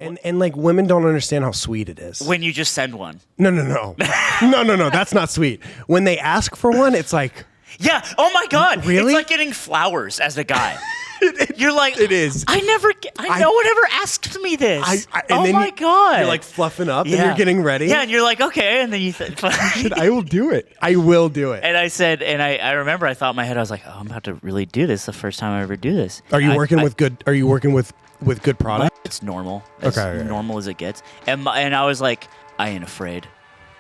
And like women don't understand how sweet it is. When you just send one. No. no. That's not sweet. When they ask for one, it's like, yeah. Oh my God. Really? It's like getting flowers as a guy. You're like, it is. No one ever asked me this. Oh my God. You're like fluffing up and you're getting ready. Yeah, and you're like, okay. And then you I will do it. I will do it. And I said, and I remember I thought in my head, I was like, oh, I'm about to really do this. The first time I ever do this. Are you working with good product? It's normal. Normal as it gets. And I was like, I ain't afraid.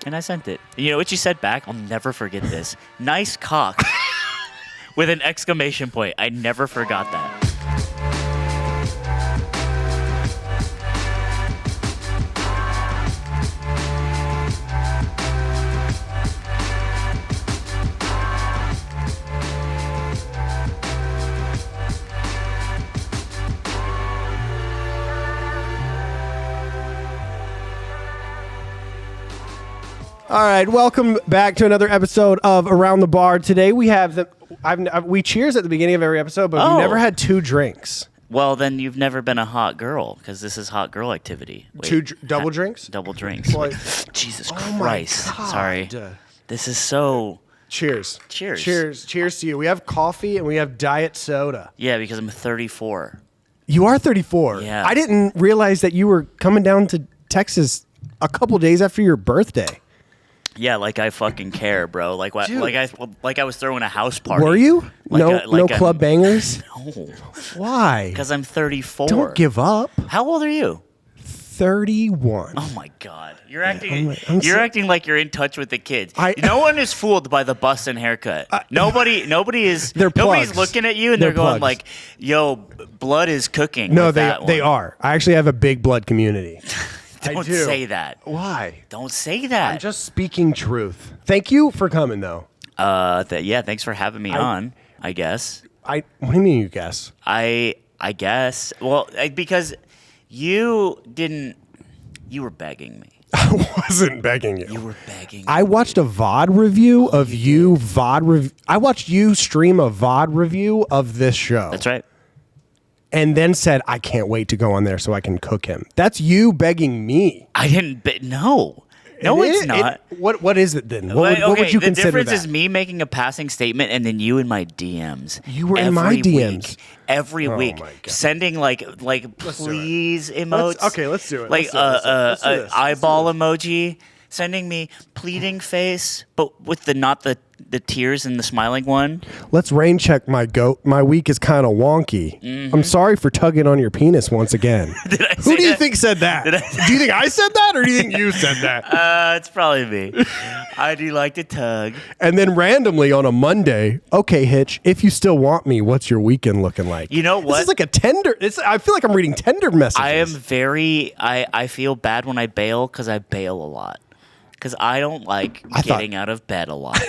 And I sent it. You know what you said back? I'll never forget this. Nice cock. With an exclamation point. I never forgot that. All right, welcome back to another episode of Around the Bar. Today we have we cheers at the beginning of every episode, but we've never had 2 drinks. Well, then you've never been a hot girl because this is hot girl activity. Wait, 2 double drinks? Double drinks. Well, Jesus oh Christ. Sorry. This is so... Cheers. Cheers. Cheers. Cheers to you. We have coffee and we have diet soda. Yeah, because I'm 34. You are 34? Yeah. I didn't realize that you were coming down to Texas a couple days after your birthday. Yeah, like I fucking care, bro. Like what? Like I was throwing a house party. Were you? Like no club bangers? No. Why? Because I'm 34. Don't give up. How old are you? 31. Oh my God! You're acting. You're acting like you're in touch with the kids. No one is fooled by the bust and haircut. Nobody is. Nobody's looking at you and they're going like, "Yo, blood is cooking." No, they are. I actually have a big blood community. Don't say that. Why? Don't say that. I'm just speaking truth. Thank you for coming, though. Thanks for having me on, I guess. What do you mean you guess? I guess. Well, because you were begging me. I wasn't begging you. You were begging me. I watched a VOD review of you. I watched you stream a VOD review of this show. That's right. And then said, I can't wait to go on there so I can cook him. That's you begging me. I didn't. No, it's not. What is it then? What would you consider that? The difference is me making a passing statement and then you in my DMs. You were in my DMs. Every week, sending like please emotes. Let's do it. Like eyeball emoji, sending me pleading face, but with not the tears and the smiling one. Let's rain check my goat. My week is kind of wonky. Mm-hmm. I'm sorry for tugging on your penis once again. Who do you think said that? Do you think I said that or do you think you said that? It's probably me. I do like to tug. And then randomly on a Monday, okay, Hitch, if you still want me, what's your weekend looking like? You know what? This is like a tender. I feel like I'm reading tender messages. I am I feel bad when I bail because I bail a lot. Because I don't like getting out of bed a lot.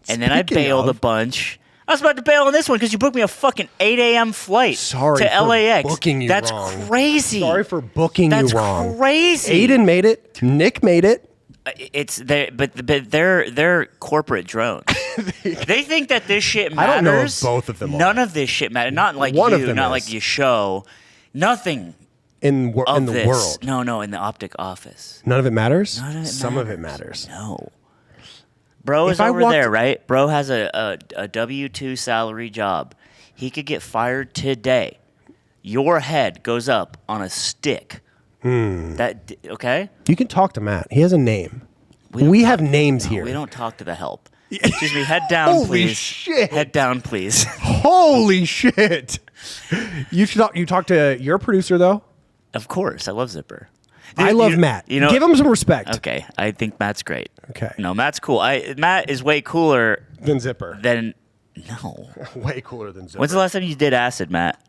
And then I bailed a bunch. I was about to bail on this one because you booked me a fucking 8 a.m. flight to LAX. Booking you That's wrong. Crazy. Sorry for booking you wrong. That's crazy. Aiden made it. Nick made it. But they're corporate drones. They think that this shit matters. I don't know if both of them are. None of this shit matters. Not like One you. Of them not is. like you show. Nothing. In the world. No, in the OpTic office. None of it matters? Some of it matters. No. Bro is over there, right? Bro has a W-2 salary job. He could get fired today. Your head goes up on a stick. Okay? You can talk to Matt. He has a name. We have names here. We don't talk to the help. Excuse me. Head down, please. Holy shit. Head down, please. Holy shit. You talk to your producer, though? Of course. I love Zipper. I love Matt. Give him some respect. Okay. I think Matt's great. Okay. No, Matt's cool. Matt is way cooler than Zipper. No. Way cooler than Zipper. When's the last time you did acid, Matt?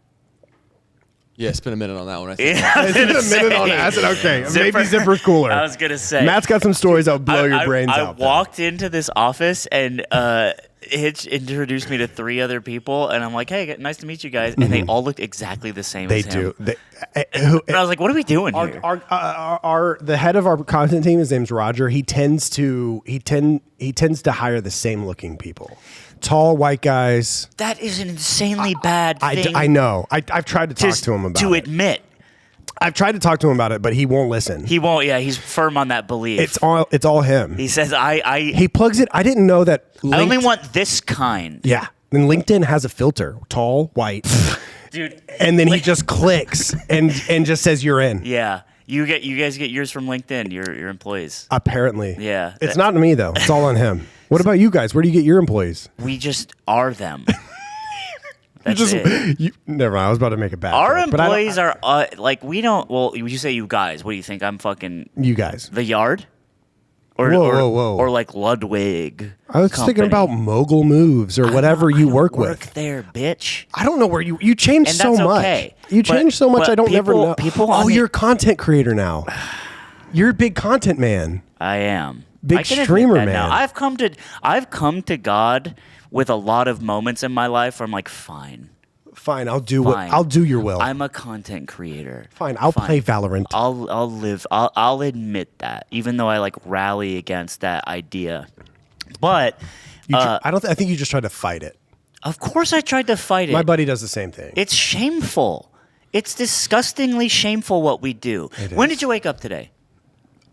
Yeah, spend a minute on that one. I think. It's been a minute on acid. Okay, maybe Zipper's cooler. I was gonna say Matt's got some stories that'll blow your brains out. I walked into this office and Hitch introduced me to 3 other people, and I'm like, "Hey, nice to meet you guys." And they all looked exactly the same. They as him. do. And I was like, "What are we doing here?" The head of our content team, his name's Roger. He tends to hire the same looking people. Tall white guys. That is an insanely bad thing. I know. I've tried to talk to him about to it. admit. I've tried to talk to him about it, but he won't listen. He won't. Yeah, he's firm on that belief. It's all him. He says, He plugs it. I didn't know that. I only want this kind. Yeah. And LinkedIn has a filter, tall, white. Dude. And then he just clicks and just says you're in. Yeah. You guys get yours from LinkedIn, your employees. Apparently. Yeah. It's not me though. It's all on him. What about you guys? Where do you get your employees? We just are them. That's never mind. I was about to make a bad Our joke, employees are we don't. Well, you say you guys. What do you think? I'm fucking you guys. The Yard, or whoa. or like Ludwig. I was thinking about Mogul Moves or whatever you work with. There, bitch. I don't know where you changed and so much. Okay. You changed so much. I don't never know. You're a content creator now. You're a big content man. I am. Big streamer man. Now. I've come to God with a lot of moments in my life where I'm like, fine, I'll do your will. I'm a content creator. Fine, I'll play Valorant. I'll admit that, even though I like rally against that idea. But I think you just tried to fight it. Of course I tried to fight it. My buddy does the same thing. It's shameful. It's disgustingly shameful what we do. When did you wake up today?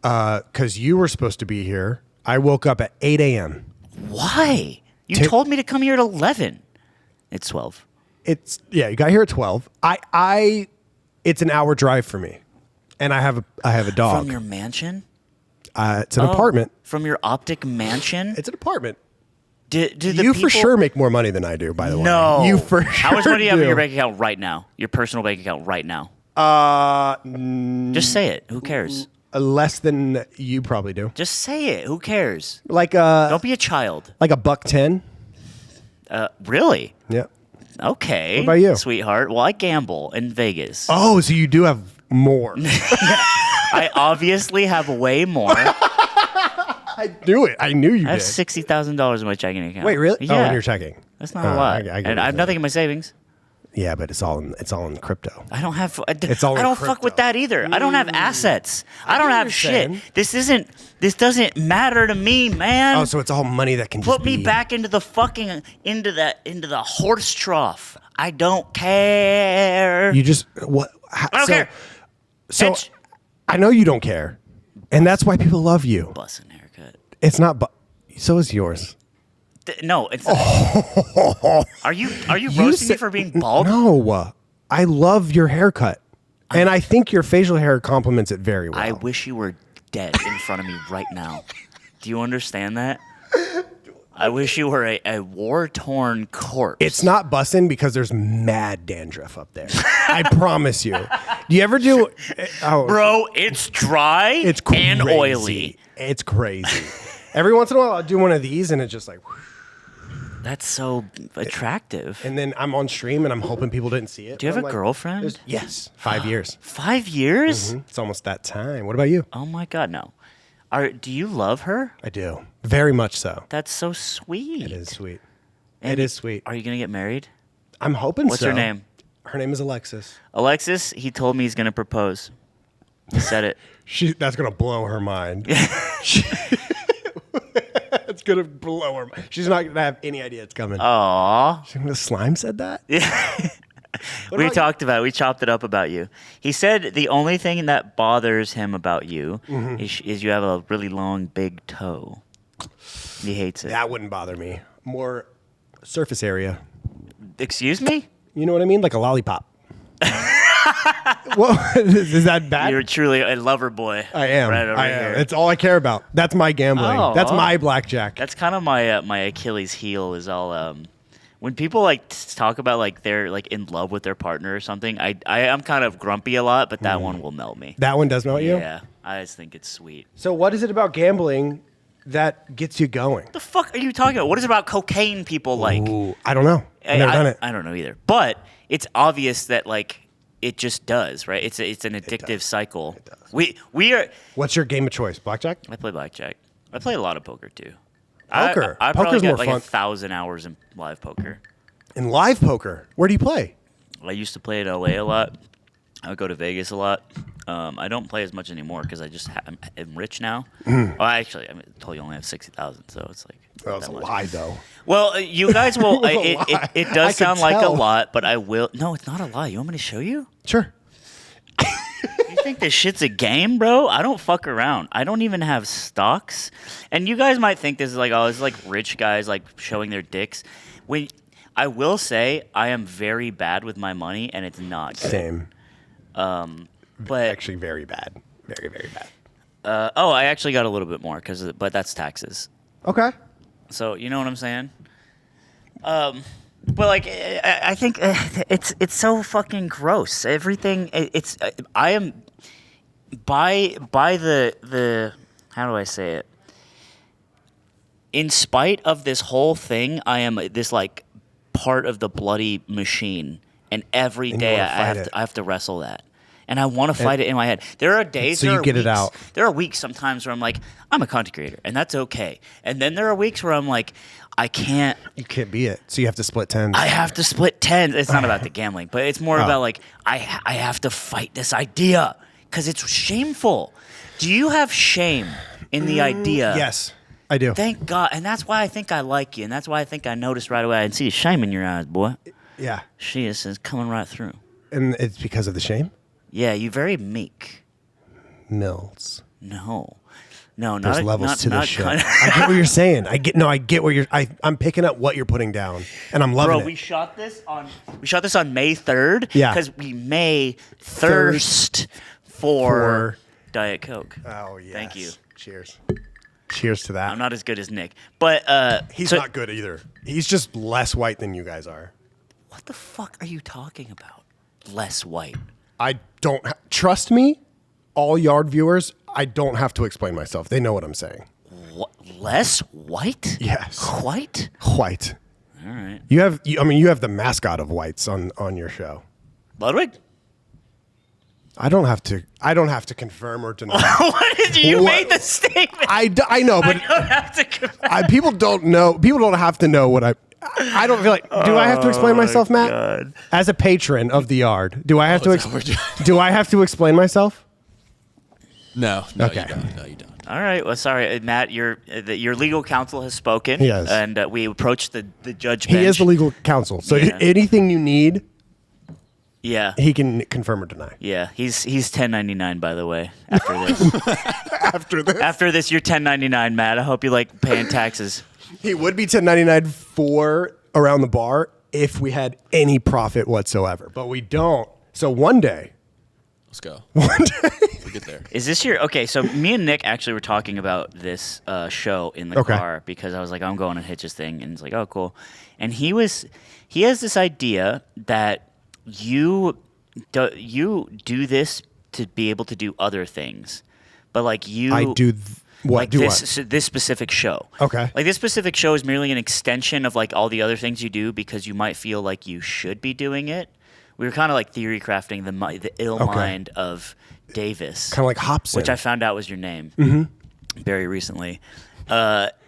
Because you were supposed to be here. I woke up at 8 a.m. Why? You told me to come here at 11. It's 12. You got here at 12. It's an hour drive for me, and I have a dog. From your mansion? It's an apartment. From your OpTic mansion? It's an apartment. Do you for sure make more money than I do, by the way. No. You for sure. How much money do you have in your bank account right now? Your personal bank account right now? Just say it. Who cares? Less than you probably do. Just say it. Who cares? Don't be a child. Like $110. Really? Yeah. Okay. What about you, sweetheart? Well, I gamble in Vegas. Oh, so you do have more. I obviously have way more. I knew it. I knew you did. I have $60,000 in my checking account. Wait, really? Yeah. Oh, in your checking. That's not a lot. And I have nothing in my savings. Yeah, but it's all in crypto. I don't have. I it's all don't crypto. fuck with that either. I don't have assets. I don't have shit. This doesn't matter to me, man. Oh, so it's all money that can put me back into the fucking into the horse trough. I don't care. You just what? I don't care. So I know you don't care, and that's why people love you. Bussin' haircut. It's not. So is yours. No, it's not. Are you roasting me for being bald? No, I love your haircut, and I think your facial hair complements it very well. I wish you were dead in front of me right now. Do you understand that? I wish you were a war-torn corpse. It's not bussin' because there's mad dandruff up there. I promise you. Do you ever do? Bro, it's dry and oily. It's crazy. Every once in a while, I'll do one of these, and it's just like. That's so attractive. And then I'm on stream, and I'm hoping people didn't see it. Do you have a girlfriend? Yes, 5 years. 5 years? Mm-hmm. It's almost that time. What about you? Oh my God, no. Do you love her? I do, very much so. That's so sweet. It is sweet. And it is sweet. Are you gonna get married? I'm hoping so. What's her name? Her name is Alexis. Alexis, he told me he's gonna propose. He said it. That's gonna blow her mind. It's gonna blow her mind. She's not gonna have any idea it's coming. Aww. The slime said that? Yeah. We chopped it up about you. He said the only thing that bothers him about you is you have a really long, big toe. He hates it. That wouldn't bother me. More surface area. Excuse me? You know what I mean? Like a lollipop. Well, is that bad? You're truly a lover boy. I am. Right over here. It's all I care about. That's my gambling. That's my blackjack. That's kind of my Achilles heel is all when people like talk about like they're like in love with their partner or something. I'm kind of grumpy a lot, but that one will melt me. That one does melt you? Yeah. I just think it's sweet. So what is it about gambling that gets you going? What the fuck are you talking about? What is it about cocaine people like? Ooh, I don't know. I've never done it. I don't know either. But it's obvious that like it just does, right? It's an addictive cycle. It does. We are. What's your game of choice? Blackjack? I play blackjack. I play a lot of poker too. Poker. I Poker's probably more got like fun. 1,000 hours in live poker. In live poker, where do you play? I used to play at LA a lot. I would go to Vegas a lot. I don't play as much anymore because I just am rich now. Well, actually, I told you I only have 60,000, so it's like. That's a lie, though. Well, you guys will. It does sound like a tell. lot, but I will. No, it's not a lie. You want me to show you? Sure. think this shit's a game, bro. I don't fuck around. I don't even have stocks. And you guys might think this is like, oh, this is like rich guys like showing their dicks. When I will say I am very bad with my money, and it's not good. Same. But actually, very bad. Very, very bad. I actually got a little bit more but that's taxes. Okay. So you know what I'm saying? But like, I think it's so fucking gross. Everything. I am by the how do I say it? In spite of this whole thing, I am this like part of the bloody machine, and every day I have to wrestle that. And I want to fight it in my head. There are days, so you get it out. There are weeks sometimes where I'm like, I'm a content creator, and that's okay. And then there are weeks where I'm like, I can't. You can't be it. So you have to split tens. I have to split tens. It's not about the gambling, but it's more about like, I have to fight this idea because it's shameful. Do you have shame in the idea? Yes, I do. Thank God. And that's why I think I like you. And that's why I think I noticed right away. I can see the shame in your eyes, boy. Yeah. She is coming right through. And it's because of the shame? Yeah, you're very meek. Mills. No, not There's levels to this shit. I get what you're saying. I get what I'm picking up what you're putting down, and I'm loving it. Bro, we shot this on May 3rd. Yeah. Because we may thirst for Diet Coke. Oh yeah. Thank you. Cheers. Cheers to that. I'm not as good as Nick, but he's not good either. He's just less white than you guys are. What the fuck are you talking about? Less white. I don't trust me, all Yard viewers. I don't have to explain myself. They know what I'm saying. What? Less white? Yes. White? White. All right. You have the mascot of whites on your show. Ludwig? I don't have to confirm or deny. What did you made the statement? I know, but I don't have to confirm. people don't know. People don't have to know what I don't feel like. Do I have to explain myself, Matt? God. As a patron of the Yard, do I have do I have to explain myself? No, Okay. You don't. All right. Well, sorry, Matt. Your legal counsel has spoken. Yes. And we approached the judge bench. He is the legal counsel, so Yeah. anything you need, Yeah. he can confirm or deny. Yeah. He's 1099, by the way. After this. After this, you're 1099, Matt. I hope you like paying taxes. He would be 1099 for around the bar if we had any profit whatsoever, but we don't. So one day, Let's go. one day. We'll get there. Is this your okay? So me and Nick actually were talking about this show in the car because I was like, I'm going to Hitch's thing, and he's like, oh, cool. And he has this idea that you do this to be able to do other things, but like you, I do. What? This specific show. Okay. Like this specific show is merely an extension of like all the other things you do because you might feel like you should be doing it. We were kind of like theory crafting the ill mind of Davis. Kind of like Hobson. Which I found out was your name very recently. But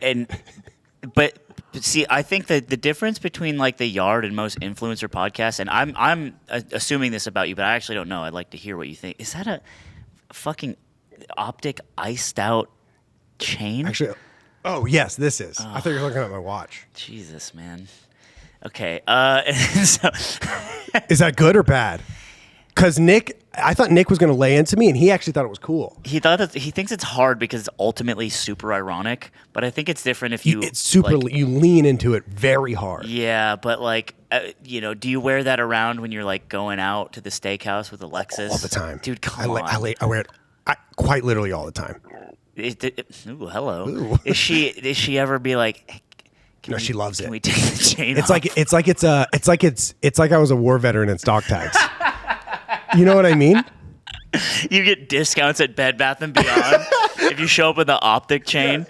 see, I think that the difference between like the Yard and most influencer podcasts, and I'm assuming this about you, but I actually don't know. I'd like to hear what you think. Is that a fucking OpTic iced out chain? Actually, oh yes, this is. I thought you were looking at my watch. Jesus, man. Okay. So Is that good or bad? Because I thought Nick was going to lay into me, and he actually thought it was cool. he thinks it's hard because it's ultimately super ironic, but I think it's different if It's super. like, you lean into it very hard. yeah, but like do you wear that around when you're like going out to the steakhouse with Alexis All the time, dude? Come on. I wear it quite literally all the time. Ooh, hello. Ooh. Is she ever be like? Hey, No, she loves it. Can we take the chain It's off? it's like I was a war veteran in Dogtags. You know what I mean? You get discounts at Bed Bath & Beyond if you show up with the OpTic chain.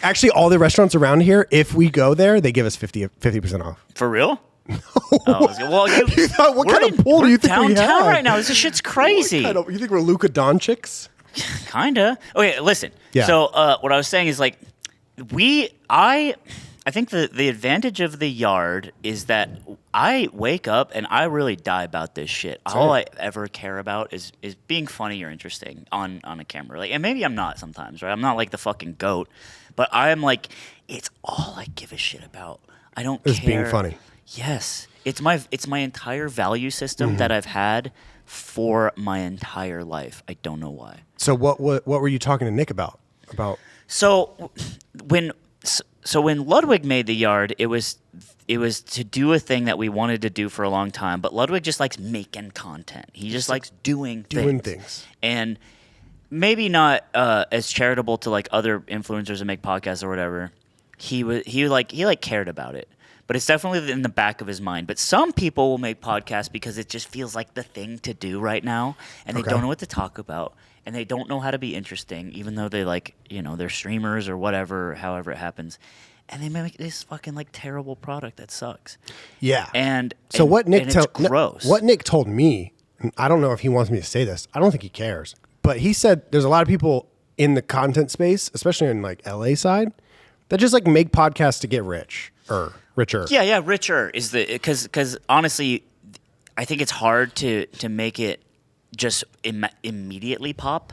Actually, all the restaurants around here, if we go there, they give us 50% off. For real? Oh, well, You thought, what kind of pool do you think we have? Downtown right now. This shit's crazy. You think we're Luka Doncics? Kinda. Okay, listen. Yeah. So what I was saying is like I think the advantage of the Yard is that I wake up and I really die about this shit. All I ever care about is being funny or interesting on a camera. Like, and maybe I'm not sometimes, right? I'm not like the fucking GOAT, but I'm like, it's all I give a shit about. I don't care. It's being funny. Yes. It's my entire value system that I've had for my entire life. I don't know why. So what were you talking to Nick about? So when Ludwig made the yard, it was to do a thing that we wanted to do for a long time. But Ludwig just likes making content. He just likes doing things. And maybe not as charitable to like other influencers that make podcasts or whatever. He cared about it. But it's definitely in the back of his mind. But some people will make podcasts because it just feels like the thing to do right now, and they don't know what to talk about, and they don't know how to be interesting, even though they they're streamers or whatever, however it happens, and they make this fucking like terrible product that sucks. Yeah. So what Nick gross. What Nick told me, and I don't know if he wants me to say this. I don't think he cares, but he said there's a lot of people in the content space, especially in like LA side, that just like make podcasts to get richer. Yeah, richer is because honestly, I think it's hard to make it just immediately pop.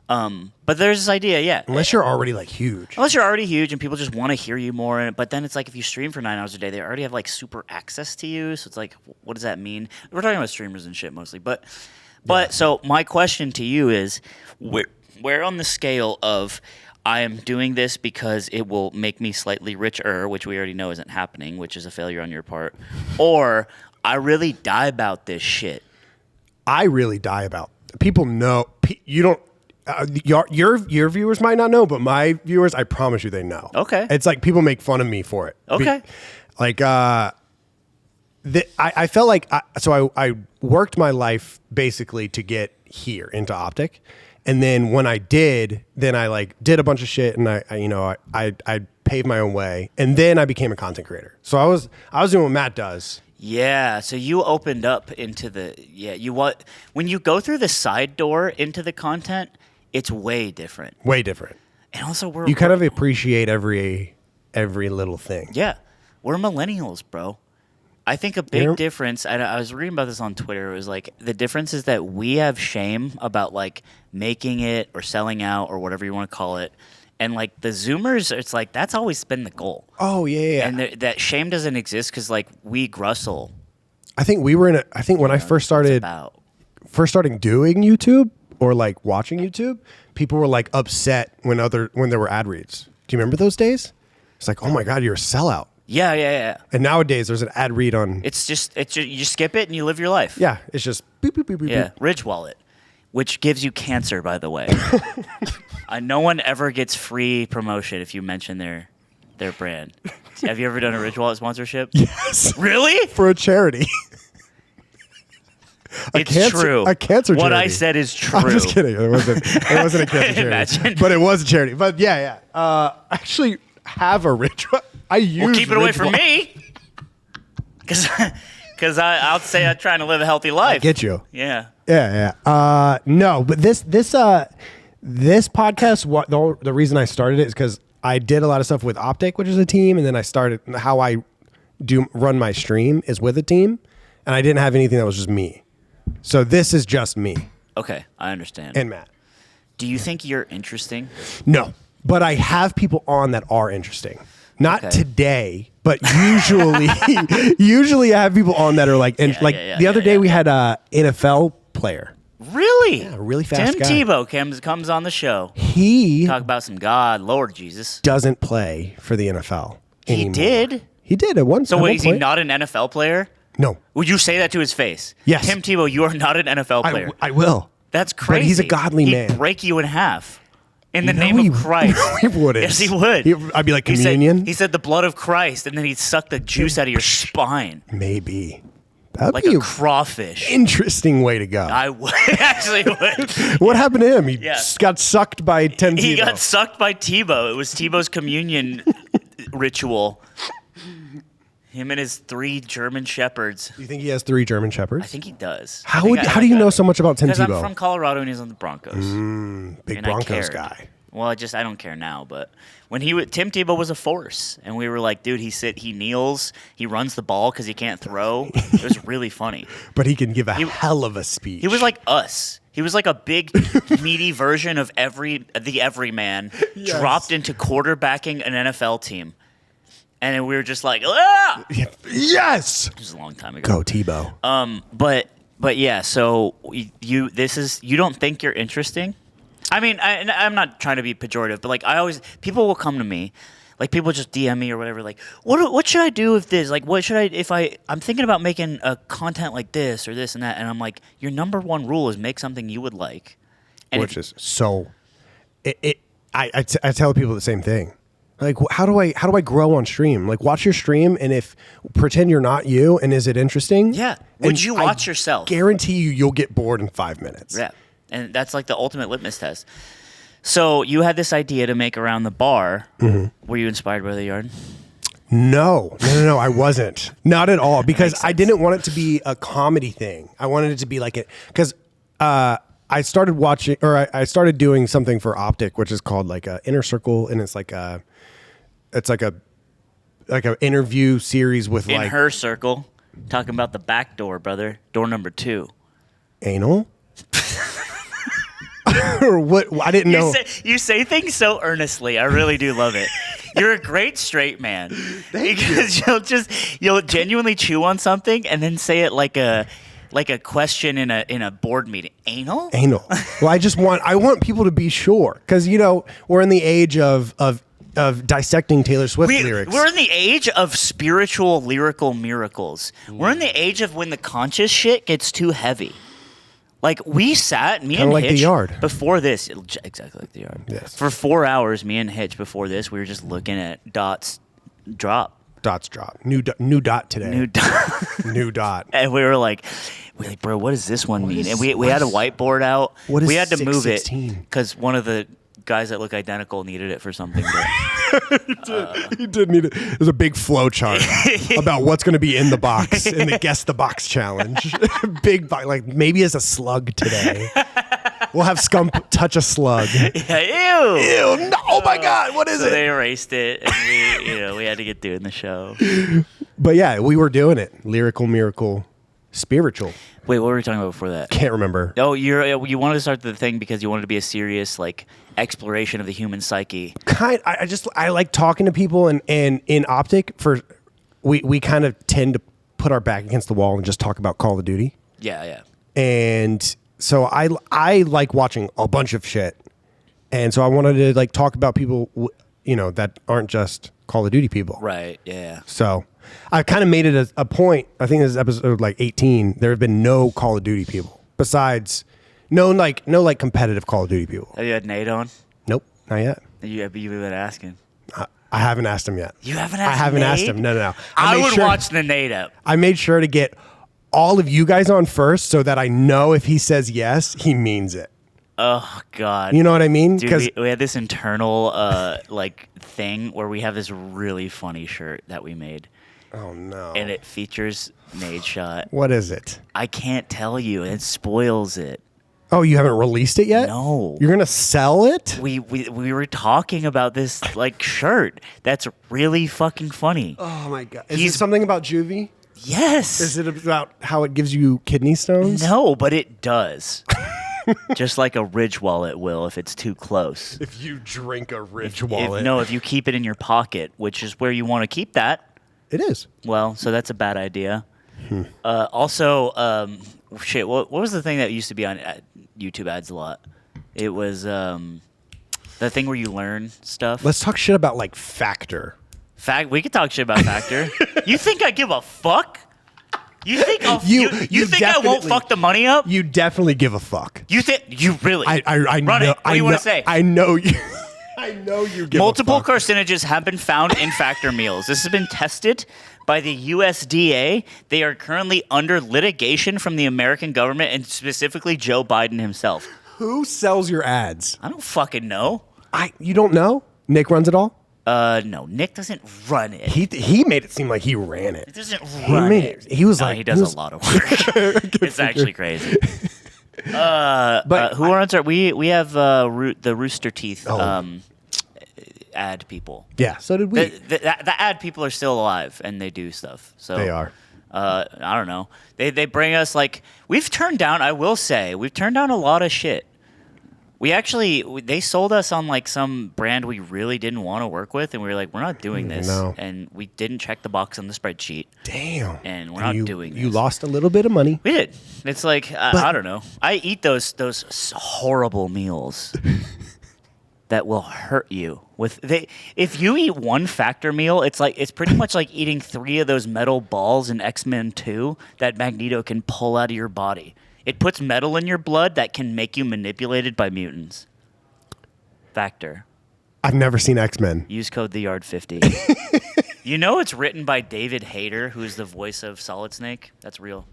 But there's this idea, yeah. Unless you're already like huge. Unless you're already huge and people just want to hear you more. But then it's like if you stream for 9 hours a day, they already have like super access to you. So it's like, what does that mean? We're talking about streamers and shit mostly. But so my question to you is, where on the scale of I am doing this because it will make me slightly richer, which we already know isn't happening, which is a failure on your part, or I really die about this shit? I really die about. People know. You don't. Your viewers might not know, but my viewers, I promise you, they know. Okay. It's like people make fun of me for it. Okay. I felt like I worked my life basically to get here into OpTic. And then when I did, I like did a bunch of shit, and I paved my own way, and then I became a content creator. So I was doing what Matt does. Yeah. So you opened up into when you go through the side door into the content, it's way different. Way different. And also you kind of appreciate every little thing. Yeah, we're millennials, bro. I think a big difference, and I was reading about this on Twitter, it was like the difference is that we have shame about like making it or selling out or whatever you want to call it. And like the Zoomers, it's like that's always been the goal. Oh, yeah. And that shame doesn't exist because like we grustle. I think we were when I first started doing YouTube or like watching YouTube, people were like upset when there were ad reads. Do you remember those days? It's like, oh my God, you're a sellout. Yeah. And nowadays there's an ad read on. It's just you skip it and you live your life. Yeah, it's just boop boop boop boop. Yeah, Ridge Wallet, which gives you cancer, by the way. No one ever gets free promotion if you mention their brand. Have you ever done a Ridge Wallet sponsorship? Yes. Really? For a charity. True. A cancer charity. What I said is true. I'm just kidding. It wasn't a cancer charity. Imagine. But it was a charity. But yeah. I actually have a Ridge Wallet. Keep it away from me, because I'll say I'm trying to live a healthy life. I get you. Yeah. No, but this podcast, the reason I started it is because I did a lot of stuff with OpTic, which is a team, and then I started how I run my stream is with a team, and I didn't have anything that was just me. So this is just me. Okay, I understand. And Matt. Do you think you're interesting? No, but I have people on that are interesting. Not today, but usually I have people on that are like, the other day we had a NFL player. Really? Yeah, a really fast Tim guy. Tebow comes on the show. He talk about some God, Lord Jesus. Doesn't play for the NFL anymore. He did at one. So wait, is he not an NFL player? No. Would you say that to his face? Yes. Tim Tebow, you are not an NFL player. I will. That's crazy. But he's a godly man. He'd break you in half. In the name of Christ. No, he wouldn't. Yes, he would. I'd be like, communion? He said the blood of Christ, and then he'd suck the juice out of your spine. Maybe. That'd like be a crawfish. Interesting way to go. I would. Actually would. What happened to him? He got sucked by Tebow. He got sucked by Tebow. It was Tebow's communion ritual. Him and his 3 German shepherds. You think he has 3 German shepherds? I think he does. How do you know so much about Tim Tebow? Because I'm from Colorado and he's on the Broncos. Big Broncos guy. Well, I don't care now, but when Tim Tebow was a force, and we were like, dude, he kneels, he runs the ball because he can't throw. It was really funny. But he can give a hell of a speech. He was like us. He was like a big, meaty version of the everyman dropped into quarterbacking an NFL team. And we were just like, ah! Yes! It was a long time ago. Go, Tebow. But But yeah, so you don't think you're interesting. I mean, I'm not trying to be pejorative, but like people will come to me, like people just DM me or whatever, like what should I do with this? Like what should I'm thinking about making a content like this or this and that, and I'm like, your number one rule is make something you would like, and which is so. I tell people the same thing. Like, how do I grow on stream? Like, watch your stream, and if pretend you're not you, and is it interesting? Yeah. Would And you watch yourself? Guarantee you'll get bored in 5 minutes. Yeah. And that's like the ultimate litmus test. So you had this idea to make around the bar. Mm-hmm. Were you inspired by the yard? No, I wasn't. Not at all. Because I didn't want it to be a comedy thing. I wanted it to be like because I started watching, or I started doing something for OpTic, which is called like a Inner Circle, and it's like a interview series with in like her circle, talking about the back door, brother, door number 2. Anal. Or what? I didn't know. You say things so earnestly. I really do love it. You're a great straight man. Because you'll genuinely chew on something and then say it like a question in a board meeting. Anal? Well, I want people to be sure, because we're in the age of dissecting Taylor Swift lyrics. We're in the age of spiritual lyrical miracles. We're in the age of when the conscious shit gets too heavy. Like, we sat, me and like Hitch, the yard. before this, exactly like the yard. Yes. For 4 hours, me and Hitch, before this, we were just looking at dots drop. Dots drop. New dot today. New dot. And we're like, bro, what does this one mean? And we had a whiteboard out. We had to move it 616? because one of the guys that look identical needed it for something. He did need it. There's a big flow chart about what's going to be in the box in the Guess the Box challenge. Big box, like maybe it's a slug today. We'll have Scump touch a slug. Yeah, ew. No, oh my God, what is so it? They erased it, and we had to get doing the show. But yeah, we were doing it. Lyrical, miracle, spiritual. Wait, what were we talking about before that? Can't remember. Oh, you wanted to start the thing because you wanted to be a serious exploration of the human psyche. I like talking to people, and in OpTic we kind of tend to put our back against the wall and just talk about Call of Duty. Yeah. And so I like watching a bunch of shit, and so I wanted to talk about people that aren't just Call of Duty people. Right. Yeah. So I kind of made it a point. I think this is episode 18. There have been no Call of Duty people besides no competitive Call of Duty people. Have you had Nate on? Nope, not yet. You've been asking. I haven't asked him yet. You haven't asked I haven't Nate? asked him. No. I would watch the Nate up. I made sure to get all of you guys on first so that I know if he says yes, he means it. Oh God! You know what I mean? Dude, we had this internal thing where we have this really funny shirt that we made. Oh no! And it features Nade Shot. What is it? I can't tell you. It spoils it. Oh, you haven't released it yet? No. You're gonna sell it? We were talking about this shirt that's really fucking funny. Oh my God! Is it something about juvie? Yes. Is it about how it gives you kidney stones? No, but it does. Just like a Ridge wallet will if it's too close. If you drink a Ridge wallet. If you keep it in your pocket, which is where you want to keep that. It is. Well, so that's a bad idea. Also, what was the thing that used to be on YouTube ads a lot? It was the thing where you learn stuff. Let's talk shit about Factor. We could talk shit about Factor. You think I give a fuck? You think you think I won't fuck the money up? You definitely give a fuck. You think you really? I Run know. it. What do you want to say? I know you. I know you give Multiple a fuck. carcinogens have been found in Factor meals. This has been tested by the USDA. They are currently under litigation from the American government and specifically Joe Biden himself. Who sells your ads? I don't fucking know. You don't know? Nick runs it all? No, Nick doesn't run it. He made it seem like he ran it. He doesn't run it. He was he does a lot of work. It's actually crazy. But who runs our? We have the Rooster Teeth ad people. Yeah, so did we. The ad people are still alive and they do stuff. So they are. I don't know. They bring us we've turned down. I will say we've turned down a lot of shit. They sold us on like some brand we really didn't want to work with, and we were like, we're not doing this. No. And we didn't check the box on the spreadsheet. Damn. And we're not doing this. You lost a little bit of money. We did. It's like, I don't know. I eat those horrible meals that will hurt you. If you eat one Factor meal, it's pretty much like eating 3 of those metal balls in X-Men 2 that Magneto can pull out of your body. It puts metal in your blood that can make you manipulated by mutants. Factor. I've never seen X-Men. Use code TheYard50. You know it's written by David Hayter, who is the voice of Solid Snake? That's real.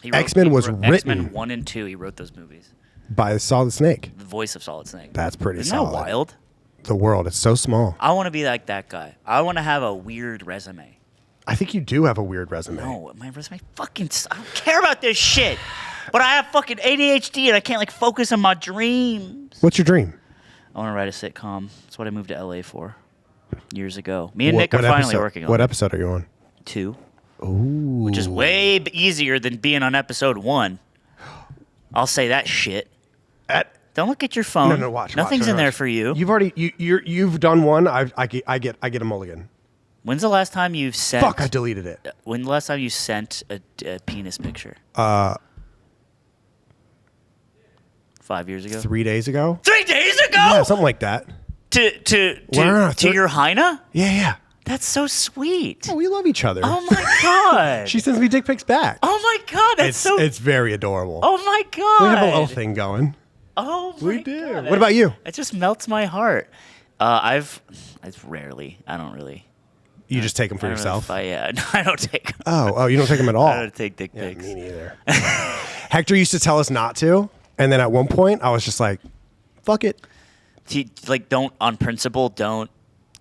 X-Men was written. X-Men 1 and 2, he wrote those movies. By Solid Snake. The voice of Solid Snake. That's pretty Isn't solid. that wild? The world is so small. I want to be like that guy. I want to have a weird resume. I think you do have a weird resume. No, my resume I don't care about this shit. But I have fucking ADHD and I can't like focus on my dreams. What's your dream? I want to write a sitcom. That's what I moved to LA for years ago. Me and Nick are finally working on What it. episode are you on? 2. Ooh. Which is way easier than being on episode 1. I'll say that shit. Don't look at your phone. No, watch. Nothing's in there for you. You've done one. I get a mulligan. When's the last time you sent? Fuck! I deleted it. When's the last time you sent a penis picture? 5 years ago. 3 days ago. 3 days ago. Yeah, something like that. To your Hyena? Yeah. That's so sweet. Oh, we love each other. Oh my god. She sends me dick pics back. Oh my god, It's very adorable. Oh my god. We have a little thing going. Oh my We do. God. What about you? It just melts my heart. It's rarely. I don't really. You just take them for I don't know yourself? if I don't take them. Oh, you don't take them at all? I don't take dick Yeah, pics. me neither. Hector used to tell us not to, and then at one point I was just like, fuck it. Don't, on principle, don't.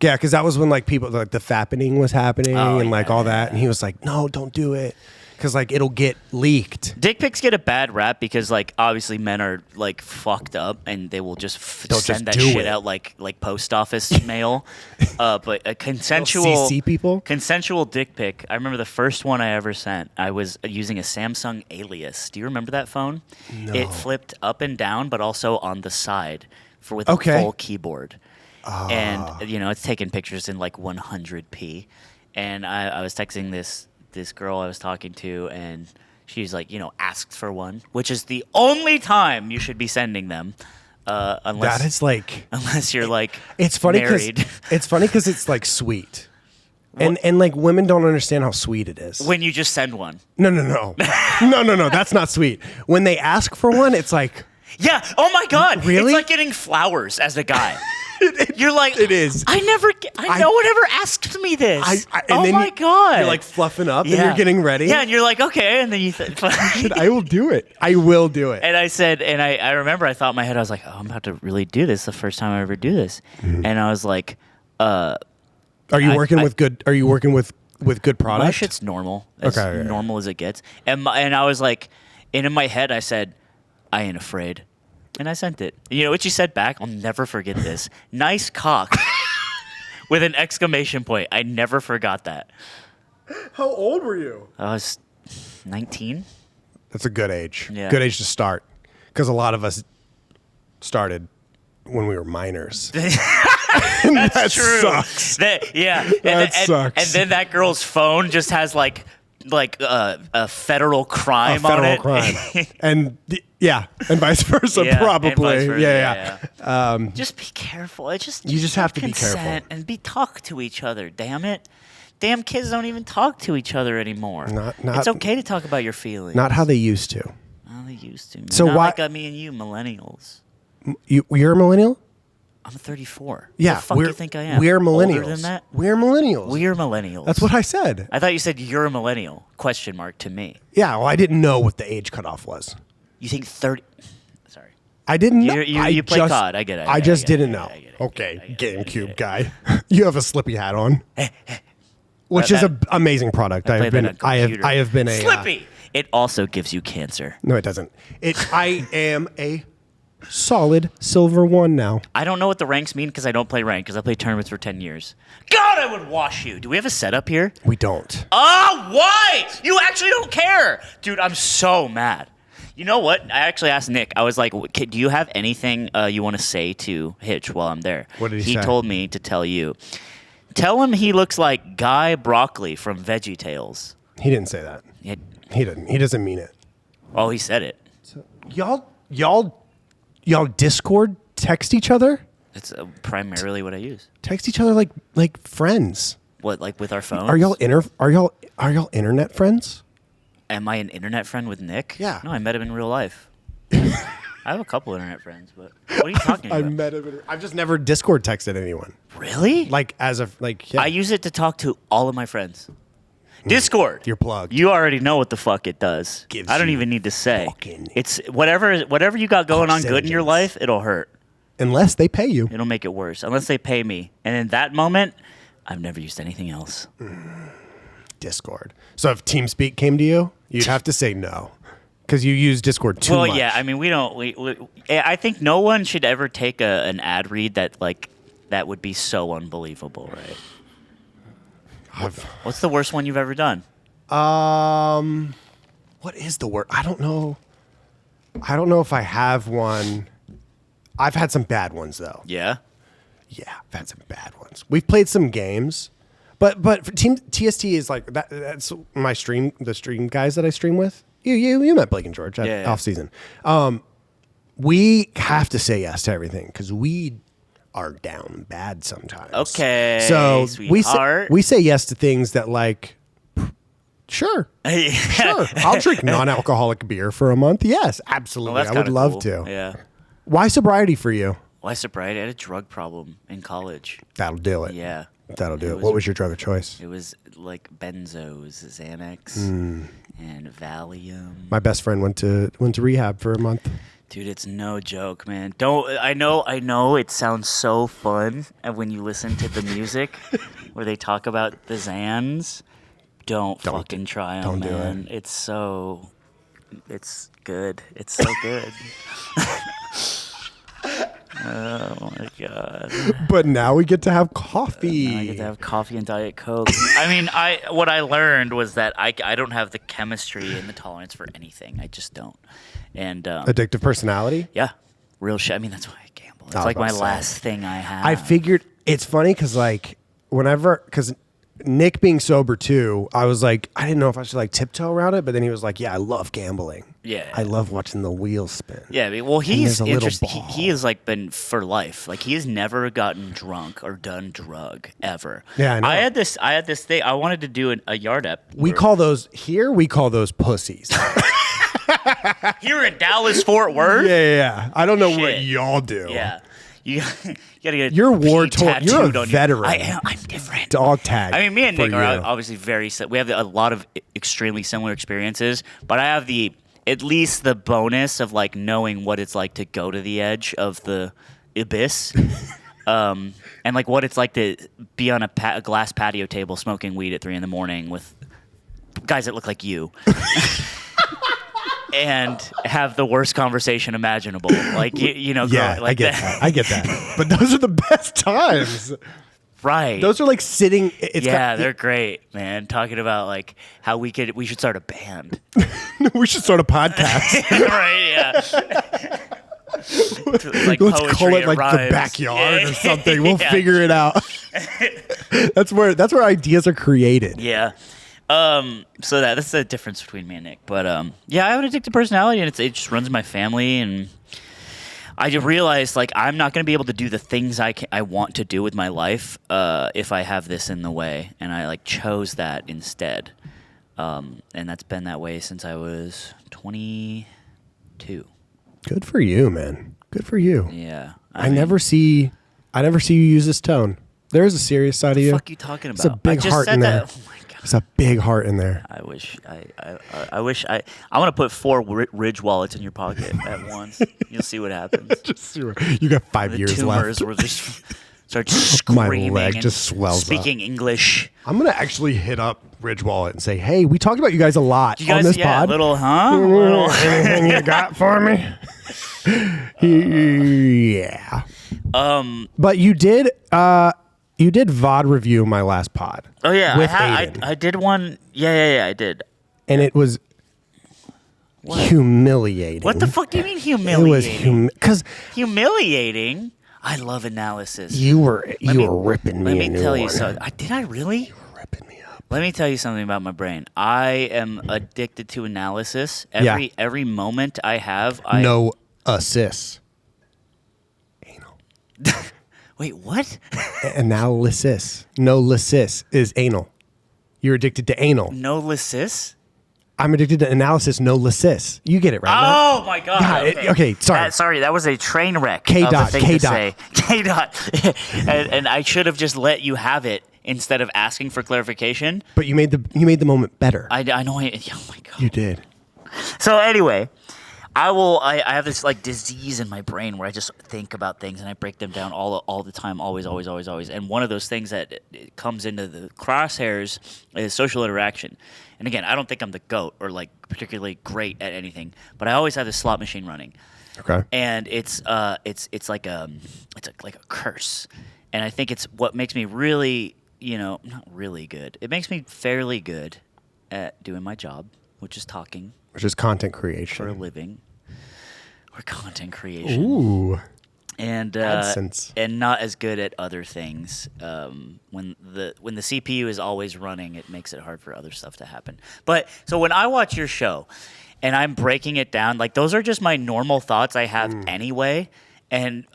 Yeah, because that was when like people, like the fappening was happening and like all that, and he was like, no, don't do it. Because like it'll get leaked. Dick pics get a bad rap because like obviously men are like fucked up and they will just send that shit out like post office mail. But a consensual CC people? Consensual dick pic. I remember the first one I ever sent. I was using a Samsung Alias. Do you remember that phone? No. It flipped up and down, but also on the side with a full keyboard. And it's taking pictures in like 100p. And I was texting this girl I was talking to, and she's like, asked for one, which is the only time you should be sending them, unless you're like it's funny married. It's funny because it's like sweet, and like women don't understand how sweet it is when you just send one. No. That's not sweet. When they ask for one, it's like, yeah. Oh my god. Really? It's like getting flowers as a guy. You're like, it is. No one ever asked me this. And my god. You're like fluffing up and you're getting ready. Yeah, and you're like, okay, and then you. I will do it. I will do it. And I said, and I remember I thought in my head, I was like, oh, I'm about to really do this. The first time I ever do this, and I was like, Are you working with good? Are you working with good product? My shit's normal. As normal as it gets. And I was like, and in my head, I said, I ain't afraid. And I sent it. You know what you said back? I'll never forget this. Nice cock. With an exclamation point. I never forgot that. How old were you? I was 19. That's a good age. Yeah. Good age to start. Because a lot of us started when we were minors. That's true. Sucks. That sucks. And then that girl's phone just has like a federal crime on it. Crime. and vice versa, probably. And vice versa, just be careful. You just have to be careful and talk to each other. Damn it. Damn kids don't even talk to each other anymore. It's okay to talk about your feelings. Not how they used to. How they used to. So not why? Like me and you, millennials. You're a millennial? I'm 34. Yeah. What the fuck do you think I am? We're millennials. Older than that? We're millennials. We're millennials. That's what I said. I thought you said you're a millennial? Question mark to me. Yeah. Well, I didn't know what the age cutoff was. You think 30? Sorry. I didn't know. You play COD. I get it. I just didn't know. Okay, GameCube guy. You have a Slippy hat on, which is an amazing product. I have been a Slippy. It also gives you cancer. No, it doesn't. I am a solid silver 1 now. I don't know what the ranks mean because I don't play rank because I played tournaments for 10 years. God, I would wash you. Do we have a setup here? We don't. Oh, why? You actually don't care. Dude, I'm so mad. You know what? I actually asked Nick. I was like, do you have anything you want to say to Hitch while I'm there? What did he say? He told me to tell you. Tell him he looks like Guy Broccoli from VeggieTales. He didn't say that. He didn't. He doesn't mean it. Oh, he said it. So, y'all Discord text each other? That's primarily what I use. Text each other like friends. What, like with our phones? Are y'all internet friends? Am I an internet friend with Nick? Yeah. No, I met him in real life. I have a couple internet friends, but what are you talking about? I've just never Discord texted anyone. Really? Like yeah. I use it to talk to all of my friends. Discord. You're plugged. You already know what the fuck it does. I don't even need to say. It's whatever you got going on good in your life, it'll hurt. Unless they pay you. It'll make it worse. Unless they pay me. And in that moment, I've never used anything else. Discord. So if TeamSpeak came to you, you'd have to say no. Because you use Discord too much. Well, yeah. I mean, I think no one should ever take an ad read that would be so unbelievable, right? What's the worst one you've ever done? What is the word? I don't know if I have one. I've had some bad ones though. Yeah. Yeah, I've had some bad ones. We've played some games, but for TST is like that. That's my stream. The stream guys that I stream with. You met Blake and George at Offseason. We have to say yes to everything because we are down bad sometimes. Okay. So sweetheart. we say yes to things that like. Sure. Sure. I'll drink non-alcoholic beer for a month. Yes, absolutely. Well, I would love cool. to. Yeah. Why sobriety for you? Why sobriety? I had a drug problem in college. That'll do it. Yeah. That'll do it. What was your drug of choice? It was like benzos, Xanax, and Valium. My best friend went to rehab for a month. Dude, it's no joke, man. I know it sounds so fun when you listen to the music where they talk about the Xans. Don't fucking try them, man. It's good. It's so good. Oh my god! But now we get to have coffee. Now I get to have coffee and Diet Coke. I mean, what I learned was that I don't have the chemistry and the tolerance for anything. I just don't. And addictive personality. Yeah, real shit. I mean, that's why I gamble. It's like my last thing I have. I figured it's funny because because Nick being sober too, I was like, I didn't know if I should like tiptoe around it, but then he was like, yeah, I love gambling. Yeah. I love watching the wheels spin. Yeah, well, he's interesting. He has like been for life. Like he has never gotten drunk or done drug ever. Yeah, I know. I had this thing. I wanted to do a yard ep. We call those pussies. Here in Dallas, Fort Worth. Yeah. I don't know what y'all do. Yeah. You gotta get you're war-torn. You're a veteran. I'm different. Dog tag. I mean, me and Nick are obviously we have a lot of extremely similar experiences, but I have at least the bonus of like knowing what it's like to go to the edge of the abyss, and like what it's like to be on a glass patio table smoking weed at 3 a.m. with guys that look like you. And have the worst conversation imaginable, like you know. Yeah, like I get that. But those are the best times, right? Those are like sitting. They're great, man. Talking about like how we should start a band. We should start a podcast, right? Yeah. Like let's call it like the backyard or something. We'll figure it out. That's where ideas are created. Yeah. So that's the difference between me and Nick. But yeah, I have an addictive personality, and it just runs my family. And I just realized like I'm not going to be able to do the things I want to do with my life if I have this in the way. And I like chose that instead. And that's been that way since I was 22. Good for you, man. Good for you. Yeah. I never see you use this tone. There is a serious side of you. What the fuck are you talking about? It's a big heart in there. Oh my god. It's a big heart in there. I wish I want to put 4 Ridge wallets in your pocket at once. You'll see what happens. You got 5 years left. The tumors will just start screaming. My leg just swells speaking up. English. I'm gonna actually hit up Ridge Wallet and say, "Hey, we talked about you guys a lot on this pod. Little, huh? Anything you got for me?" Yeah. But you did VOD review my last pod. Oh, yeah. With I did one. Yeah, I did. And it was... And humiliating. What the fuck do you mean humiliating? It was humiliating. I love analysis. You were ripping me. Let me tell you something. Did I really? You were ripping me up. Let me tell you something about my brain. I am addicted to analysis. Every moment I have, no assists. Anal. Wait, what? Analysis. No lysis is anal. You're addicted to anal. No lysis? I'm addicted to analysis. No lysis. You get it right. Oh my god. Yeah, okay, sorry. Sorry, that was a train wreck. K of dot. a thing K to dot. say. K dot. and I should have just let you have it instead of asking for clarification. But you made the moment better. I know. Oh my god. You did. So anyway, I have this like disease in my brain where I just think about things and I break them down all the time, always. And one of those things that it comes into the crosshairs is social interaction. And again, I don't think I'm the GOAT or like particularly great at anything, but I always have this slot machine running. Okay. And it's like a curse. And I think it's what makes me really, not really good. It makes me fairly good at doing my job, which is talking. Which is content creation. For a living. Or content creation. Ooh. And AdSense. And not as good at other things. When the CPU is always running, it makes it hard for other stuff to happen. But so when I watch your show and I'm breaking it down, like those are just my normal thoughts I have anyway. And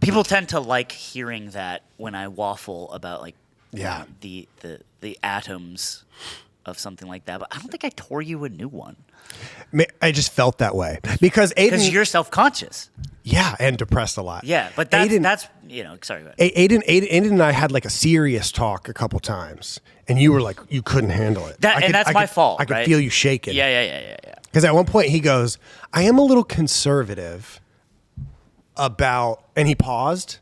people tend to like hearing that when I waffle about like the atoms of something like that. But I don't think I tore you a new one. I just felt that way because you're self-conscious. Yeah, and depressed a lot. Yeah, but that's sorry. Go ahead. Aiden and I had like a serious talk a couple times, and you were like, you couldn't handle it. That's my fault. I could feel you shaking. Yeah. Because at one point he goes, I am a little conservative about, and he paused,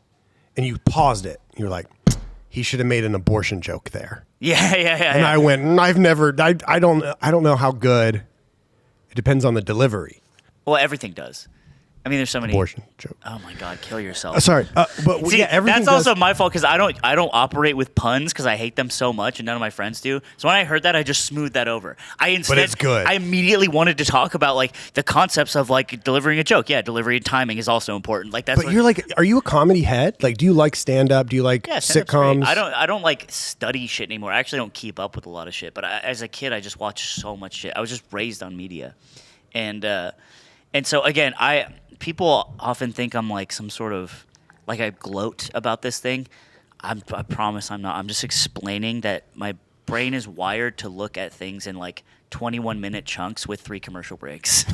and you paused it. You were like, he should have made an abortion joke there. Yeah. And I went, I don't know how good. It depends on the delivery. Well, everything does. I mean, there's so many abortion joke. Oh my God, kill yourself. Sorry, but see, everything. That's also my fault because I don't operate with puns because I hate them so much, and none of my friends do. So when I heard that, I just smoothed that over. But it's good. I immediately wanted to talk about like the concepts of like delivering a joke. Yeah, delivery and timing is also important. Like that's. But you're like, are you a comedy head? Like, do you like stand up? Do you like sitcoms? Great. I don't like study shit anymore. I actually don't keep up with a lot of shit. But as a kid, I just watched so much shit. I was just raised on media, and so again, people often think I'm like some sort of, like I gloat about this thing. I promise I'm not. I'm just explaining that my brain is wired to look at things in like 21-minute chunks with 3 commercial breaks.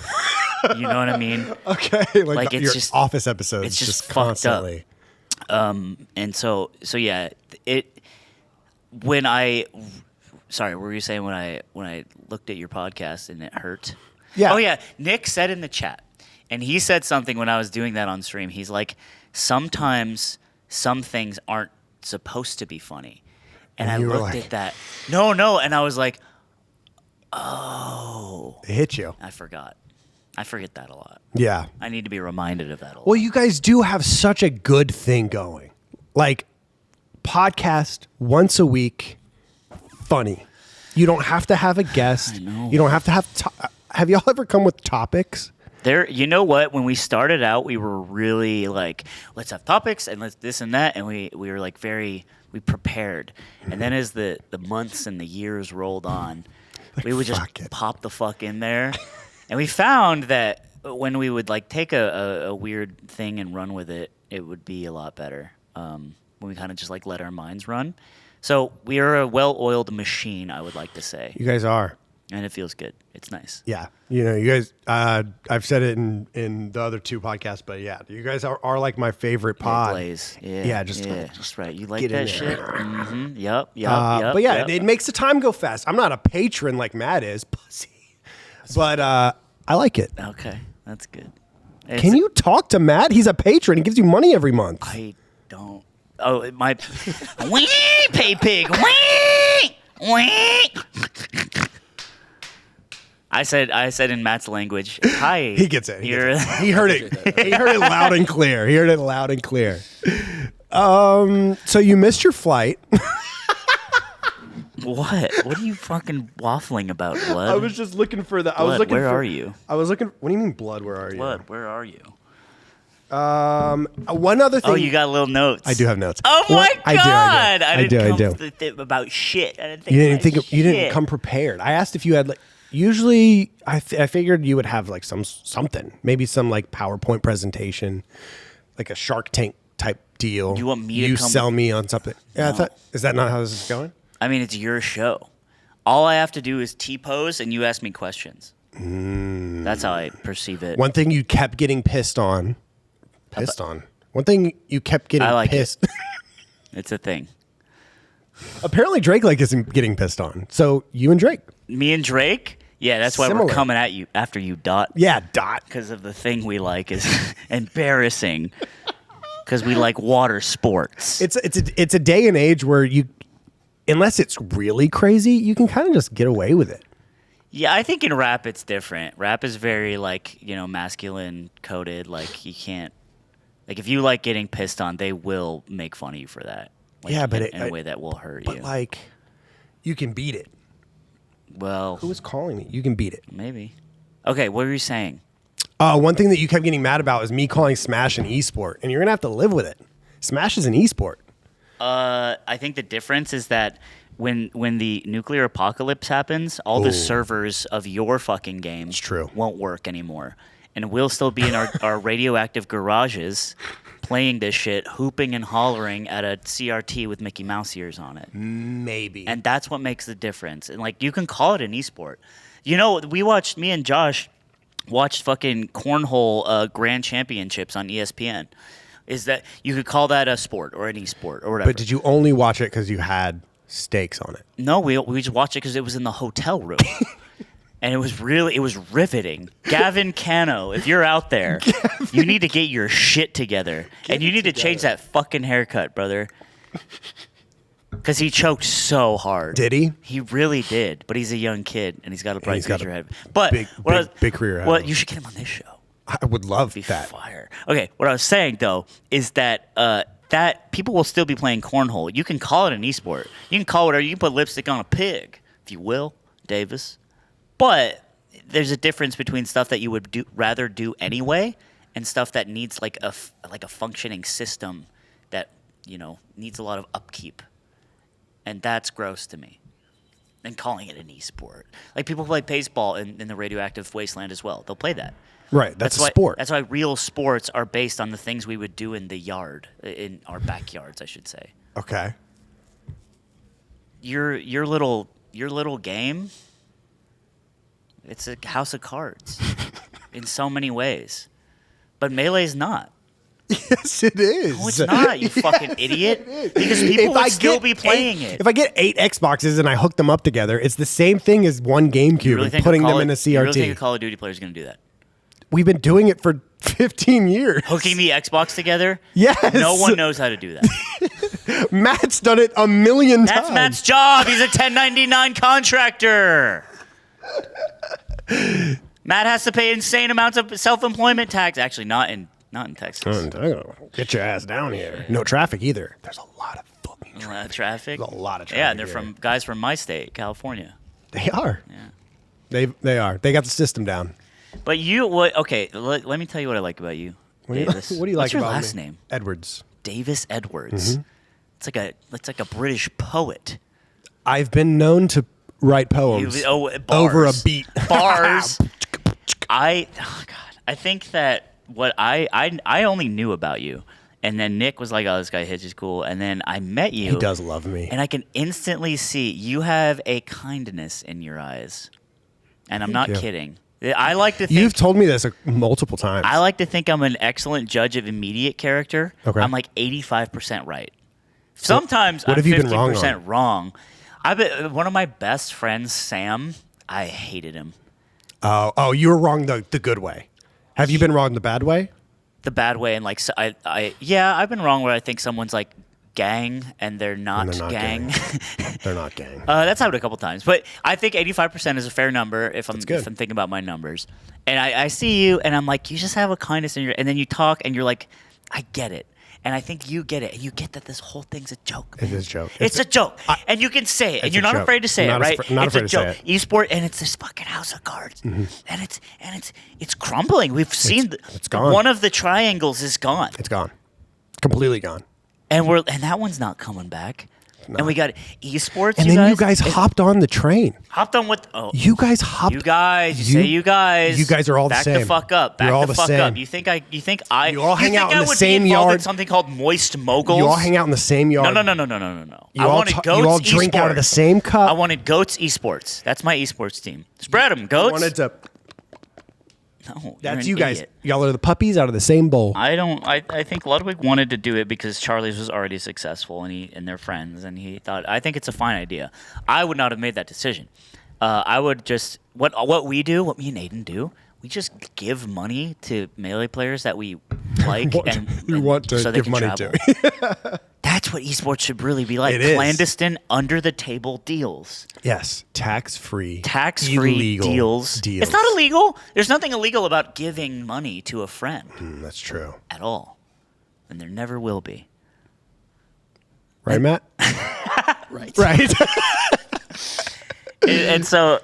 You know what I mean? Okay. Like it's your just Office episodes. It's just constantly. And so yeah, sorry, what were you saying when I looked at your podcast and it hurt? Yeah. Oh yeah, Nick said in the chat. And he said something when I was doing that on stream. He's like, sometimes some things aren't supposed to be funny. And I looked at that. No. And I was like, oh. It hit you. I forgot. I forget that a lot. Yeah. I need to be reminded of that a lot. Well, you guys do have such a good thing going. Like, podcast once a week, funny. You don't have to have a guest. I know. You don't have to have y'all ever come with topics? You know what? When we started out, we were really like, let's have topics and let's this and that, and we were like we prepared. And then as the months and the years rolled on, we would just pop the fuck in there, and we found that when we would like take a weird thing and run with it, it would be a lot better. When we kind of just like let our minds run. So we are a well-oiled machine, I would like to say. You guys are. And it feels good. It's nice. Yeah. You know, you guys, I've said it in the other 2 podcasts, but yeah, you guys are like my favorite pod. Blaze. Yeah. Just right. You like that shit? Mm-hmm. Yep. But yeah, it makes the time go fast. I'm not a patron like Matt is, pussy. But I like it. Okay. That's good. Can you talk to Matt? He's a patron. He gives you money every month. I don't. Oh, my. Wee, pay pig. Wee, wee. I said in Matt's language, hi. He gets it. He heard it. He heard it loud and clear. So you missed your flight. What? What are you fucking waffling about, Blood? I was just looking for the. Blood, I was looking where for, are you? I was looking. What do you mean, Blood? Where are you? Blood, where are you? One other thing. Oh, you got little notes. I do have notes. Oh my god! I do. I didn't come about shit. I didn't think You didn't about think. shit. You didn't come prepared. I asked if you had like. Usually, I figured you would have like something, maybe some like PowerPoint presentation, like a Shark Tank type deal. You want me to you come? sell me on something? Yeah, No. I thought. Is that not how this is going? I mean, it's your show. All I have to do is T-pose, and you ask me questions. That's how I perceive it. One thing you kept getting pissed on. One thing you kept getting I like pissed. It's a thing. Apparently, Drake isn't getting pissed on. So you and Drake. Me and Drake? Yeah, that's why Similar. we're coming at you after you, Dot. Yeah, Dot. Because of the thing we like is embarrassing. Because we like water sports. It's a day and age where you, unless it's really crazy, you can kind of just get away with it. Yeah, I think in rap it's different. Rap is very masculine coded. Like you can't, like if you like getting pissed on, they will make fun of you for that. Like, Yeah, but in a way that will hurt you. But like, you can beat it. Well, Who was calling me? You can beat it. maybe. Okay, what were you saying? One thing that you kept getting mad about is me calling Smash an esport, and you're gonna have to live with it. Smash is an esport. I think the difference is that when the nuclear apocalypse happens, all the servers of your fucking game true. won't work anymore. And we'll still be in our radioactive garages playing this shit, hooping and hollering at a CRT with Mickey Mouse ears on it. Maybe. And that's what makes the difference. And like you can call it an esport. You know, me and Josh watched fucking cornhole grand championships on ESPN. Is that you could call that a sport or an esport or whatever. But did you only watch it because you had stakes on it? No, we just watched it because it was in the hotel room. And it was riveting. Gavin Cano, if you're out there, you need to get your shit together. And you need to change that fucking haircut, brother. Because he choked so hard. Did he? He really did. But he's a young kid, and he's got a bright he's got future a ahead. But big career ahead Well, of him. you should get him on this show. I would love Be that. fire. Okay, what I was saying though is that that people will still be playing cornhole. You can call it an esport. You can call it, or you can put lipstick on a pig, if you will, Davis. But there's a difference between stuff that you would rather do anyway, and stuff that needs like a functioning system that needs a lot of upkeep, and that's gross to me. And calling it an esport, like people play baseball in the radioactive wasteland as well. They'll play that. Right, that's a why, sport. That's why real sports are based on the things we would do in the yard, in our backyards, I should say. Okay. Your little game, it's a house of cards in so many ways. But Melee's not. Yes, it is. No, it's not, you fucking idiot. Because people would still be playing it. If I get 8 Xboxes and I hook them up together, it's the same thing as one GameCube and putting them in a CRT. You really think a Call of Duty player is going to do that? We've been doing it for 15 years. Hooking the Xbox together? Yes. No one knows how to do that. Matt's done it a million times. That's Matt's job. He's a 1099 contractor. Matt has to pay insane amounts of self-employment tax. Actually, not in Texas. Get your ass down here. No traffic either. There's a lot of fucking traffic. A lot of traffic. There's a lot of traffic. Yeah, they're here. from guys from my state, California. They are. Yeah. They are. They got the system down. But okay, let me tell you what I like about you, Davis. What do you What's like your about last me? name? Edwards. Davis Edwards. It's like a British poet. I've been known to write poems Bars. over a beat. Bars. I think that what I only knew about you, and then Nick was like, "Oh, this guy Hitch is cool," and then I met you. He does love me, and I can instantly see you have a kindness in your eyes, and I'm not you. kidding. I like to think You've told me this multiple times. I like to think I'm an excellent judge of immediate character. Okay. I'm like 85% right. Sometimes what I'm have you been 50% wrong. One of my best friends, Sam, I hated him. Oh, you were wrong the good way. Have you been wrong the bad way? The bad way, and like I've been wrong where I think someone's like gang and they're not, gang. They're not gang. That's happened a couple times, but I think 85% is a fair number if I'm good. thinking about my numbers. And I see you, and I'm like, you just have a kindness in your, and then you talk, and you're like, I get it. And I think you get it. And you get that this whole thing's a joke. It is a joke. It's a joke. And you can say it. And you're not afraid to say it, right? Not it's afraid a to joke. say it. eSport, and it's this fucking house of cards. And it's crumbling. We've seen it's gone. One of the triangles is gone. It's gone. Completely gone. And that one's not coming back. No. And we got eSports. And then you guys hopped on the train. Hopped on what? Oh, you guys hopped. You guys. You say you guys. You guys are all the same. Back the fuck up. Back You're all the the fuck same. up. You think I? You all hang out in the would same be involved yard. In something called Moist Moguls. You all hang out in the same yard. No. You all drink out of the same cup. I wanted Goats eSports. That's my eSports team. Spread them, Goats. I wanted to. No, that's you guys. Idiot. Y'all are the puppies out of the same bowl. I think Ludwig wanted to do it because Charlie's was already successful and they're friends, and he thought, I think it's a fine idea. I would not have made that decision. I would just what we do, what me and Aiden do. We just give money to Melee players that we like we want to so give money to. That's what eSports should really be like. It is. Clandestine, under-the-table deals. Yes, tax-free. Tax-free deals. It's not illegal. There's nothing illegal about giving money to a friend. That's true. At all. And there never will be. Right, Matt? Right. Right. And so,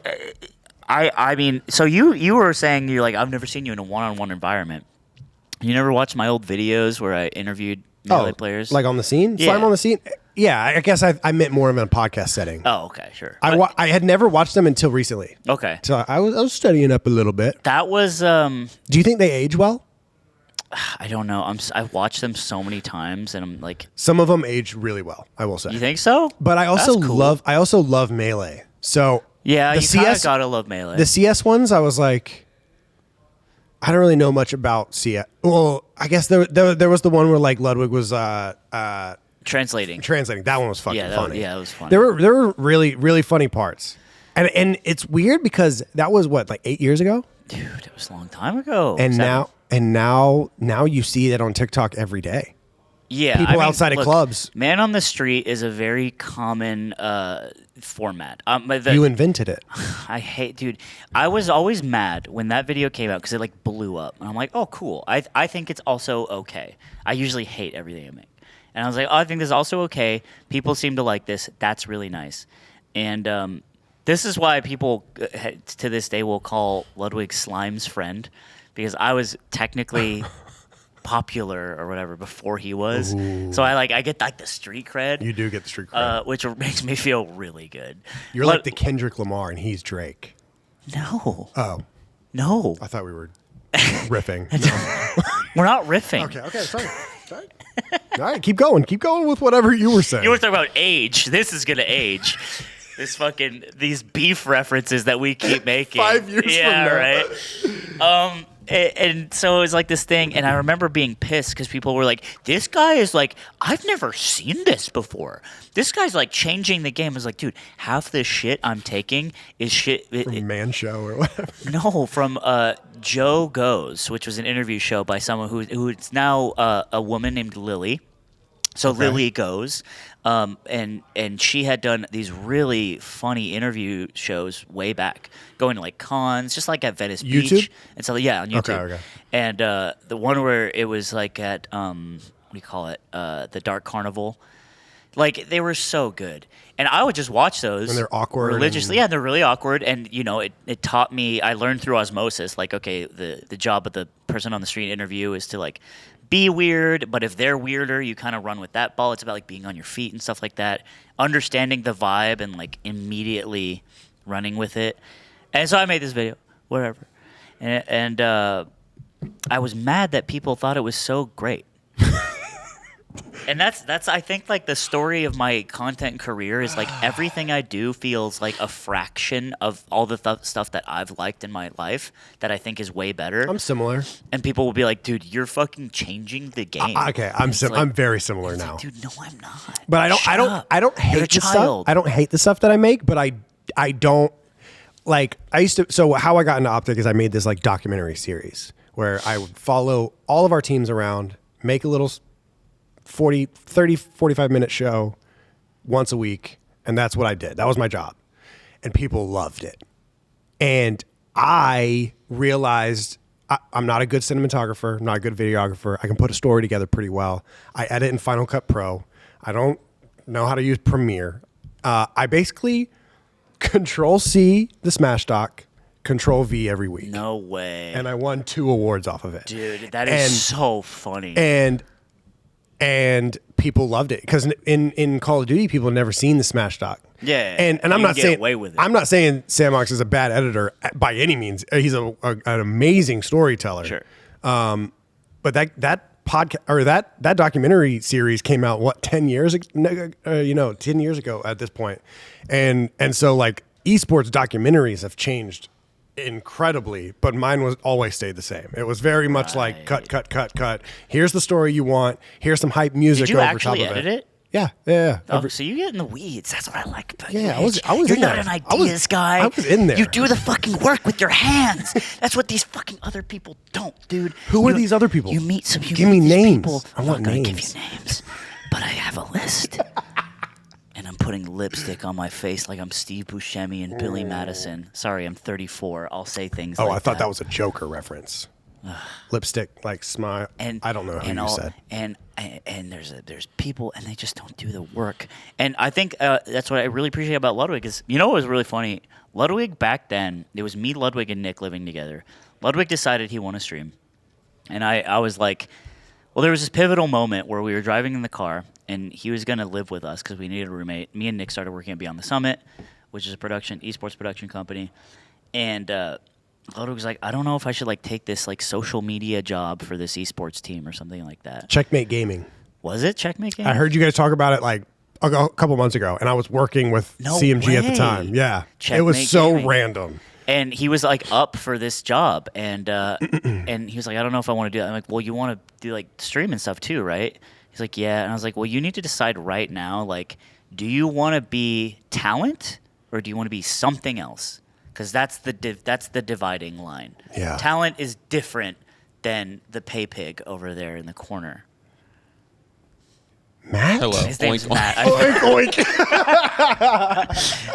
I mean, so you were saying, you're like, I've never seen you in a one-on-one environment. You never watched my old videos where I interviewed Melee players? Like on the scene? Yeah. Slime on the scene? Yeah, I guess I meant more of in a podcast setting. Oh, okay, sure. I had never watched them until recently. Okay. So I was studying up a little bit. That was... Do you think they age well? I don't know. I've watched them so many times, and I'm like... Some of them age really well, I will say. You think so? But I also cool. love Melee. So yeah, the you kind of gotta love Melee. The CS ones, I was like... I don't really know much about CS. Well, I guess there was the one where like Ludwig was translating. That one was fucking funny. That was funny. There were really, really funny parts. And it's weird because that was what, like 8 years ago? Dude, it was a long time ago. And now you see that on TikTok every day. Yeah, people outside of clubs. Man on the Street is a very common format. You invented it. I hate, dude. I was always mad when that video came out because it like blew up, and I'm like, oh, cool. I think it's also okay. I usually hate everything I make, and I was like, oh, I think this is also okay. People seem to like this. That's really nice, and this is why people to this day will call Ludwig Slime's friend, because I was technically. Popular or whatever before he was. Ooh. So I get like the street cred. You do get the street cred. Which makes me feel really good. You're like the Kendrick Lamar and he's Drake. No. Oh. No. I thought we were riffing. No. We're not riffing. Okay, sorry. All right, keep going. Keep going with whatever you were saying. You were talking about age. This is gonna age. These beef references that we keep making. 5 years from now. Right? And so it was like this thing, and I remember being pissed because people were like, this guy is like, I've never seen this before. This guy's like changing the game. I was like, dude, half the shit I'm taking is shit. From Man Show or whatever. No, from Joe Goes, which was an interview show by someone who's now a woman named Lily. So okay. Lily Goes. And she had done these really funny interview shows way back, going to like cons, just like at Venice Beach. And so yeah, on YouTube. Okay. And the one where it was like at what do you call it? The Dark Carnival. Like they were so good, and I would just watch those. And they're awkward religiously. Yeah, they're really awkward, and you know, it taught me. I learned through osmosis. Like, okay, the job of the person on the street interview is to like be weird, but if they're weirder, you kind of run with that ball. It's about like being on your feet and stuff like that, understanding the vibe and like immediately running with it. And so I made this video, whatever, and I was mad that people thought it was so great. And that's I think like the story of my content career is like everything I do feels like a fraction of all the stuff that I've liked in my life that I think is way better. I'm similar. And people will be like, dude, you're fucking changing the game. Okay, I'm very similar now. Like, dude, no, I'm not. But I don't hate the stuff. I don't hate the stuff that I make, but I don't like I used to. So how I got into OpTic is I made this like documentary series where I would follow all of our teams around, make a little 45-minute show once a week, and that's what I did. That was my job, and people loved it. And I realized I'm not a good cinematographer. I'm not a good videographer. I can put a story together pretty well. I edit in Final Cut Pro. I don't know how to use Premiere. I basically Control C the Smash Doc, Control V every week. No way. And I won 2 awards off of it. Dude, that is so funny. And people loved it because in Call of Duty, people have never seen the Smash Doc. Yeah, and I'm not saying away with it. I'm not saying Samox is a bad editor by any means. He's an amazing storyteller. Sure. But that podcast or that documentary series came out 10 years ago, 10 years ago at this point, and so like esports documentaries have changed incredibly, but mine was always stayed the same. It was very much like cut. Here's the story you want. Here's some hype music. Did you over actually top of edit it? Yeah. Oh, so you get in the weeds. That's what I like about you. Yeah, I was You're in not there. an ideas guy. I was in there. You do the fucking work with your hands. That's what these fucking other people don't, dude. Who are these other people? You meet some. Give me names. People. I I'm want not gonna names. give you names, but I have a list. And I'm putting lipstick on my face like I'm Steve Buscemi and Billy Madison. Sorry, I'm 34. I'll say things like that. I thought that was a Joker reference. Lipstick, like smile. And I don't know who you said. And there's people, and they just don't do the work. And I think that's what I really appreciate about Ludwig is, what was really funny? Ludwig back then, it was me, Ludwig, and Nick living together. Ludwig decided he wanted to stream. And I was like, well, there was this pivotal moment where we were driving in the car, and he was going to live with us because we needed a roommate. Me and Nick started working at Beyond the Summit, which is a esports production company. And Ludwig was like, I don't know if I should take this social media job for this esports team or something like that. Checkmate Gaming. Was it Checkmate Gaming? I heard you guys talk about it a couple months ago, and I was working with CMG at the time. Yeah. Checkmate it was so Gaming. random. And he was up for this job, and and he was like, I don't know if I want to do it. I'm like, well, you want to do stream and stuff too, right? He's like, yeah. And I was like, well, you need to decide right now, do you want to be talent or do you want to be something else? Because that's the dividing line. Yeah. Talent is different than the pay pig over there in the corner. Matt? Hello. His name's Oink, Matt. Oink, oink.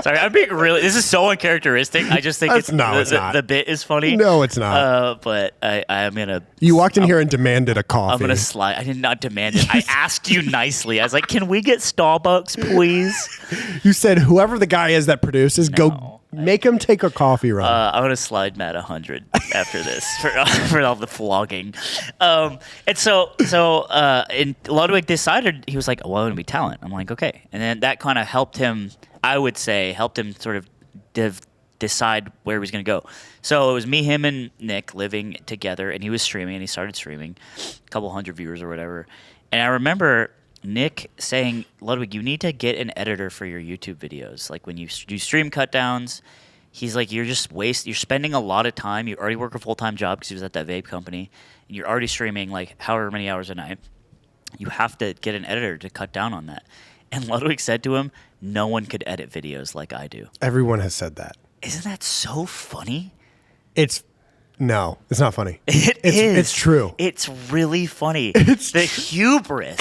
Sorry, I'm being really. This is so uncharacteristic. I just think It's not. the bit is funny. No, it's not. But I'm gonna. You walked in here and demanded a coffee. I'm gonna slide. I did not demand it. I asked you nicely. I was like, "Can we get Starbucks, please?" You said whoever the guy is that produces, No. go make him take a coffee run. I'm gonna slide Matt 100 after this for all the flogging. And and Ludwig decided he was like, "Well, I want to be talent." I'm like, "Okay," and then that kind of helped him. I would say helped him sort of decide where he was going to go. So it was me, him, and Nick living together, and he was streaming, and he started streaming, a couple hundred viewers or whatever. And I remember Nick saying, Ludwig, you need to get an editor for your YouTube videos. When you do stream cut downs, he's like, you're spending a lot of time. You already work a full-time job because he was at that vape company, and you're already streaming however many hours a night. You have to get an editor to cut down on that. And Ludwig said to him, no one could edit videos like I do. Everyone has said that. Isn't that so funny? No, it's not funny. It is. It's true. It's really funny. The hubris.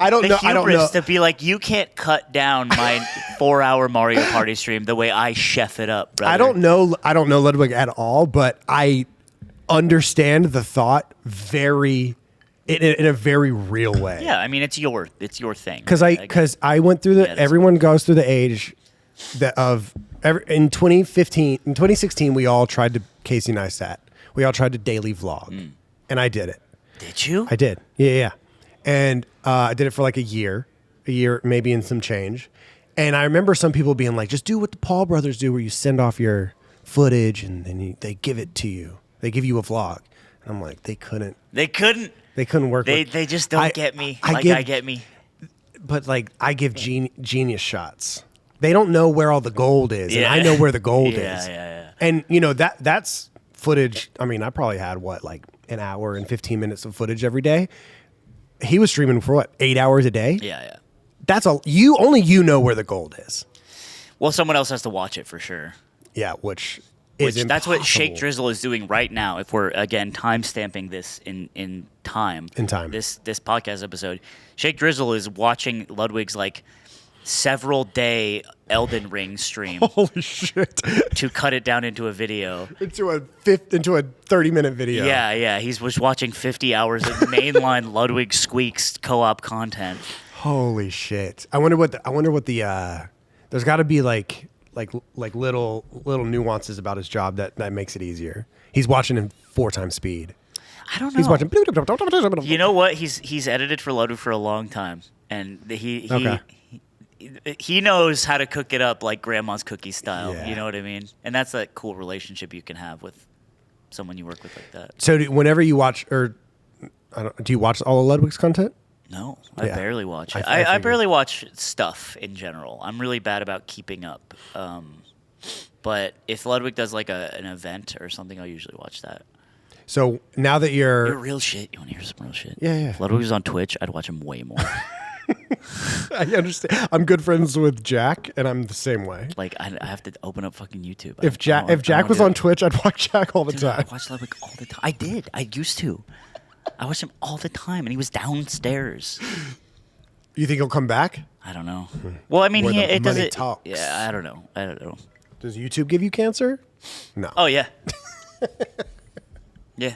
I don't know. To be like, you can't cut down my 4-hour Mario Party stream the way I chef it up, brother. I don't know Ludwig at all, but I understand the thought in a very real way. Yeah, I mean, it's your thing. Because I went through everyone goes through the age in 2015, in 2016, we all tried to Casey Neistat. We all tried to daily vlog, and I did it. Did you? I did. Yeah. And I did it for a year maybe and some change. And I remember some people being like, just do what the Paul brothers do, where you send off your footage and then they give it to you. They give you a vlog. And I'm like, they couldn't. They couldn't work. They just don't get me. I get me. But I give genius shots. They don't know where all the gold is, and I know where the gold is. Yeah. And that's footage. I mean, I probably had an hour and 15 minutes of footage every day. He was streaming for 8 hours a day. Yeah. That's all. Only you know where the gold is. Well, someone else has to watch it for sure. Yeah, which is impossible. That's what Shake Drizzle is doing right now. If we're again time stamping this in time. In time. This podcast episode, Shake Drizzle is watching Ludwig's several day Elden Ring stream Holy shit! to cut it down into a video. into a 30-minute video. Yeah. He was watching 50 hours of mainline Ludwig Squeaks co-op content. Holy shit! I wonder what the there's got to be like little nuances about his job that makes it easier. He's watching in 4 times speed. I don't know. He's watching. You know what? He's edited for Ludwig for a long time, and he knows how to cook it up like grandma's cookie style. Yeah. You know what I mean? And that's a cool relationship you can have with someone you work with like that. So whenever you watch, do you watch all of Ludwig's content? No, I barely watch it. I I barely watch stuff in general. I'm really bad about keeping up. But if Ludwig does like an event or something, I'll usually watch that. So now that you're real shit. You want to hear some real shit? Yeah. If Ludwig was on Twitch, I'd watch him way more. I understand. I'm good friends with Jack, and I'm the same way. Like I have to open up fucking YouTube. If Jack was on Twitch, I'd watch Jack all the Dude, time. I watched Ludwig all the time. I did. I used to. I watched him all the time, and he was downstairs. You think he'll come back? I don't know. Well, I mean, Where the it does money it. talks. Yeah, I don't know. Does YouTube give you cancer? No. Oh yeah. Yeah.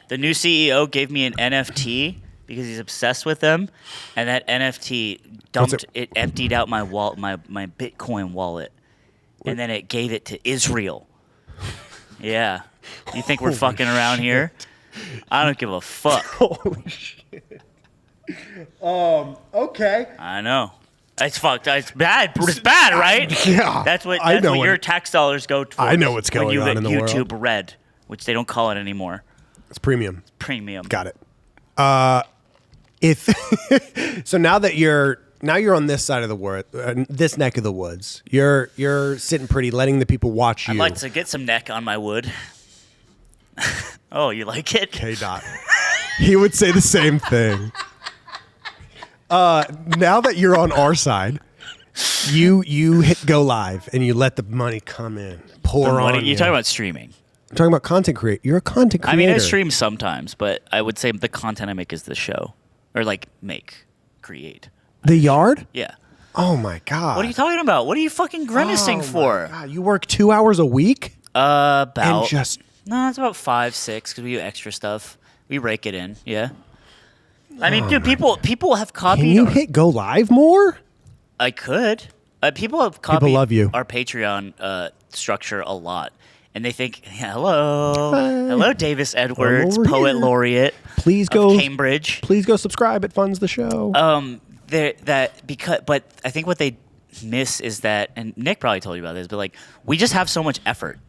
The new CEO gave me an NFT because he's obsessed with them, and that NFT dumped it emptied out my wallet, my Bitcoin wallet, and then it gave it to Israel. Yeah. You think we're fucking around here? I don't give a fuck. Holy shit. Okay. I know. It's fucked. It's bad. It's bad, right? Yeah. That's what I know your tax dollars go towards. I know what's going when you on in the YouTube world. Red, which they don't call it anymore. It's premium. Premium. Got it. If so, now you're on this side of the world, this neck of the woods. You're sitting pretty, letting the people watch you. I'd like to get some neck on my wood. Oh, you like it? K-Dot. He would say the same thing. Now that you're on our side, you hit go live and you let the money come in, pour on. You're talking about streaming. I'm talking about content create. You're a content creator. I mean, I stream sometimes, but I would say the content I make is the show, or like create. The yard? Yeah. Oh my god. What are you talking about? What are you fucking grimacing for? God, you work 2 hours a week? About. And just No, it's about 5, 6 because we do extra stuff. We rake it in. Yeah. I mean, dude, people have copied. Can you hit go live more? I could. People have copied love you. our Patreon structure a lot. And they think, hello, Davis Edwards, over poet here. laureate Please of go Cambridge. Please go subscribe. It funds the show. But I think what they miss is that, and Nick probably told you about this, but like we just have so much effort,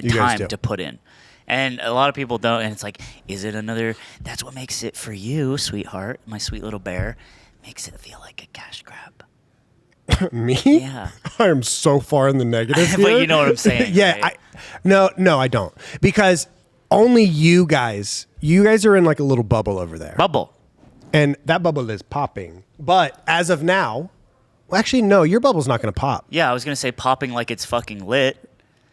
time to put in. And a lot of people don't, and it's like, is it another? That's what makes it for you, sweetheart, my sweet little bear. Makes it feel like a cash grab. Me? Yeah. I am so far in the negative here. But you know what I'm saying. Yeah. Right? No, I don't. Because only you guys are in like a little bubble over there. Bubble. And that bubble is popping. But as of now, well, actually, no, your bubble's not going to pop. Yeah, I was going to say popping like it's fucking lit.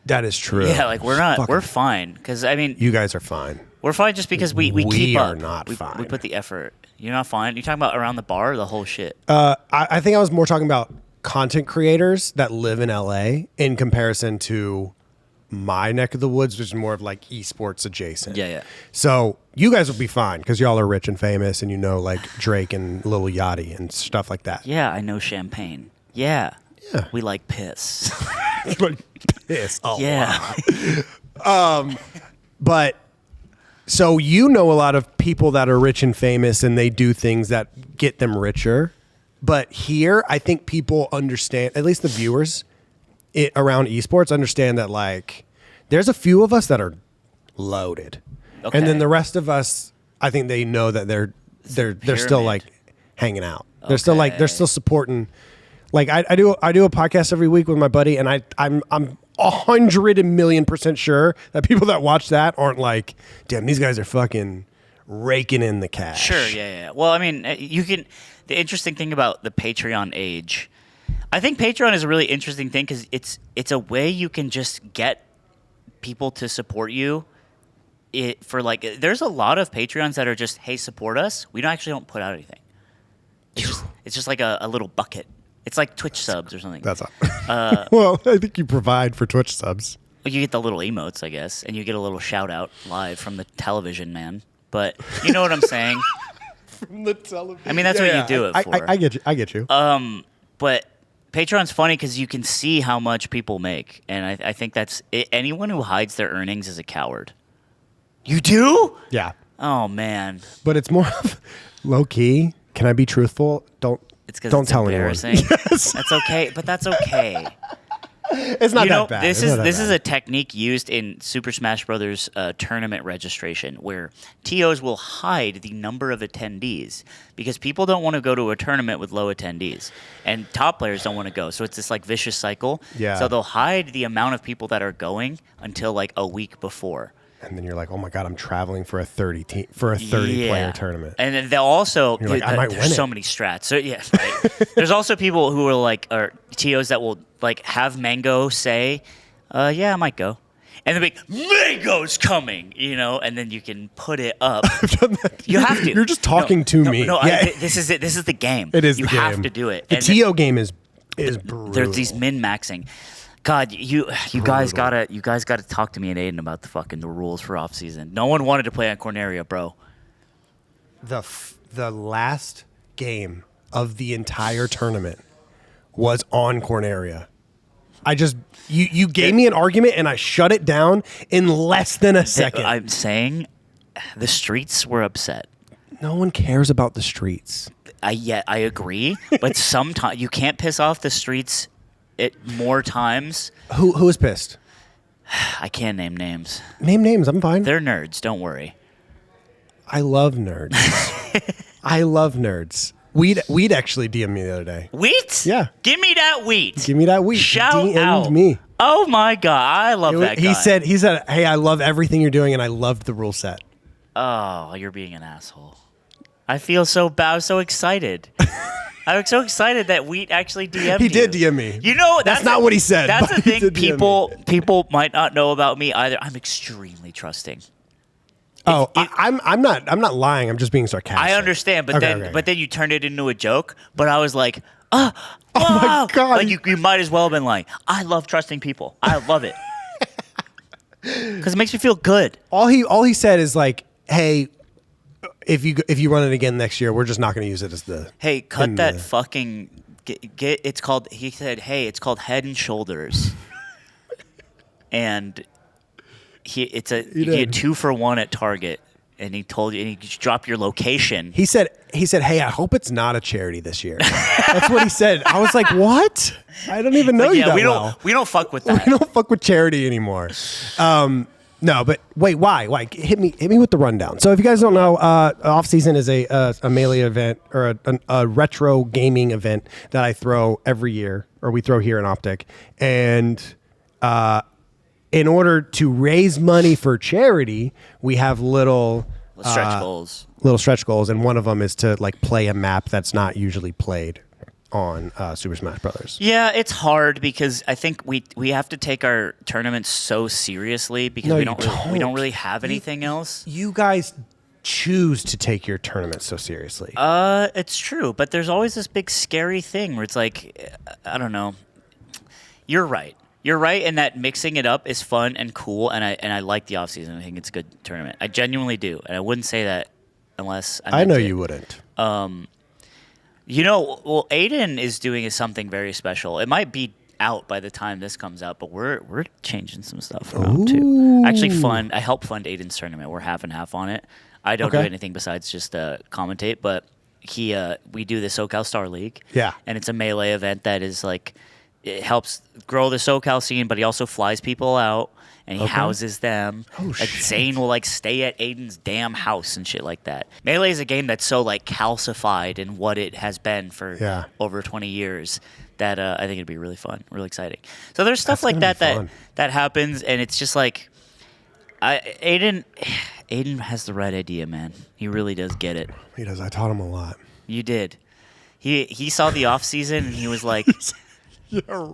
That is true. Yeah, like we're fine. Because, I mean, You guys are fine. we're fine just because we keep up. are not fine. We put the effort. You're not fine? You're talking about around the bar or the whole shit? I think I was more talking about content creators that live in LA in comparison to my neck of the woods, which is more of like eSports adjacent. Yeah. So you guys will be fine because y'all are rich and famous and you know like Drake and Lil Yachty and stuff like that. Yeah, I know champagne. Yeah. Yeah. We like piss. Like piss. Oh, Yeah. But so you know a lot of people that are rich and famous and they do things that get them richer. But here, I think people understand, at least the viewers around esports understand that like there's a few of us that are loaded. Okay. And then the rest of us, I think they know that they're still like hanging out. They're still like they're still supporting. Like I do a podcast every week with my buddy, and I'm 100,000,000% sure that people that watch that aren't like, damn, these guys are fucking raking in the cash. Sure, yeah. Well, I mean, you can. The interesting thing about the Patreon age, I think Patreon is a really interesting thing because it's a way you can just get people to support you. There's a lot of Patreons that are just, hey, support us. We don't put out anything. It's just like a little bucket It's like Twitch subs or something. That's all. Well, I think you provide for Twitch subs. You get the little emotes, I guess, and you get a little shout out live from the television man. But you know what I'm saying? From the television. I mean, that's what you do it for. I get you. I get you. But Patreon's funny because you can see how much people make, and I think that's anyone who hides their earnings is a coward. You do? Yeah. Oh man. But it's more of low key. Can I be truthful? Don't tell anyone. Yes. That's okay, but that's okay. It's not that bad. This is a technique used in Super Smash Brothers tournament registration where TOs will hide the number of attendees because people don't want to go to a tournament with low attendees, and top players don't want to go. So it's this like vicious cycle. Yeah. So they'll hide the amount of people that are going until like a week before. And then you're like, oh my god, I'm traveling for a 30 player tournament. And then they'll also I might win there's so it. many strats. So yeah, right. There's also people who are TOs that will like have Mango say, yeah, I might go. And they'll be like, Mango's coming, and then you can put it up. You have to. You're just talking to me. No, yeah. This is it. This is the game. It is you the game. You have to do it. The TO game is brutal. There's these min-maxing. God, you guys gotta talk to me and Aiden about the rules for off-season. No one wanted to play on Corneria, bro. The last game of the entire tournament was on Corneria. You gave me an argument and I shut it down in less than a second. I'm saying the streets were upset. No one cares about the streets. I agree, but sometimes you can't piss off the streets more times. Who is pissed? I can't name names. Name names. I'm fine. They're nerds. Don't worry. I love nerds. I love nerds. Weed actually DM'd me the other day. Wheat? Yeah. Give me that wheat. Give me that wheat. Shout DM'd out. me. Oh my god, I love that guy. He said, hey, I love everything you're doing, and I loved the rule set. Oh, you're being an asshole. I feel so bad. I was so excited. I was so excited that Wheat actually DM'd He you. did DM me. That's not what he said. That's the but he thing. did DM me. People might not know about me either. I'm extremely trusting. I'm not lying. I'm just being sarcastic. I understand, but then you turned it into a joke. But I was like, oh my god! Like you might as well have been like, I love trusting people. I love it because it makes me feel good. All he said is like, hey, if you run it again next year, we're just not going to use it as the. Hey, cut that fucking. Get it's called. He said, hey, it's called Head and Shoulders, and you get 2 for 1 at Target. And he told you, and he just dropped your location. He said, hey, I hope it's not a charity this year. That's what he said. I was like, what? I don't even know you that well. We don't fuck with that. We don't fuck with charity anymore. No, but wait, why? Hit me with the rundown. So if you guys don't know, Offseason is a Melee event or a retro gaming event that I throw every year, or we throw here in OpTic. And in order to raise money for charity, we have little stretch goals. Little stretch goals, and one of them is to like play a map that's not usually played on Super Smash Brothers. Yeah, it's hard because I think we have to take our tournaments so seriously because we don't really have anything else. You guys choose to take your tournament so seriously. It's true, but there's always this big scary thing where it's like, I don't know. You're right. You're right in that mixing it up is fun and cool, and I like the offseason. I think it's a good tournament. I genuinely do, and I wouldn't say that unless I know you wouldn't. Aiden is doing something very special. It might be out by the time this comes out, but we're changing some stuff around too. Actually, I help fund Aiden's tournament. We're half and half on it. I don't do anything besides just commentate, but we do the SoCal Star League. Yeah, and it's a Melee event that is like. It helps grow the SoCal scene, but he also flies people out and he houses them. Oh, like shit. Zane will like stay at Aiden's damn house and shit like that. Melee is a game that's so like calcified in what it has been for over 20 years that I think it'd be really fun, really exciting. So there's stuff like that happens, and it's just like Aiden has the right idea, man. He really does get it. He does. I taught him a lot. You did. He saw the off season and he was like. Yeah.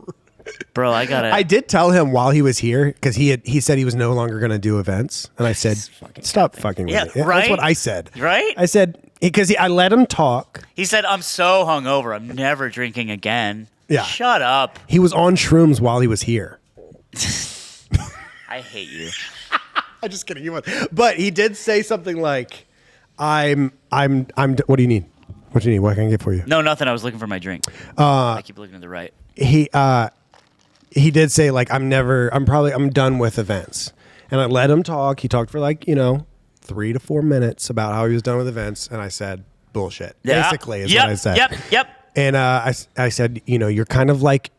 Bro, I did tell him while he was here because he said he was no longer going to do events, and I said, "Stop fucking with me." Right? That's what I said. Right? I said, Because I let him talk. He said, I'm so hungover. I'm never drinking again. Yeah. Shut up. He was on shrooms while he was here. I hate you. I'm just kidding. But he did say something like, what do you need? What do you need? What can I get for you? No, nothing. I was looking for my drink. I keep looking to the right. He did say like, I'm done with events. And I let him talk. He talked for 3 to 4 minutes about how he was done with events. And I said, bullshit. Yeah. Basically is what I said. Yep. And I said, you're kind of like,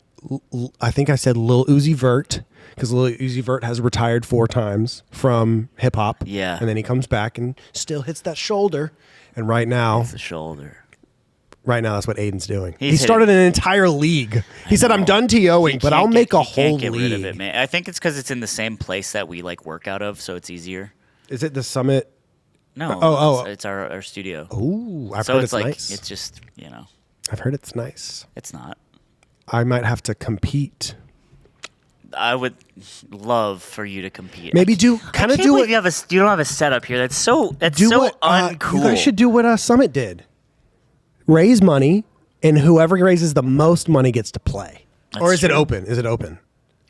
I think I said Lil Uzi Vert, because Lil Uzi Vert has retired 4 times from hip hop. Yeah. And then he comes back and still hits that shoulder. And right now, It's the shoulder. right now, that's what Aiden's doing. He's He started an entire league. He said, I'm done TOing, but I'll make a whole get league. rid of it, man. I think it's because it's in the same place that we work out of, so it's easier. Is it the Summit? No. It's our studio. Ooh, I've So heard it's it's nice. it's just, I've heard it's nice. it's not. I might have to compete. I would love for you to compete. Maybe I do can't what believe you don't have a setup here. That's so uncool. You guys should do what Summit did. Raise money, and whoever raises the most money gets to play. Or is it true. open? Is it open?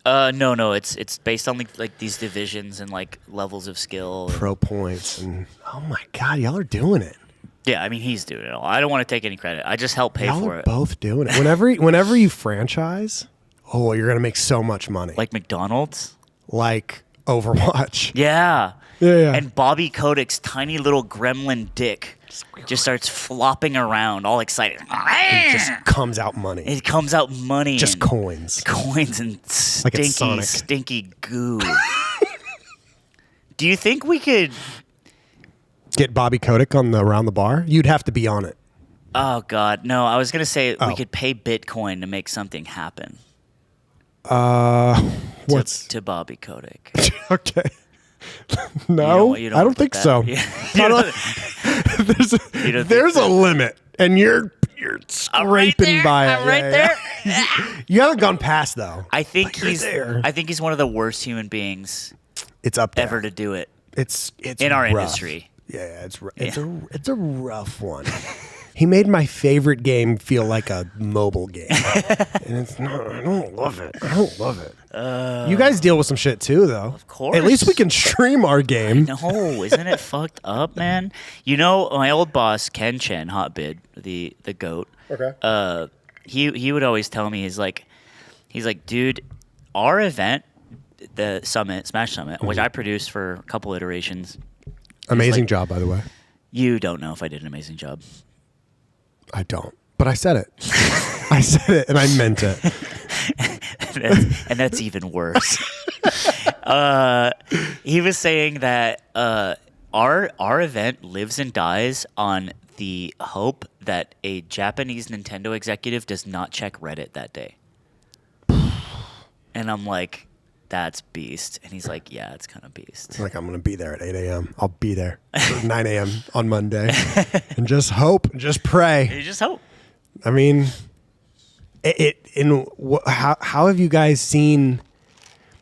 No. It's based on these divisions and levels of skill. Pro points and oh my god, y'all are doing it. Yeah, I mean he's doing it all. I don't want to take any credit. I just help pay Y'all for are it. both doing it. Whenever you franchise, you're gonna make so much money. Like McDonald's. Like Overwatch. Yeah. Yeah. And Bobby Kodak's tiny little gremlin dick just starts flopping around, all excited. It just comes out money. It comes out money. Just and coins. coins and Like it's Sonic. stinky goo. Do you think we could? Get Bobby Kotick on around the bar? You'd have to be on it. Oh God, no! I was gonna say we could pay Bitcoin to make something happen. What's to Bobby Kotick? okay? No, You I don't put think that- so. Yeah. There's a limit, and you're scraping by it. I'm right there. You haven't gone past though. I think you're there. I think he's one of the worst human beings It's up there. ever to do it. It's in our rough. industry. Yeah, it's a rough one. He made my favorite game feel like a mobile game, and it's not. I don't love it. You guys deal with some shit too, though. Of course. At least we can stream our game. No, isn't it fucked up, man? My old boss Ken Chen, Hotbid, the goat. Okay. He would always tell me he's like, dude, our event, the Summit, Smash Summit, which I produced for a couple iterations. Amazing job, by the way. You don't know if I did an amazing job. I don't, but I said it. I said it, and I meant it. and that's even worse. He was saying that our event lives and dies on the hope that a Japanese Nintendo executive does not check Reddit that day. And I'm like, that's beast. And he's like, yeah, it's kind of beast. Like, I'm going to be there at 8 a.m. I'll be there at 9 a.m. on Monday. And just hope, just pray. You just hope. I mean, how have you guys seen?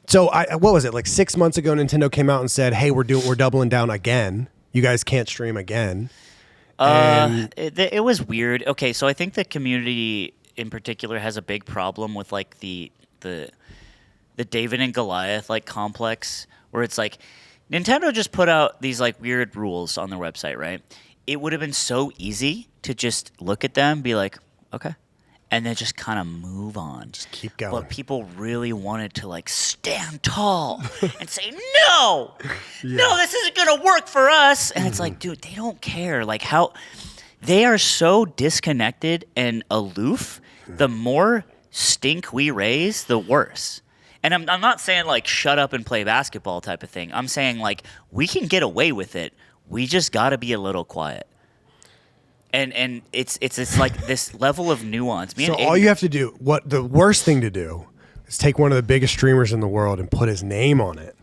So, what was it? Like 6 months ago, Nintendo came out and said, hey, we're doubling down again. You guys can't stream again. It was weird. Okay, so I think the community in particular has a big problem with the David and Goliath complex, where it's like Nintendo just put out these weird rules on their website, right? It would have been so easy to just look at them, be like, okay, and then just kind of move on. Just keep going. But people really wanted to stand tall and say, no, this isn't going to work for us. And it's like, dude, they don't care. How they are so disconnected and aloof. The more stink we raise, the worse. And I'm not saying shut up and play basketball type of thing. I'm saying we can get away with it. We just got to be a little quiet. And it's this level of nuance. So all you have to do, the worst thing to do, is take one of the biggest streamers in the world and put his name on it.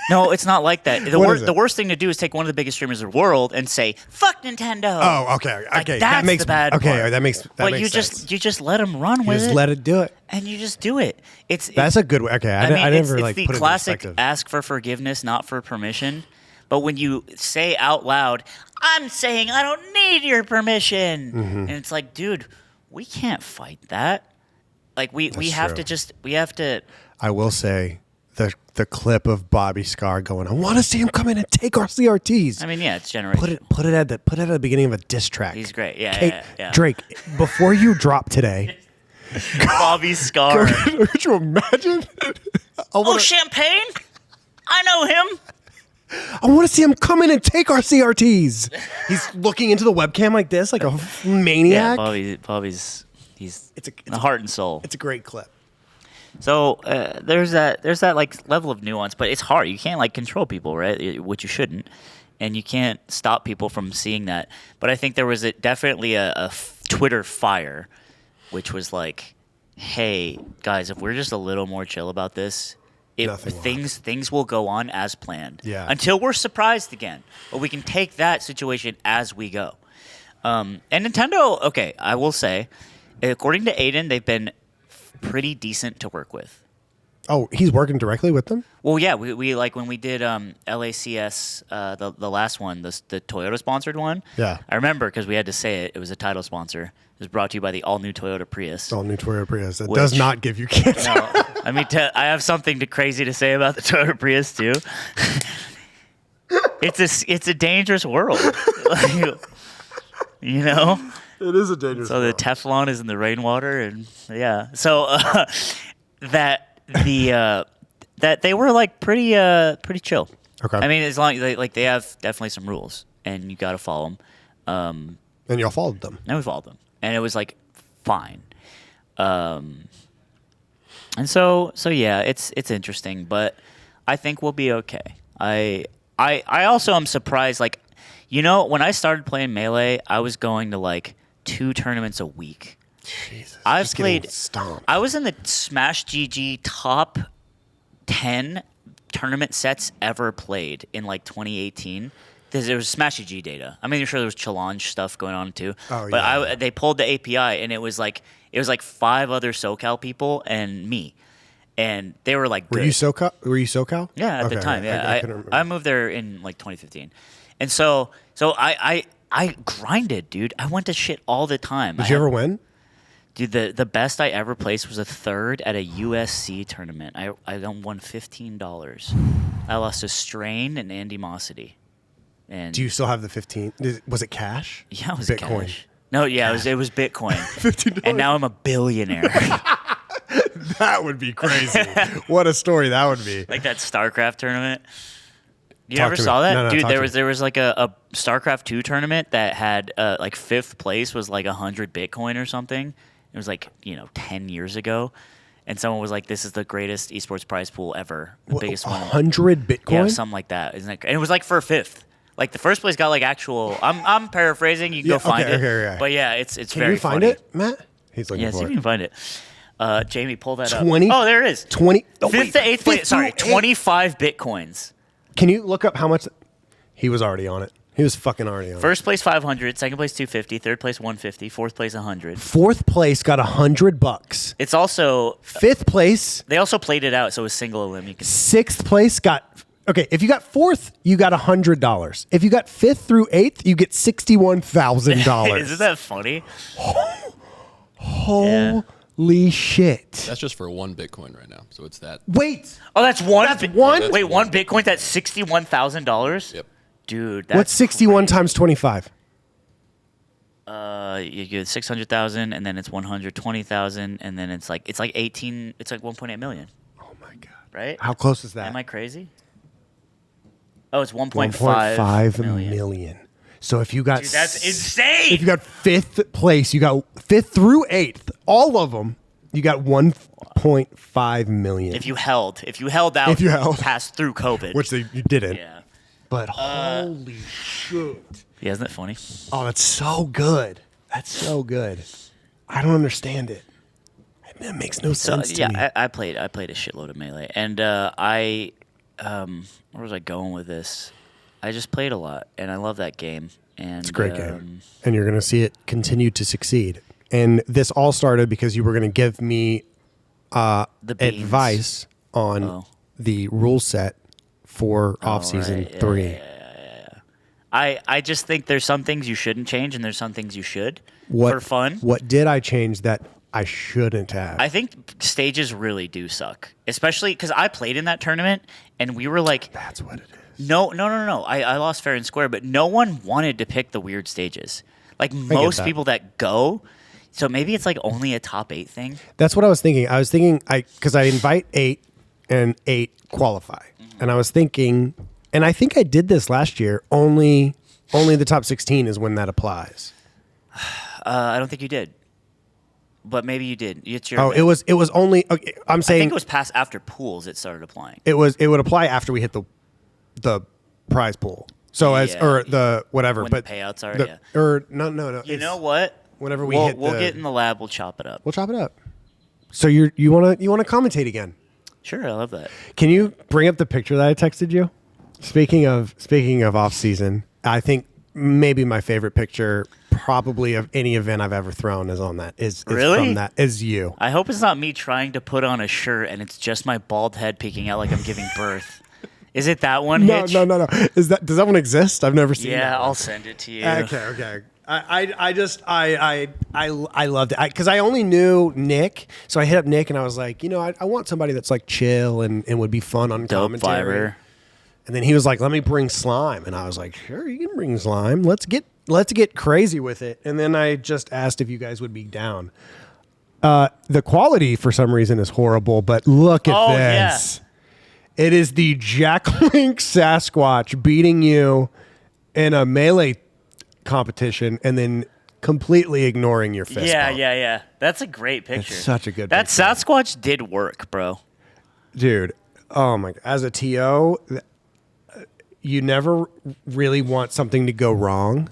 No, it's not like that. What is it? The worst thing to do is take one of the biggest streamers in the world and say, "Fuck Nintendo." Oh, okay. That's that makes the bad part. that makes But you sense. just let them run with it. Just let it do it. And you just do it. That's a good way. Okay, I never it's the put it in classic perspective. ask for forgiveness, not for permission. But when you say out loud, I'm saying I don't need your permission. And it's like, dude, we can't fight that. Like we have true. to. I will say the clip of Bobby Scar going, I want to see him come in and take our CRTs. I mean, yeah, it's generational. Put it at the beginning of a diss track. He's great. Yeah, yeah. Drake, before you drop today, Bobby Scar. could you imagine? Oh, Champagne? I know him. I want to see him come in and take our CRTs. He's looking into the webcam like this, like a maniac. Yeah, Bobby's he's the heart and soul. It's a great clip. So there's that like level of nuance, but it's hard. You can't like control people, right? Which you shouldn't, and you can't stop people from seeing that. But I think there was definitely a Twitter fire, which was like, hey guys, if we're just a little more chill about this, things will go on as planned. Yeah. Until we're surprised again, but we can take that situation as we go. And Nintendo, okay, I will say, according to Aiden, they've been pretty decent to work with. Oh, he's working directly with them? Well, yeah, we like when we did LACS, the last one, the Toyota sponsored one. Yeah. I remember because we had to say it. It was a title sponsor. It was brought to you by the all-new Toyota Prius. All-new Toyota Prius. That does not give you cancer. No, I mean, I have something crazy to say about the Toyota Prius, too. It's a dangerous world. You know? It is a dangerous So the Teflon is in the rainwater, and yeah. So that they were like pretty chill. Okay. I mean, as long as they have definitely some rules, and you got to follow them. And y'all followed them. And we followed them, and it was like fine. And so yeah, it's interesting, but I think we'll be okay. I also am surprised, like, you know, when I started playing Melee, I was going to like 2 tournaments a week. Jesus. I've played. Stomped. I was in the Smash GG top 10 tournament sets ever played in like 2018. There was Smash GG data. I mean, I'm sure there was challenge stuff going on too. Oh, but yeah. they pulled the API, and it was like 5 other SoCal people and me, and they were like, good. Were you SoCal? Yeah, at the time. Yeah, I moved there in like 2015, and so I grinded, dude. I went to shit all the time. Did you ever win? Dude, the best I ever placed was a 3rd at a USC tournament. I won $15. I lost to Strain and Animosity. And Do you still have the 15? Was it cash? yeah, it was Bitcoin. cash. No, yeah, it was Bitcoin. $15. And now I'm a billionaire. That would be crazy. What a story that would be. Like that StarCraft tournament. You Talk ever to me. saw that? No, Dude, talk to me. there was like a StarCraft 2 tournament that had like 5th place was like 100 Bitcoin or something. It was like, 10 years ago. And someone was like, this is the greatest esports prize pool ever. The biggest one. 100 Bitcoin? Yeah, something like that. Isn't it? And it was like for 5th. Like the first place got like actual. I'm paraphrasing. You can go find it. Okay. But yeah, it's Can very you find funny. it, Matt? He's looking Yeah, for see if you it. can find it. Jamie, pull that 20? up. Oh, there it is. 20. Oh, 5th wait, to 8th place. 5th Sorry, through 8th. 25 Bitcoins. Can you look up how much? He was already on it. He was fucking already on it. First place 500, second place 250, third place 150, fourth place 100. 4th place got $100. It's also 5th place, they also played it out, so it was single elim. You can 6th place got. Okay, if you got 4th, you got $100. If you got 5th through 8th, you get $61,000. Isn't that funny? Holy shit! That's just for 1 Bitcoin right now. So it's that. Wait, Oh, that's one. That's one? Wait, 1 Bitcoin. That's $61,000. Yep. Dude, that's what's 61 times 25? You get 600,000, and then it's 120,000, and then it's like 18. It's like 1.8 million. Oh my god! Right? How close is that? Am I crazy? Oh, it's 1.5 million. million. So if you got, Dude, that's insane. if you got 5th place, you got 5th through 8th, all of them, you got 1.5 million. If you held out, If you held. passed through COVID, Which you didn't. yeah, But holy shit! yeah, isn't that funny? Oh, that's so good. That's so good. I don't understand it. It makes no sense to me. Yeah, I played a shitload of Melee, and where was I going with this? I just played a lot, and I love that game. And It's a great game. And you're going to see it continue to succeed. And this all started because you were going to give me The beans. advice on the rule set for Offseason right. 3. I just think there's some things you shouldn't change and there's some things you should for fun. What did I change that I shouldn't have? I think stages really do suck, especially because I played in that tournament and we were like, that's what it is. No. I lost fair and square, but no one wanted to pick the weird stages. Like most people that go, so maybe it's like only a top 8 thing. That's what I was thinking. Because I invite 8 and 8 qualify. And I was thinking, and I think I did this last year, only the top 16 is when that applies. I don't think you did. But maybe you did. It's your it was only, okay, I'm saying. I think it was past after pools it started applying. It would apply after we hit the prize pool. So or the whatever. When but the payouts are, the, yeah. Or no. You know what? Whenever we'll get in the lab, we'll chop it up. We'll chop it up. So you wanna commentate again? Sure, I love that. Can you bring up the picture that I texted you? Speaking of off season, I think maybe my favorite picture probably of any event I've ever thrown is on that. Is really? From that is you. I hope it's not me trying to put on a shirt and it's just my bald head peeking out like I'm giving birth. Is it that one, Hitch? No. Does that one exist? I've never seen it. Yeah, I'll send it to you. Okay. I loved it because I only knew Nick, so I hit up Nick and I was like, I want somebody that's like chill and would be fun on Dope commentary. fiber. And then he was like, "Let me bring Slime," and I was like, "Sure, you can bring Slime. Let's get crazy with it." And then I just asked if you guys would be down. The quality for some reason is horrible, but look at this. Yeah. It is the Jack Link Sasquatch beating you in a melee competition and then completely ignoring your fist bump. Yeah. That's a great picture. It's such a good that picture. That Sasquatch did work, bro. Dude, oh my God. As a TO, you never really want something to go wrong.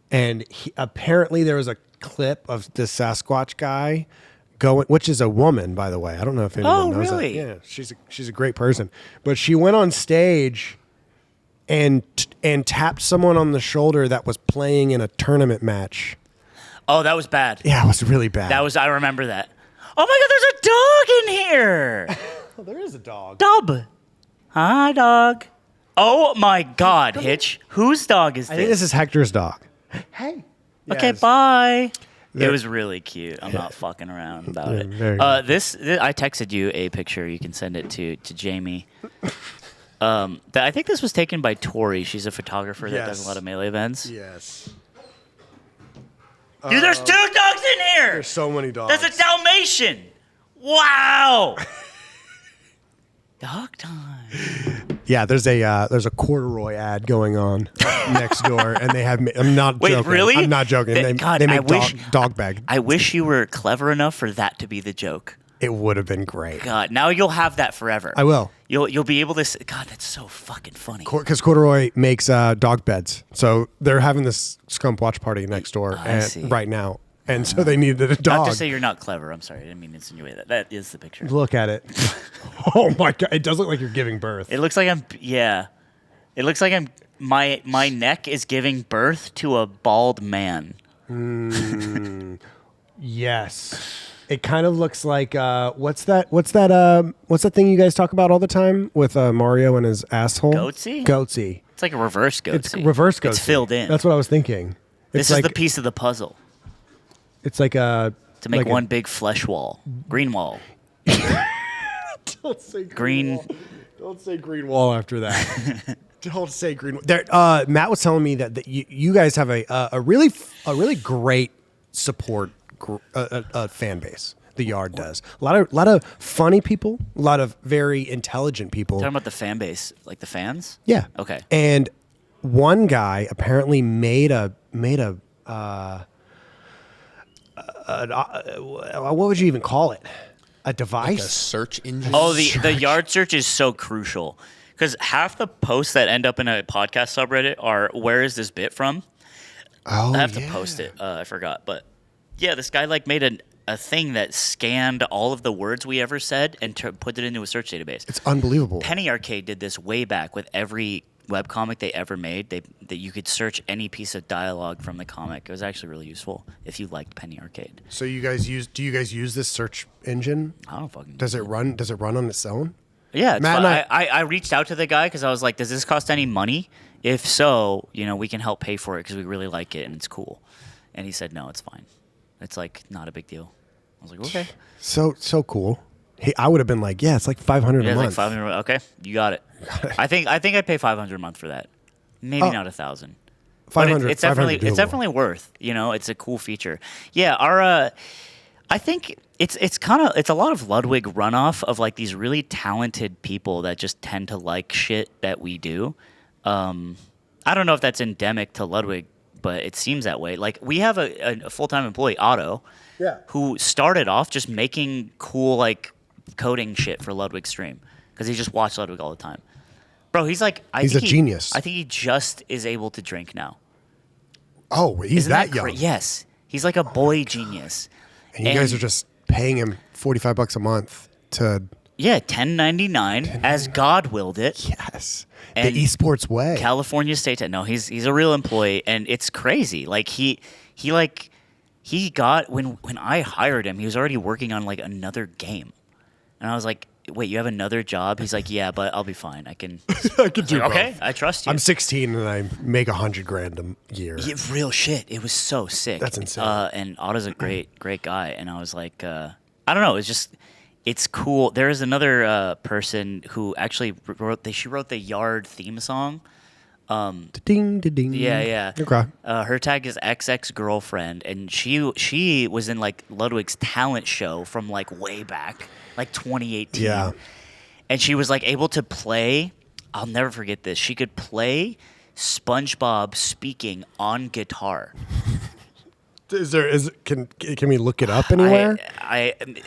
And apparently there was a clip of the Sasquatch guy going, which is a woman, by the way. I don't know if anyone knows really? that. Yeah, she's a great person. But she went on stage and tapped someone on the shoulder that was playing in a tournament match. Oh, that was bad. Yeah, it was really bad. I remember that. Oh my God, there's a dog in here. Oh, there is a dog. Dub. Hi, dog. Oh my God, Hitch. Whose dog is this? I think this is Hector's dog. Hey. Okay, bye. It was really cute. I'm not fucking around about it. This I texted you a picture. You can send it to Jamie. I think this was taken by Tori. She's a photographer that does a lot of melee events. Yes. Dude, there's 2 dogs in here. There's so many dogs. That's a Dalmatian. Wow. Dog time. Yeah, there's a corduroy ad going on next door, and they have. I'm not Wait, joking. really? I'm not joking. They make dog bag. I wish you were clever enough for that to be the joke. It would have been great. God, now you'll have that forever. I will. You'll be able to. God, that's so fucking funny. Because corduroy makes dog beds, so they're having this scump watch party next door right now, and so they needed a dog. Not to say you're not clever. I'm sorry, I didn't mean to insinuate that. That is the picture. Look at it. Oh my God! It does look like you're giving birth. It looks like I'm. Yeah. It looks like I'm. My neck is giving birth to a bald man. Yes. It kind of looks like what's that thing you guys talk about all the time with Mario and his asshole? Goatsy. It's like a reverse goatsy. It's reverse goatsy. It's filled in. That's what I was thinking. This is the piece of the puzzle. It's like to make one big flesh wall. Green wall. Don't say green wall. Don't say green wall after that. Don't say green wall. Matt was telling me that you guys have a really great support fan base. The Yard does a lot of funny people, a lot of very intelligent people. Talking about the fan base, like the fans. Yeah. Okay. And one guy apparently made a what would you even call it? A device? Like a search engine? Oh, the Yard search is so crucial because half the posts that end up in a podcast subreddit are "Where is this bit from?" Oh, I have to post it. I forgot, but yeah, this guy made a thing that scanned all of the words we ever said and put it into a search database. It's unbelievable. Penny Arcade did this way back with every webcomic they ever made. That you could search any piece of dialogue from the comic. It was actually really useful if you liked Penny Arcade. So do you guys use this search engine? I don't fucking. Does it run on its own? Yeah, Matt and I reached out to the guy because I was like, "Does this cost any money?" If so, we can help pay for it because we really like it and it's cool. And he said, no, it's fine. It's like not a big deal. I was like, okay. So cool. I would have been like, yeah, it's like $500 a month. Like $500. Okay, you got it. I think I'd pay $500 a month for that. Maybe not $1,000. $500. It's definitely worth. It's a cool feature. Yeah, I think it's a lot of Ludwig runoff of like these really talented people that just tend to like shit that we do. I don't know if that's endemic to Ludwig, but it seems that way. Like we have a full-time employee, Otto, who started off just making cool like coding shit for Ludwig's stream because he just watched Ludwig all the time. Bro, he's like he's a genius. I think he just is able to drink now. Oh, he's that young. Yes, he's like a boy genius. And you guys are just paying him $45 a month to... Yeah, $10.99 as God willed it. Yes. And the eSports way. California State... No, he's a real employee, and it's crazy. Like, he got... When I hired him, he was already working on, like, another game. And I was like, wait, you have another job? He's like, yeah, but I'll be fine. I can do okay, both. I trust you. I'm 16 and I make $100,000 a year. Yeah, real shit. It was so sick. That's insane. And Otto's a great guy. And I was like, I don't know. It's cool. There is another person who actually wrote the Yard theme song. Ding, ding. Yeah. Okay. Her tag is XX Girlfriend, and she was in like Ludwig's talent show from like way back, like 2018. Yeah. And she was like able to play. I'll never forget this. She could play SpongeBob speaking on guitar. Can we look it up anywhere? I mean,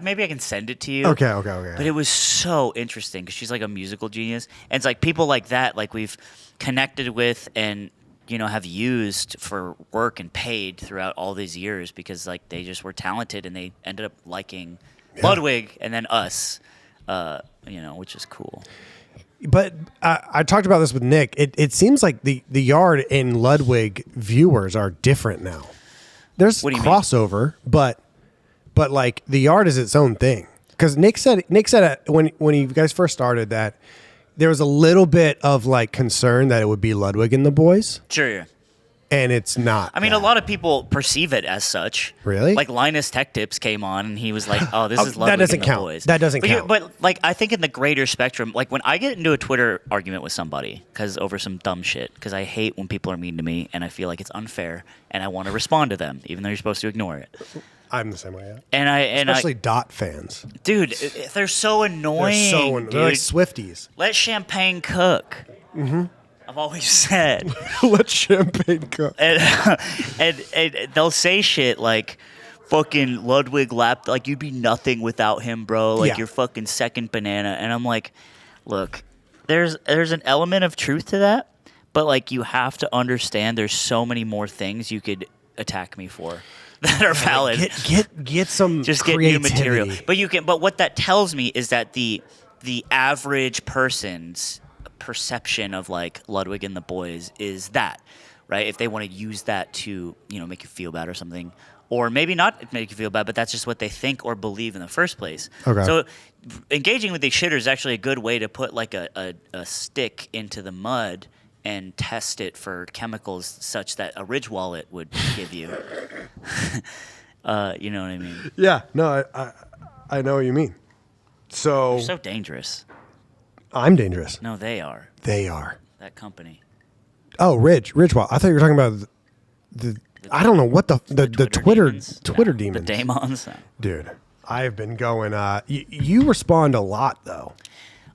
maybe I can send it to you. Okay. But it was so interesting because she's like a musical genius, and it's like people like that, like we've connected with and have used for work and paid throughout all these years because like they just were talented and they ended up liking Ludwig and then us, which is cool. But I talked about this with Nick. It seems like the Yard and Ludwig viewers are different now. There's crossover, but like the Yard is its own thing. Because Nick said when you guys first started that there was a little bit of like concern that it would be Ludwig and the boys. Sure, yeah. And it's not. I mean, a lot of people perceive it as such. Really? Like Linus Tech Tips came on and he was like, "Oh, this is Ludwig that doesn't and the count. boys." That doesn't count. But like, I think in the greater spectrum, like when I get into a Twitter argument with somebody over some dumb shit, because I hate when people are mean to me and I feel like it's unfair and I want to respond to them, even though you're supposed to ignore it. I'm the same way. Yeah. And especially Dot fans, dude, they're so annoying. They're like Swifties. Let champagne cook. Mm-hmm. I've always said. Let champagne cook. And they'll say shit like, fucking Ludwig lapped, like you'd be nothing without him, bro. Like you're fucking second banana. And I'm like, look, there's an element of truth to that, but like you have to understand there's so many more things you could attack me for that are valid. Get some just creativity. Get new material. But what that tells me is that the average person's perception of like Ludwig and the boys is that, right? If they want to use that to, make you feel bad or something, or maybe not make you feel bad, but that's just what they think or believe in the first place. Okay. So engaging with these shitters is actually a good way to put like a stick into the mud and test it for chemicals such that a Ridge wallet would give you. You know what I mean? Yeah. No, I know what you mean. You're so dangerous. I'm dangerous. No, they are. They are. That company. Oh, Ridgewell. I thought you were talking about the I don't know what the Twitter demons. The daemons. Dude, I have been going. You respond a lot though.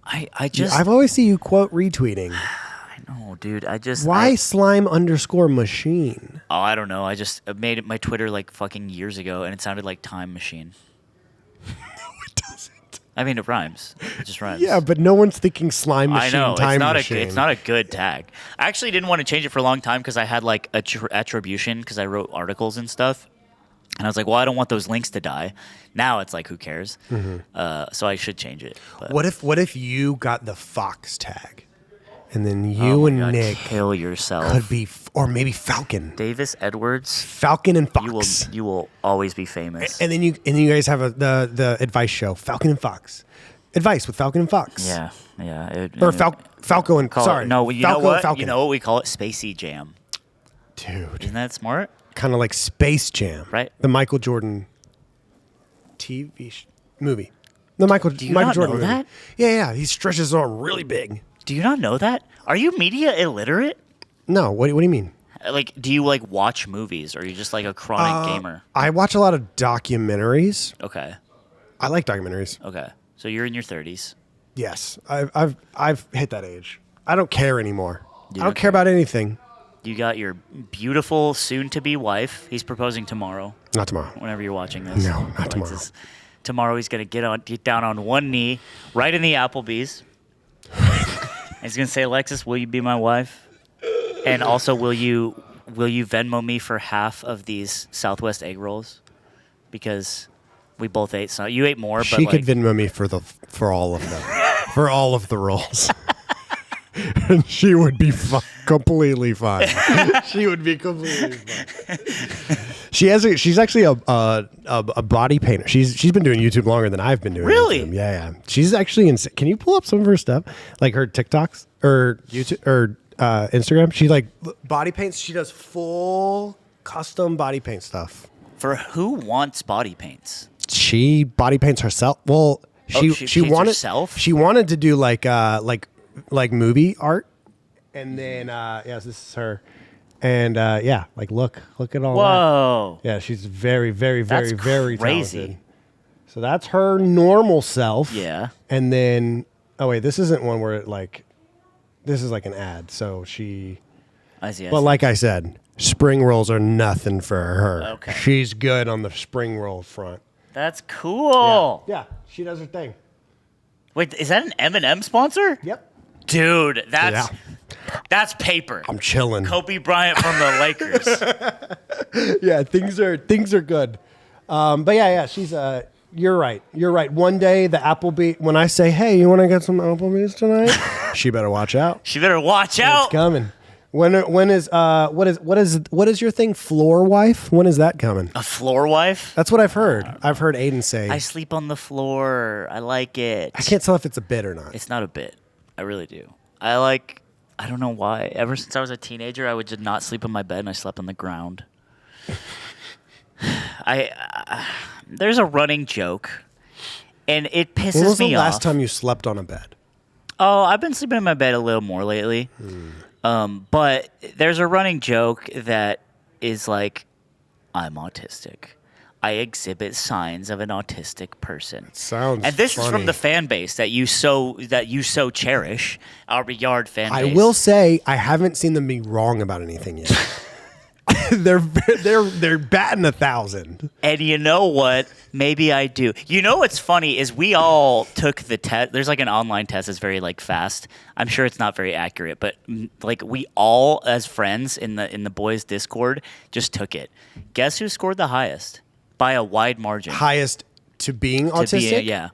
I've always seen you quote retweeting. I know, dude. Why slime_machine? Oh, I don't know. I just made it my Twitter like fucking years ago, and it sounded like Time Machine. No, it doesn't. I mean, it rhymes. It just rhymes. Yeah, but no one's thinking slime machine. I know. Time machine. It's not a good tag. I actually didn't want to change it for a long time because I had like attribution because I wrote articles and stuff. And I was like, well, I don't want those links to die. Now it's like, who cares? Mm-hmm. So I should change it. But. What if you got the Fox tag? And then you and Nick kill yourself. Could be, or maybe Falcon. Davis Edwards. Falcon and Fox. You will always be famous. And then you guys have the advice show, Falcon and Fox. Advice with Falcon and Fox. Yeah. Falco and sorry. No, you Falco know what? and Falcon. You know what we call it? Spacey Jam. Dude. Isn't that smart? Kind of like Space Jam. Right. The Michael Jordan movie. The Michael Do you not Jordan know movie. that? Yeah. He stretches his arm really big. Do you not know that? Are you media illiterate? No, what do you mean? Like, do you like watch movies, or are you just like a chronic gamer? I watch a lot of documentaries. Okay. I like documentaries. Okay. So you're in your 30s. Yes, I've hit that age. I don't care anymore. You I don't care about anything. You got your beautiful soon-to-be wife. He's proposing tomorrow. Not tomorrow. Whenever you're watching this. No, not tomorrow. Tomorrow he's gonna get down on one knee, right in the Applebee's. He's gonna say, "Alexis, will you be my wife? And also, will you Venmo me for half of these Southwest egg rolls? Because we both ate some. You ate more, but She could Venmo me for all of them, for all of the rolls, and she would be completely fine. She would be completely fine. She's actually a body painter. She's been doing YouTube longer than I've been doing. Really? YouTube. Yeah. She's actually Can you pull up some of her stuff, like her TikToks or YouTube or Instagram? She like body paints. She does full custom body paint stuff. For who wants body paints? She body paints herself. Well, she paints wanted herself? She wanted to do like movie art, and then yes, this is her, and yeah, like look at all Whoa. that. Yeah, she's very, very, very, That's very crazy. talented. So that's her normal self. Yeah. And then wait, this isn't one where this is like an ad. So she. I see. But like I said, spring rolls are nothing for her. Okay. She's good on the spring roll front. That's cool. Yeah, she does her thing. Wait, is that an M&M sponsor? Yep. Dude, that's paper. I'm chilling. Kobe Bryant from the Lakers. Yeah, things are good. But yeah, she's you're right. One day the Applebee, when I say, "Hey, you want to get some Applebee's tonight?" She better watch out. She better watch out. It's coming. When is what is your thing? Floor wife? When is that coming? A floor wife? That's what I've heard. I've heard Aiden say. I sleep on the floor. I like it. I can't tell if it's a bit or not. It's not a bit. I really do. I don't know why. Ever since I was a teenager, I would just not sleep in my bed, and I slept on the ground. There's a running joke, and it pisses me off. When was the last time you slept on a bed? Oh, I've been sleeping in my bed a little more lately. But there's a running joke that is like, I'm autistic. I exhibit signs of an autistic person. Sounds And this funny. is from the fan base that you so cherish, our yard fan base. I will say I haven't seen them be wrong about anything yet. they're batting 1,000. And you know what? Maybe I do. You know what's funny is we all took the test. There's like an online test that's very like fast. I'm sure it's not very accurate, but like we all as friends in the boys Discord just took it. Guess who scored the highest by a wide margin? Highest to being autistic? Yeah.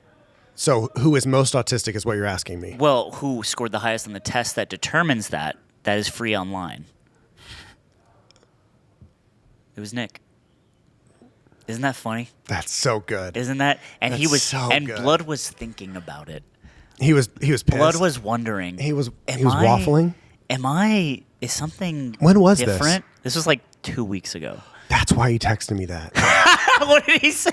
So who is most autistic is what you're asking me. Well, who scored the highest on the test that determines that is free online? It was Nick. Isn't that funny? That's so good. Isn't that? And That's he was so and good. Blood was thinking about it. He was pissed. Blood was wondering. He was waffling. Is something When was different? This was like 2 weeks ago. That's why he texted me that. What did he say?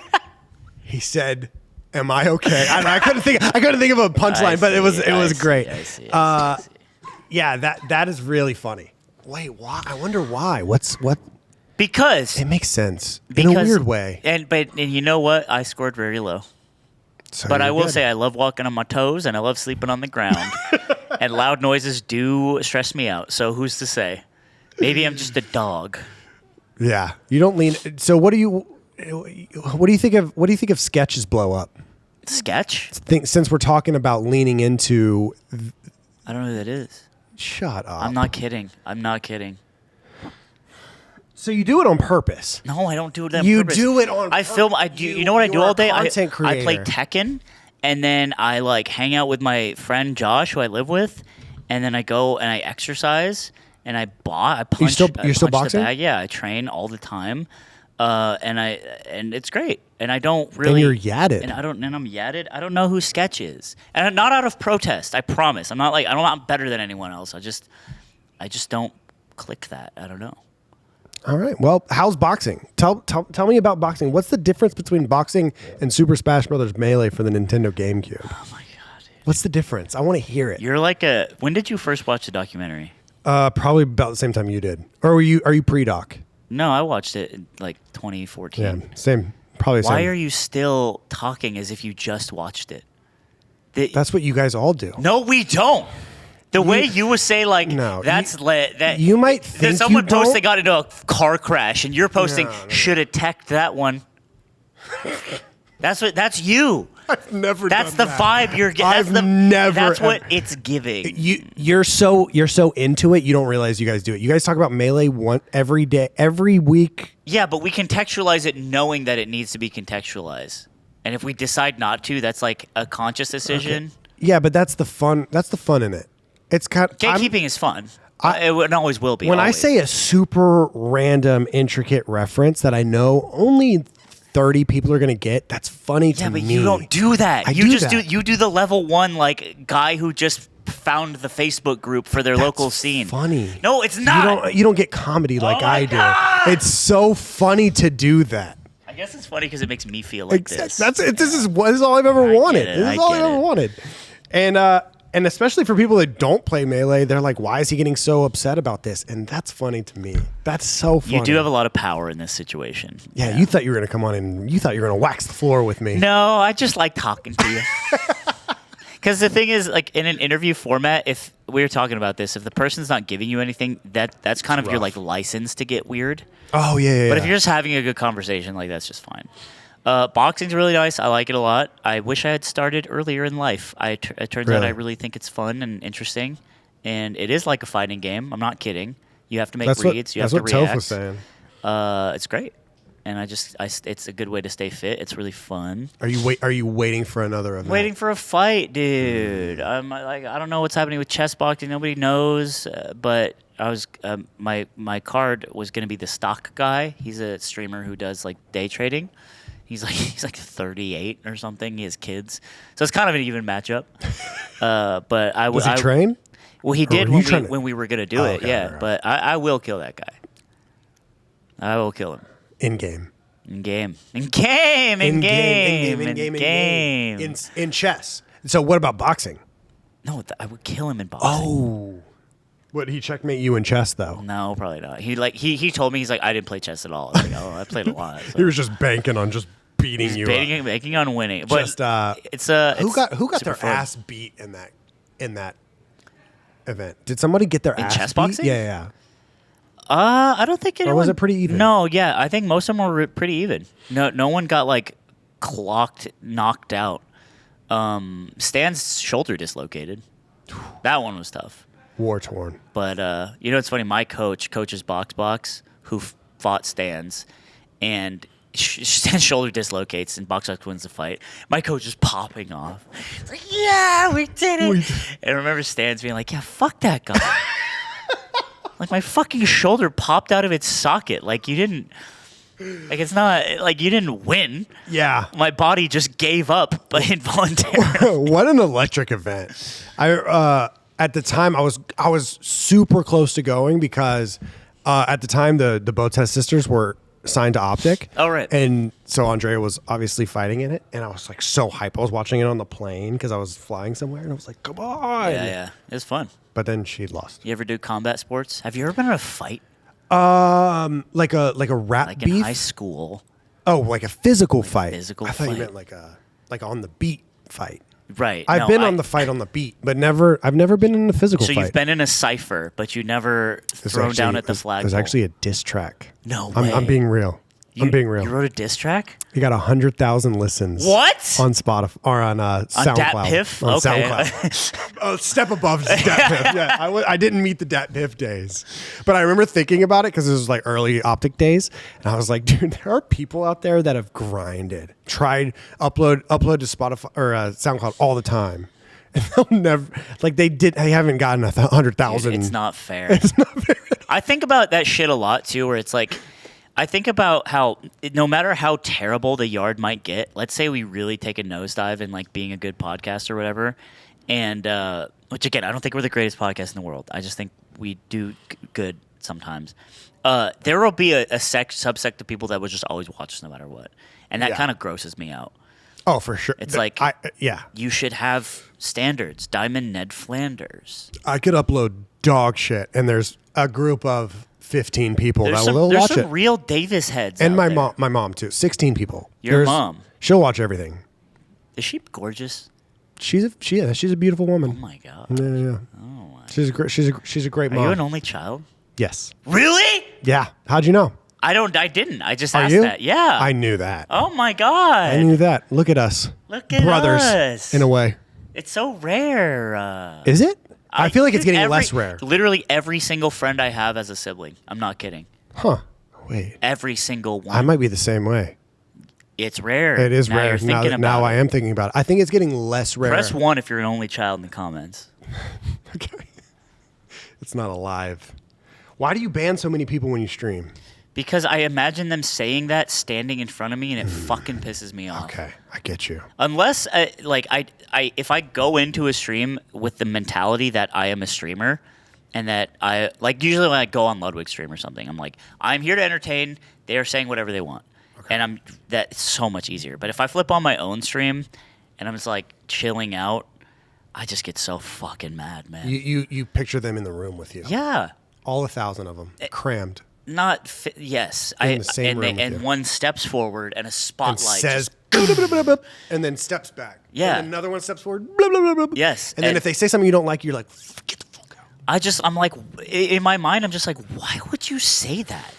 He said, "Am I okay?" I couldn't think of a punchline, but it was great. I see. Yeah, that is really funny. Wait, why? I wonder why. What? Because It makes sense in a weird way. And you know what? I scored very low. So But I you're will good. say I love walking on my toes and I love sleeping on the ground. And loud noises do stress me out. So who's to say? Maybe I'm just a dog. Yeah, you don't lean. So what do you think of sketches blow up? Sketch? Since we're talking about leaning into. I don't know who that is. Shut up. I'm not kidding. So you do it on purpose. No, I don't do it on You purpose. do it on I film. I do. You know what I do you're a all day? content I play creator. Tekken, and then I like hang out with my friend Josh, who I live with, and then I go and I exercise and I punch. You're still I punch boxing? The bag. Yeah, I train all the time. and it's great. And I don't really. And you're yadded. And I'm yadded. I don't know who Sketch is, and not out of protest. I promise. I'm not better than anyone else. I just don't click that. I don't know. All right. Well, how's boxing? Tell me about boxing. What's the difference between boxing and Super Smash Bros. Melee for the Nintendo GameCube? Oh my god, dude. What's the difference? I want to hear it. You're when did you first watch the documentary? Probably about the same time you did. Or are you pre-doc? No, I watched it in 2014. Yeah, same. Probably same. Why are you still talking as if you just watched it? That's what you guys all do. No, we don't. The way you would say no, that's lit. That you might think that someone you don't. posts they got into a car crash, and you're posting should have teched that one. That's you. I've never. That's done the that. vibe you're getting. I've never. That's what it's giving. You're so into it. You don't realize you guys do it. You guys talk about Melee every day, every week. Yeah, but we contextualize it knowing that it needs to be contextualized, and if we decide not to, that's like a conscious decision. Okay. Yeah, but that's the fun. That's the fun in it. It's kind of gatekeeping is fun. It always will be. When always. I say a super random, intricate reference that I know only 30 people are going to get, that's funny to me. Yeah, but you don't do that. You do the level 1 guy who just found the Facebook group for their local scene. Funny. No, it's not. You don't get comedy like I do. God! It's so funny to do that. I guess it's funny because it makes me feel like this. This is all I've ever wanted. This is all I've ever wanted. And especially for people that don't play Melee, they're like, why is he getting so upset about this? And that's funny to me. That's so funny. You do have a lot of power in this situation. Yeah, you thought you were going to come on and you thought you were going to wax the floor with me. No, I just like talking to you. Because the thing is, in an interview format, if we were talking about this, if the person's not giving you anything, that's kind of your license to get weird. Oh, yeah. But if you're just having a good conversation, that's just fine. Boxing's really nice. I like it a lot. I wish I had started earlier in life. It turns out I really think it's fun and interesting, and it is like a fighting game. I'm not kidding. You have to make reads. You have to react. That's what Toph was saying. It's great, and it's a good way to stay fit. It's really fun. Are you waiting for another event? Waiting for a fight, dude. I don't know what's happening with chess boxing. Nobody knows, but I was my card was going to be the stock guy. He's a streamer who does day trading. He's like 38 or something. He has kids, so it's kind of an even matchup. But does he train? Well, he did when we were gonna do it. Okay, yeah, right. but I will kill that guy. I will kill him In game. In chess. So what about boxing? No, I would kill him in boxing. Oh. Would he checkmate you in chess though? No, probably not. He told me I didn't play chess at all. I was like, I played a lot. So. He was just banking on just beating you up. Banking on winning. But just who got their ass beat in that event? Did somebody get their ass chess beat? boxing? Yeah. I don't think anyone. Or was it pretty even? No, yeah, I think most of them were pretty even. No one got knocked out. Stan's shoulder dislocated. That one was tough. War torn. But it's funny. My coaches Box, who fought Stan's, and Stan's shoulder dislocates, and Box wins the fight. My coach is popping off. It's like, yeah, we did it. And I remember Stan's being like, yeah, fuck that guy. My fucking shoulder popped out of its socket. You didn't. It's not you didn't win. Yeah. My body just gave up, but involuntarily. What an electric event! At the time, I was super close to going because at the time the Botez sisters were signed to OpTic. Oh, right. And so Andrea was obviously fighting in it, and I was so hype. I was watching it on the plane because I was flying somewhere, and I was like, "Come on!" Yeah, it was fun. But then she lost. You ever do combat sports? Have you ever been in a fight? Like a rap beef? In high school. Oh, like a physical fight. Physical I thought fight. you meant like on the beat fight. Right. I've been on the fight on the beat, but I've never been in a physical fight. So you've been in a cipher, but you never thrown down at the flagpole. There's actually a diss track. No way. I'm being real. I'm being real. You wrote a diss track? You got 100,000 listens. What? On Spotify or on SoundCloud. DatPiff? On Okay. SoundCloud. Step above DatPiff. Yeah, I didn't meet the DatPiff days, but I remember thinking about it because it was early OpTic days, and I was like, dude, there are people out there that have tried upload to Spotify or SoundCloud all the time. And they'll never they haven't gotten 100,000. It's not fair. It's not fair. I think about that shit a lot too, where it's I think about how no matter how terrible the yard might get, let's say we really take a nosedive in like being a good podcast or whatever, and which again, I don't think we're the greatest podcast in the world. I just think we do good sometimes. There will be a subsect of people that will just always watch us no matter what, and that kind of grosses me out. Oh, for sure. It's you should have standards. Diamond Ned Flanders. I could upload dog shit, and there's a group of 15 people that will watch it. There's some real Davis heads. And out my mom too. 16 people. Your mom. She'll watch everything. Is she gorgeous? She's a beautiful woman. Oh my god. Yeah. Oh my. She's a great mom. Are you an only child? Yes. Really? Yeah. How'd you know? I didn't. I just Are asked you? that. Yeah. I knew that. Oh my god. I knew that. Look at us. Look at brothers, us. in a way. It's so rare. Is it? I feel like it's getting less rare. Literally every single friend I have as a sibling. I'm not kidding. Huh. Wait. Every single one. I might be the same way. It's rare. It is now rare. Now I am thinking about it. I think it's getting less rare. Press 1 if you're an only child in the comments. Okay. It's not alive. Why do you ban so many people when you stream? Because I imagine them saying that standing in front of me, and it fucking pisses me off. Okay, I get you. Unless, if I go into a stream with the mentality that I am a streamer, and that usually when I go on Ludwig's stream or something, I'm like, I'm here to entertain. They are saying whatever they want, and that's so much easier. But if I flip on my own stream, and I'm just like chilling out, I just get so fucking mad, man. You picture them in the room with you. Yeah. All 1,000 of them crammed. Yes. In the same room with and you. one steps forward and a spotlight And says, and then steps back. Yeah. And another one steps forward. Blah, blah, blah, blah. Yes. And then if they say something you don't like, you're like, get the fuck out. I'm like, in my mind, I'm just like, why would you say that?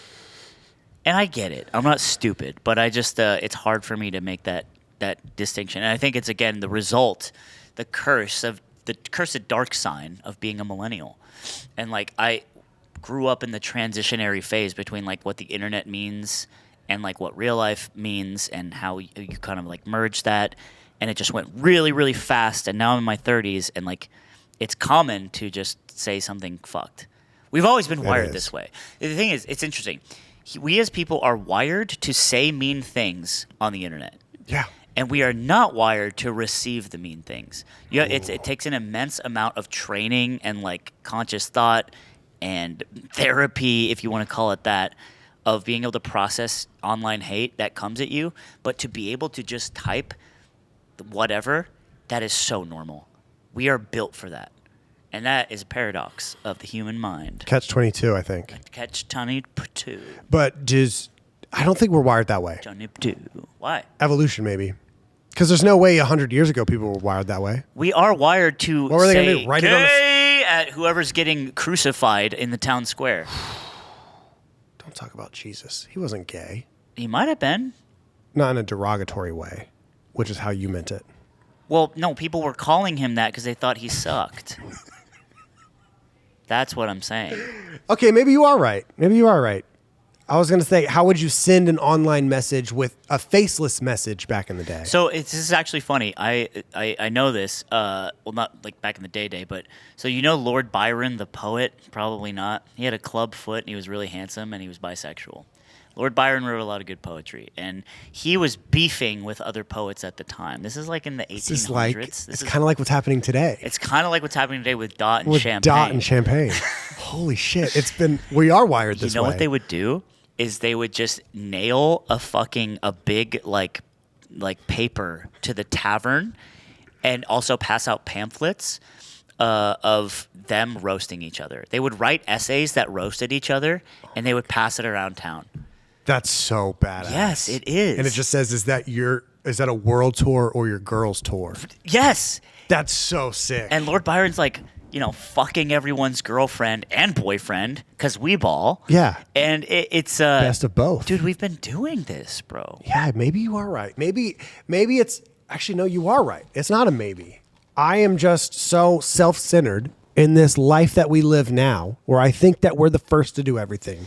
And I get it. I'm not stupid, but I just, it's hard for me to make that distinction. And I think it's, again, the result, the cursed dark sign of being a millennial. And like, I grew up in the transitionary phase between like what the internet means and like what real life means, and how you kind of like merge that, and it just went really, really fast. And now I'm in my 30s, and like it's common to just say something fucked. We've always been wired this way. The thing is, it's interesting. We as people are wired to say mean things on the internet. Yeah. And we are not wired to receive the mean things. Yeah, it takes an immense amount of training and like conscious thought and therapy, if you want to call it that, of being able to process online hate that comes at you. But to be able to just type whatever, that is so normal. We are built for that. And that is a paradox of the human mind. Catch-22, I think. Catch-22. But I don't think we're wired that way. 22. Why? Evolution, maybe. Because there's no way 100 years ago people were wired that way. We are wired to what were they say gonna do? Write it on gay at whoever's getting crucified in the town square. Don't talk about Jesus. He wasn't gay. He might have been. Not in a derogatory way, which is how you meant it. Well, no, people were calling him that because they thought he sucked. That's what I'm saying. Okay, maybe you are right. I was going to say, how would you send an online message with a faceless message back in the day? So this is actually funny. I know this. Well, not like back in the day, but so you know Lord Byron, the poet? Probably not. He had a club foot, and he was really handsome, and he was bisexual. Lord Byron wrote a lot of good poetry, and he was beefing with other poets at the time. This is like in the 1800s. It's kind of like what's happening today. It's kind of like what's happening today with Dot and Champagne. Dot and Champagne. Holy shit. We are wired this way. You know what they would do? Is they would just nail a big like paper to the tavern, and also pass out pamphlets of them roasting each other. They would write essays that roasted each other, and they would pass it around town. That's so badass. Yes, it is. And it just says, is that a world tour or your girls tour? Yes. That's so sick. And Lord Byron's like, fucking everyone's girlfriend and boyfriend because we ball. Yeah. And it's best of both. Dude, we've been doing this, bro. Yeah, maybe you are right. Maybe it's actually, no, you are right. It's not a maybe. I am just so self-centered in this life that we live now, where I think that we're the first to do everything.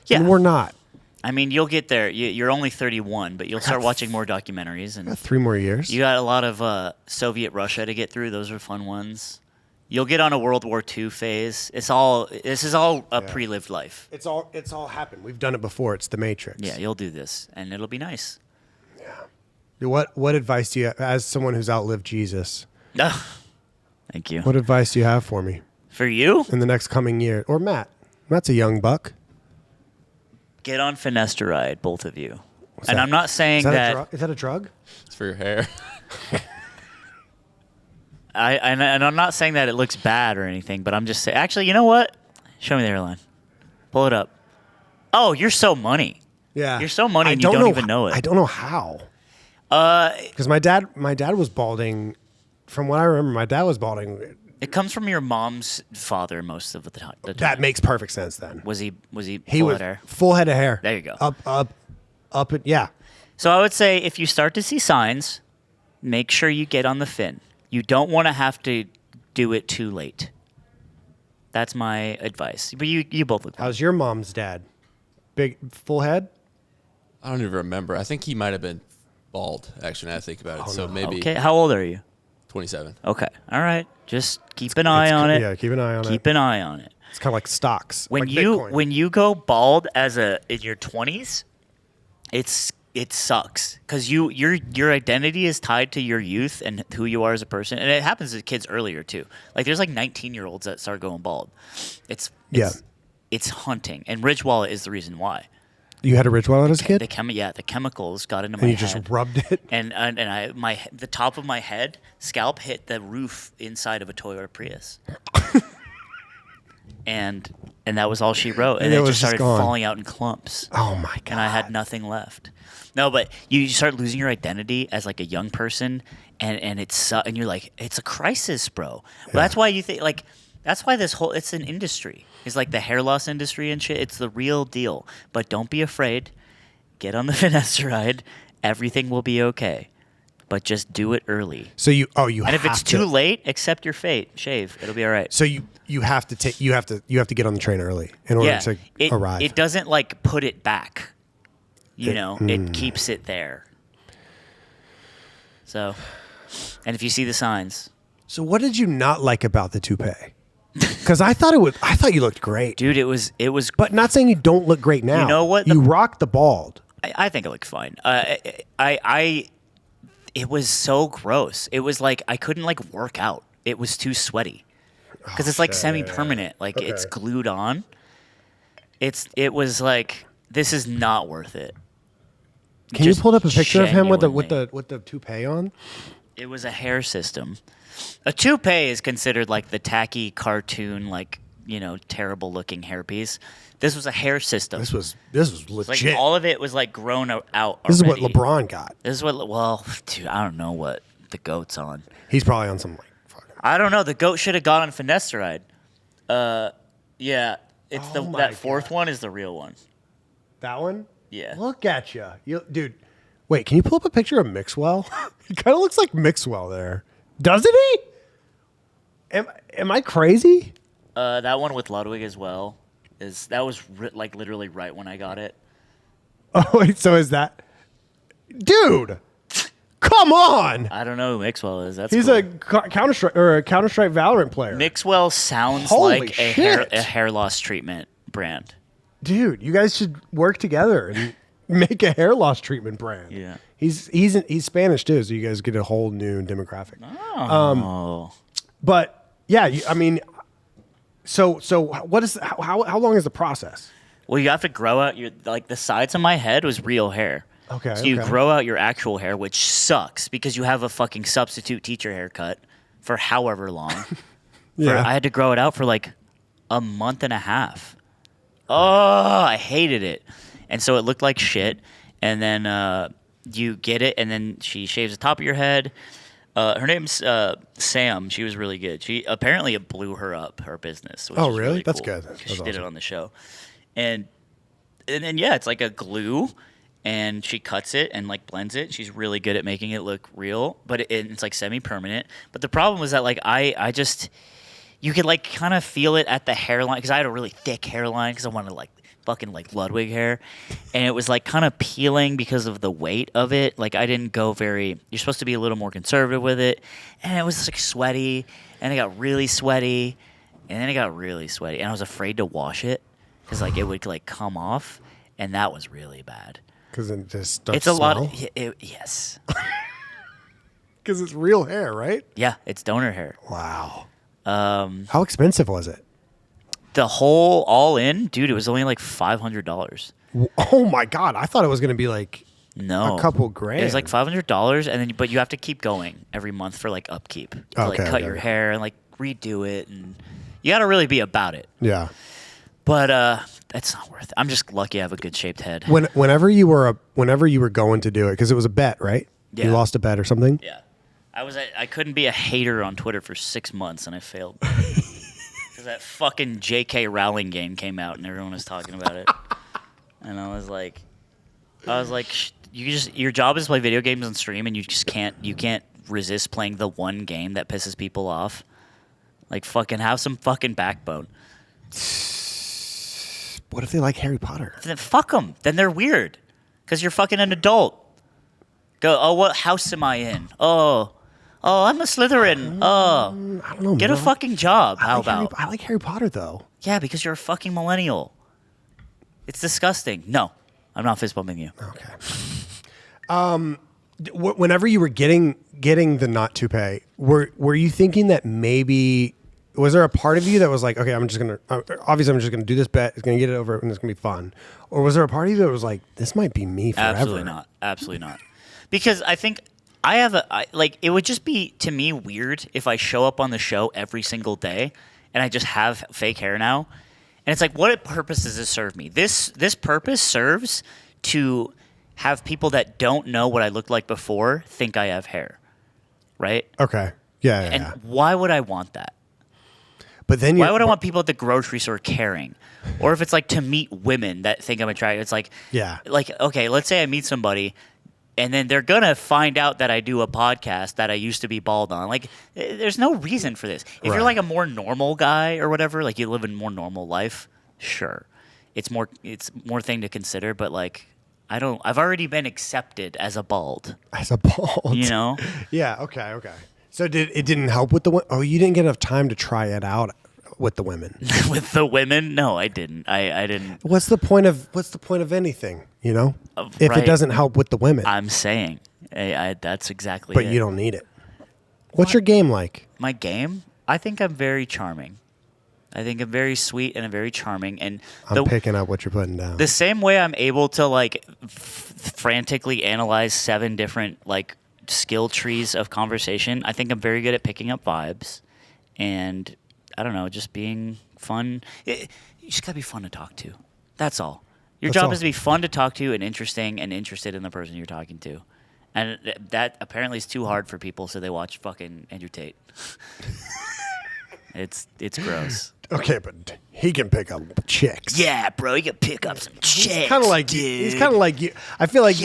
Yeah. And we're not. I mean, you'll get there. You're only 31, but you'll start watching more documentaries. And 3 more years. You got a lot of Soviet Russia to get through. Those are fun ones. You'll get on a World War II phase. This is all a pre-lived life. It's all happened. We've done it before. It's the Matrix. Yeah, you'll do this, and it'll be nice. Yeah. What advice do you, as someone who's outlived Jesus? Thank you. What advice do you have for me For you? in the next coming year? Or Matt? Matt's a young buck. Get on Finasteride, both of you. What's and that? I'm not saying Is that a drug? It's for your hair. and I'm not saying that it looks bad or anything, but I'm just saying. Actually, you know what? Show me the hairline. Pull it up. Oh, you're so money. Yeah. You're so money, and you don't even know it. I don't know how. Because my dad was balding. From what I remember, my dad was balding. It comes from your mom's father most of the time. That makes perfect sense then. Was he He full was of hair? full head of hair. There you go. Up, and yeah. So I would say if you start to see signs, make sure you get on the fin. You don't want to have to do it too late. That's my advice. But you both look. How's your mom's dad? Big full head? I don't even remember. I think he might have been bald, actually, now I think about it. So maybe Okay, how old are you? 27. Okay, all right. Just keep an eye on it. Yeah, keep an eye on it. Keep an eye on it. It's kind of like stocks. When like you Bitcoin. when you go bald in your 20s, it sucks because your identity is tied to your youth and who you are as a person, and it happens to kids earlier too. Like there's like 19-year-olds that start going bald. It's haunting, and Ridge Wallet is the reason why. You had a Ridge Wallet as a kid? The chemicals got into my and you head. just rubbed it? And the top of my head, scalp hit the roof inside of a Toyota Prius. and that was all she wrote. And it just started falling out in clumps. Oh my God. And I had nothing left. No, but you start losing your identity as like a young person, and and you're like, it's a crisis, bro. Well, that's why you think like that's why it's an industry. It's like the hair loss industry and shit. It's the real deal. But don't be afraid. Get on the Finasteride. Everything will be okay. But just do it early. So you And if it's too late, accept your fate. Shave. It'll be all right. So you have to get on the train early in order to arrive. It doesn't like put it back. It keeps it there. So, and if you see the signs. So what did you not like about the toupee? Because I thought you looked great, dude. It was. But not saying you don't look great now. You know what? You rocked the bald. I think it looked fine. It was so gross. It was like I couldn't like work out. It was too sweaty because it's like semi-permanent. Like it's glued on. It was like this is not worth it. Can you pull up a picture of him with the toupee on? It was a hair system. A toupee is considered like the tacky cartoon, like terrible looking hairpiece. This was a hair system. This was legit. Like all of it was like grown out. This is what LeBron got. This is what. Well, dude, I don't know what the goat's on. He's probably on some like. I don't know. The goat should have got on Finasteride. Yeah, it's that fourth one is the real one. That one? Yeah. Look at you, dude. Wait, can you pull up a picture of Mixwell? He kind of looks like Mixwell there. Doesn't he? Am I crazy? That one with Ludwig as well. That was like literally right when I got it. Oh wait, so is that, dude? Come on! I don't know who Mixwell is. He's cool. a Counter-Strike Valorant player. Mixwell sounds like a hair loss treatment brand. Dude, you guys should work together and make a hair loss treatment brand. Yeah, he's Spanish too, so you guys get a whole new demographic. Oh, but yeah, So what is how long is the process? Well, you have to grow out the sides of my head was real hair. Okay. So you grow out your actual hair, which sucks because you have a fucking substitute teacher haircut for however long. Yeah. I had to grow it out for like a month and a half. Oh, I hated it. And so it looked like shit. And then you get it, and then she shaves the top of your head. Her name's Sam. She was really good. She apparently it blew her up, her business. Which is really? That's cool. good. She did it on the show, and then yeah, it's like a glue, and she cuts it and like blends it. She's really good at making it look real, but it's like semi-permanent. But the problem was that like I just you could like kind of feel it at the hairline because I had a really thick hairline because I wanted to like fucking like Ludwig hair, and it was like kind of peeling because of the weight of it. Like I didn't go very. You're supposed to be a little more conservative with it, and it was like sweaty, and it got really sweaty, and then it got really sweaty, and I was afraid to wash it because like it would like come off, and that was really bad. Because it just starts It's a to lot. smell? Yes. Because it's real hair, right? Yeah, it's donor hair. Wow. How expensive was it? The whole all in, dude, it was only like $500. Oh my God. I thought it was going to be like No, a couple grand. It was like $500, and then but you have to keep going every month for like upkeep to like cut your hair and like redo it, and you got to really be about it. Yeah. But it's not worth it. I'm just lucky I have a good shaped head. Whenever you were going to do it, because it was a bet, right? Yeah. You lost a bet or something? Yeah, I couldn't be a hater on Twitter for 6 months, and I failed. Because that fucking J.K. Rowling game came out, and everyone was talking about it, and I was like, your job is to play video games on stream, and you can't resist playing the one game that pisses people off. Like fucking have some fucking backbone. What if they like Harry Potter? Then fuck them. Then they're weird. Because you're fucking an adult. Go, oh, what house am I in? Oh, I'm a Slytherin. Oh. I don't know. Get a fucking job. How I about? like Harry Potter, though. Yeah, because you're a fucking millennial. It's disgusting. No, I'm not fist bumping you. Okay. Whenever you were getting the not toupee, were you thinking that maybe... Was there a part of you that was like, okay, I'm just going to do this bet. It's going to get it over and it's going to be fun. Or was there a part of you that was like, this might be me forever? Absolutely not. Because I think it would just be, to me, weird if I show up on the show every single day and I just have fake hair now. And it's like, what purpose does this serve me? This purpose serves to have people that don't know what I looked like before think I have hair. Right? Okay. Yeah. And why would I want that? But then why would I want people at the grocery store caring? Or if it's like to meet women that think I'm attractive, it's like, okay, let's say I meet somebody and then they're going to find out that I do a podcast that I used to be bald on. Like, there's no reason for this. If you're like a more normal guy or whatever, like you live a more normal life, sure. It's more thing to consider, but like, I've already been accepted as a bald. You know? Yeah, okay. So it didn't help with the... Oh, you didn't get enough time to try it out with the women. With the women? No, I didn't. I didn't. What's the point of anything, you know? If it doesn't help with the women. I'm saying. That's exactly it. But you don't need it. What's your game like? My game? I think I'm very charming. I think I'm very sweet and I'm very charming. And I'm picking up what you're putting down. The same way I'm able to like frantically analyze 7 different like skill trees of conversation, I think I'm very good at picking up vibes and I don't know, just being fun. You just gotta be fun to talk to. That's all. Your job is to be fun to talk to and interesting and interested in the person you're talking to. And that apparently is too hard for people, so they watch fucking Andrew Tate. It's gross. Okay, but he can pick up chicks. Yeah, bro, he can pick up some chicks. He's kind of like you. He's kind of like you. I feel like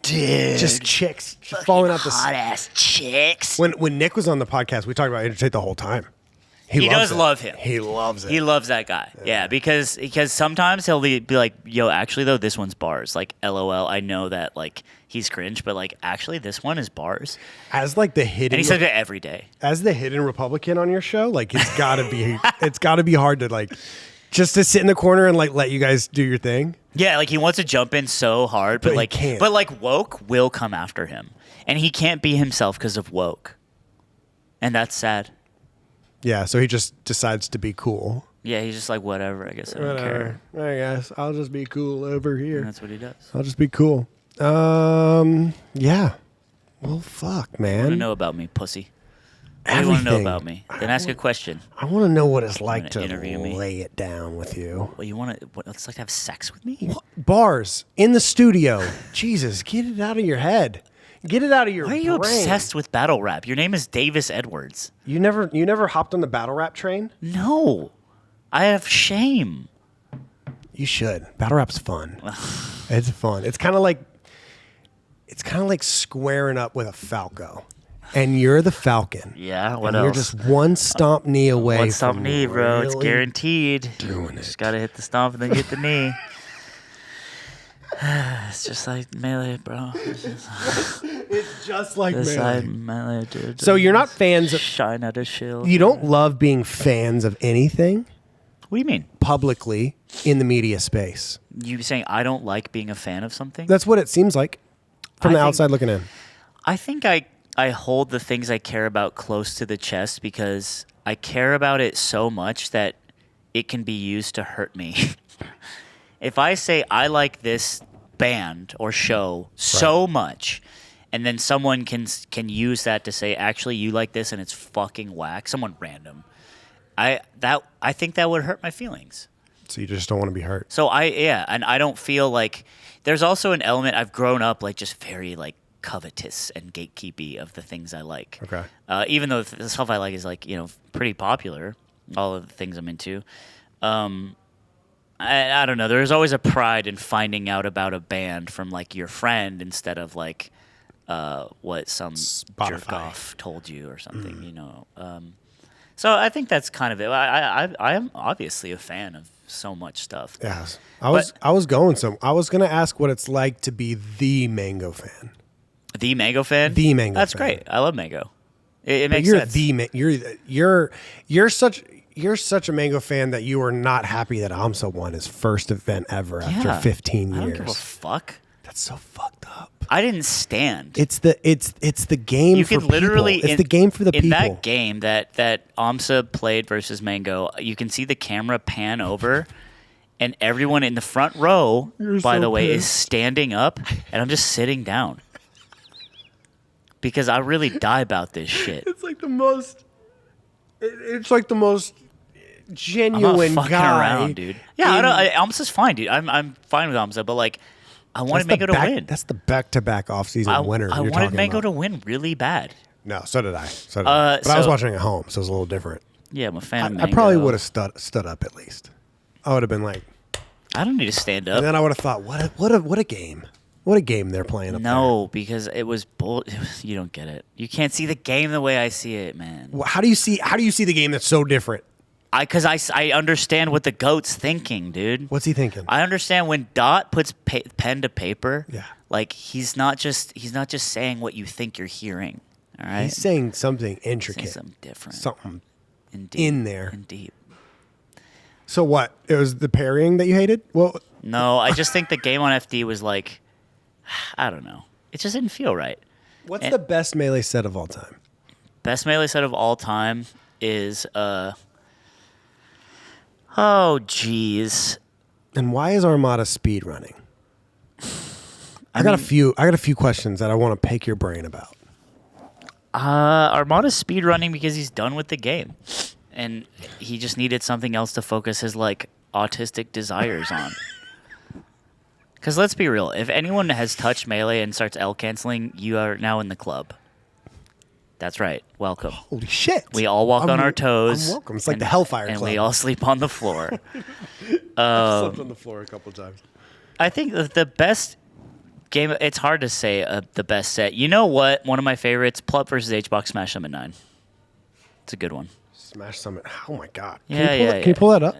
dude, just chicks just falling out the hot ass chicks. When Nick was on the podcast, we talked about Andrew Tate the whole time. He does love him. He loves it. He loves that guy. Yeah, because sometimes he'll be like, "Yo, actually though, this one's bars." Like, LOL. I know that like he's cringe, but like actually, this one is bars. As like the hidden, and he says it every day. As the hidden Republican on your show, like it's gotta be hard to like just to sit in the corner and like let you guys do your thing. Yeah, like he wants to jump in so hard, but like can't. But like woke will come after him, and he can't be himself because of woke, and that's sad. Yeah, so he just decides to be cool. Yeah, he's just like, whatever, I guess I don't care. I guess I'll just be cool over here. And that's what he does. I'll just be cool. Yeah. Well, fuck, man. What do you want to know about me, pussy? What do you want to know about me? Then ask a question. I want to know what it's like to interview me? lay it down with you. Well, you want to? What it's like to have sex with me? What? Bars in the studio. Jesus, get it out of your head. Get it out of your brain. Why are you obsessed with battle rap? Your name is Davis Edwards. You never hopped on the battle rap train? No. I have shame. You should. Battle rap's fun. It's fun. It's kind of like squaring up with a Falco. And you're the Falcon. Yeah, what and else? You're just one stomp knee away. One stomp knee, bro. Really it's guaranteed. Doing it. Just gotta hit the stomp and then get the knee. It's just like Melee, bro. It's just like It's Melee. like Melee, dude. So you're not fans of... Shine at a shield. You don't love being fans of anything What do you mean? publicly in the media space. You saying I don't like being a fan of something? That's what it seems like from the outside looking in. I think I hold the things I care about close to the chest because I care about it so much that it can be used to hurt me. If I say I like this band or show so much, and then someone can use that to say, actually, you like this and it's fucking whack, someone random, I think that would hurt my feelings. So you just don't want to be hurt. So and I don't feel like there's also an element. I've grown up like just very like covetous and gatekeepy of the things I like. Okay. Even though the stuff I like is like, pretty popular, all of the things I'm into. I don't know. There's always a pride in finding out about a band from like your friend instead of like what some jerk off told you or something, So I think that's kind of it. I am obviously a fan of so much stuff. Yes. I was going to ask what it's like to be the Mango fan. The Mango fan? The Mango That's fan. great. I love Mango. It makes You're sense. you're such a Mango fan that you are not happy that AMSA won his first event ever after 15 years. I don't give a fuck. That's so fucked up. I didn't stand. It's the game You for can literally people. It's the game for the in people. that game that AMSA played versus Mango, you can see the camera pan over and everyone in the front row, by the way, is standing up and I'm just sitting down. Because I really die about this shit. It's like the most. It's like the most genuine I'm not fucking guy. around, dude. Yeah, AMSA's fine, dude. I'm fine with AMSA, but like, I wanted Mango to win. That's the back-to-back off-season winner. I wanted Mango to win really bad. No, so did I. But I was watching at home, so it was a little different. Yeah, I'm a fan of Mango. I probably would have stood up at least. I would have been like, I don't need to stand up. and then I would have thought, what a game. What a game they're playing up there. No, because it was you don't get it. You can't see the game the way I see it, man. How do you see the game that's so different? Because I understand what the GOAT's thinking, dude. What's he thinking? I understand when Dot puts pen to paper. Yeah. Like he's not just saying what you think you're hearing. All right. He's saying something intricate. Saying something different. Something in there. And deep. So what? It was the parrying that you hated? Well, no, I just think the game on FD was like, I don't know. It just didn't feel right. What's the best Melee set of all time? Best Melee set of all time is oh jeez. And why is Armada speed running? I got a few questions that I want to pick your brain about. Armada's speed running because he's done with the game, and he just needed something else to focus his like autistic desires on. Because let's be real, if anyone has touched Melee and starts L canceling, you are now in the club. That's right. Welcome. Holy shit! We all walk on our toes. I'm welcome. It's like the Hellfire and Club. we all sleep on the floor. I've slept on the floor a couple times. I think the best game. It's hard to say the best set. You know what? One of my favorites: Plup versus HBox Smash Summit 9. It's a good one. Smash Summit. Oh my god. Can you pull that up?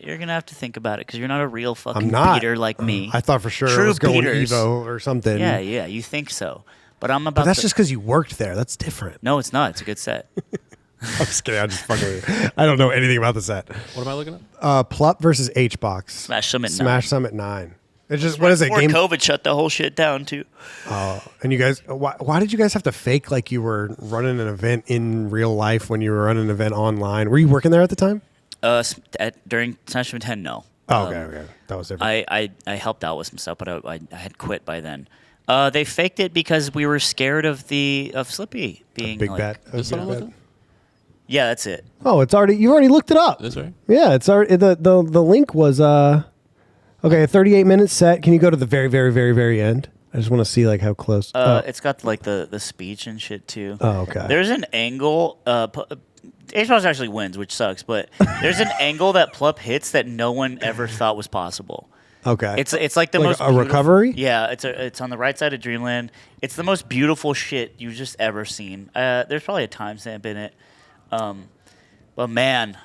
You're gonna have to think about it because you're not a real fucking I'm not. beater like me. I thought for sure True it was going beaters. Evo or something. Yeah, you think so, but I'm about. But that's just because you worked there. That's different. No, it's not. It's a good set. I'm just kidding. I'm just fucking with you. I don't know anything about the set. What am I looking at? Plup versus HBox. Smash Summit 9. Smash Summit 9. It's just, what is it? Before Game. COVID shut the whole shit down too. And you guys, why did you guys have to fake like you were running an event in real life when you were running an event online? Were you working there at the time? During Smash Summit 10, no. Oh, okay. That was different. I helped out with some stuff, but I had quit by then. They faked it because we were scared of Slippy being big like, bet. This what I'm looking at? Yeah, that's it. Oh, it's already. You already looked it up. This right? Yeah, it's already. The link was okay. A 38-minute set. Can you go to the very, very, very, very end? I just want to see like how close. It's got like the speech and shit too. Oh, okay. There's an angle. HBox actually wins, which sucks. But there's an angle that Plup hits that no one ever thought was possible. Okay. It's like the Like most a recovery? Yeah, it's on the right side of Dreamland. It's the most beautiful shit you've just ever seen. There's probably a timestamp in it. But man,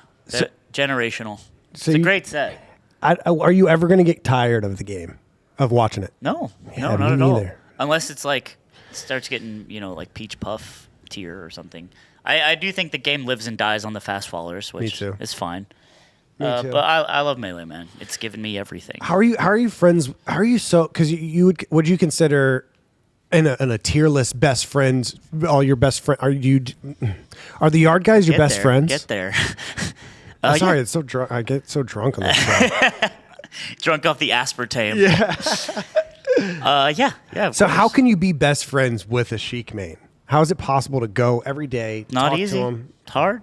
generational. It's a great set. Are you ever going to get tired of the game? of watching it. No, Yeah, not me at all. neither. Unless it's like starts getting like peach puff tier or something. I do think the game lives and dies on the fast followers, which too. is fine. Me too. But I love Melee, man. It's given me everything. How are you friends? How are you so? Because would you consider in a tier list best friends? All your best friends are the yard guys your best friends? Get there. Sorry, it's so drunk. I get so drunk on this show. Drunk off the aspartame. Yeah. Yeah. So how can you be best friends with a Sheik main? How is it possible to go every day? Not talk easy. To him? It's hard.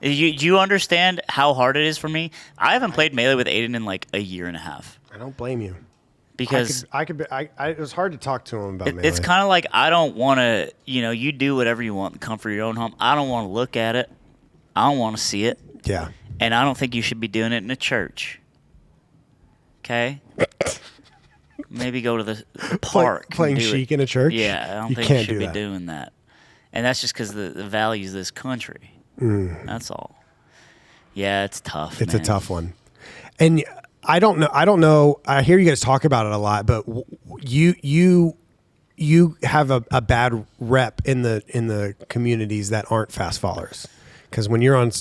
Do you understand how hard it is for me? I haven't played Melee with Aiden in like a year and a half. I don't blame you. Because it was hard to talk to him about Melee. it's kind of like I don't want to, you do whatever you want, come for your own home. I don't want to look at it. I don't want to see it. Yeah. And I don't think you should be doing it in a church. Okay? Maybe go to the park. Playing Sheik in a church? Yeah, I don't think you should be doing that. And that's just because the values of this country. That's all. Yeah, it's tough. It's a tough one. And I don't know. I hear you guys talk about it a lot, but you have a bad rep in the communities that aren't fast followers. Because when you're on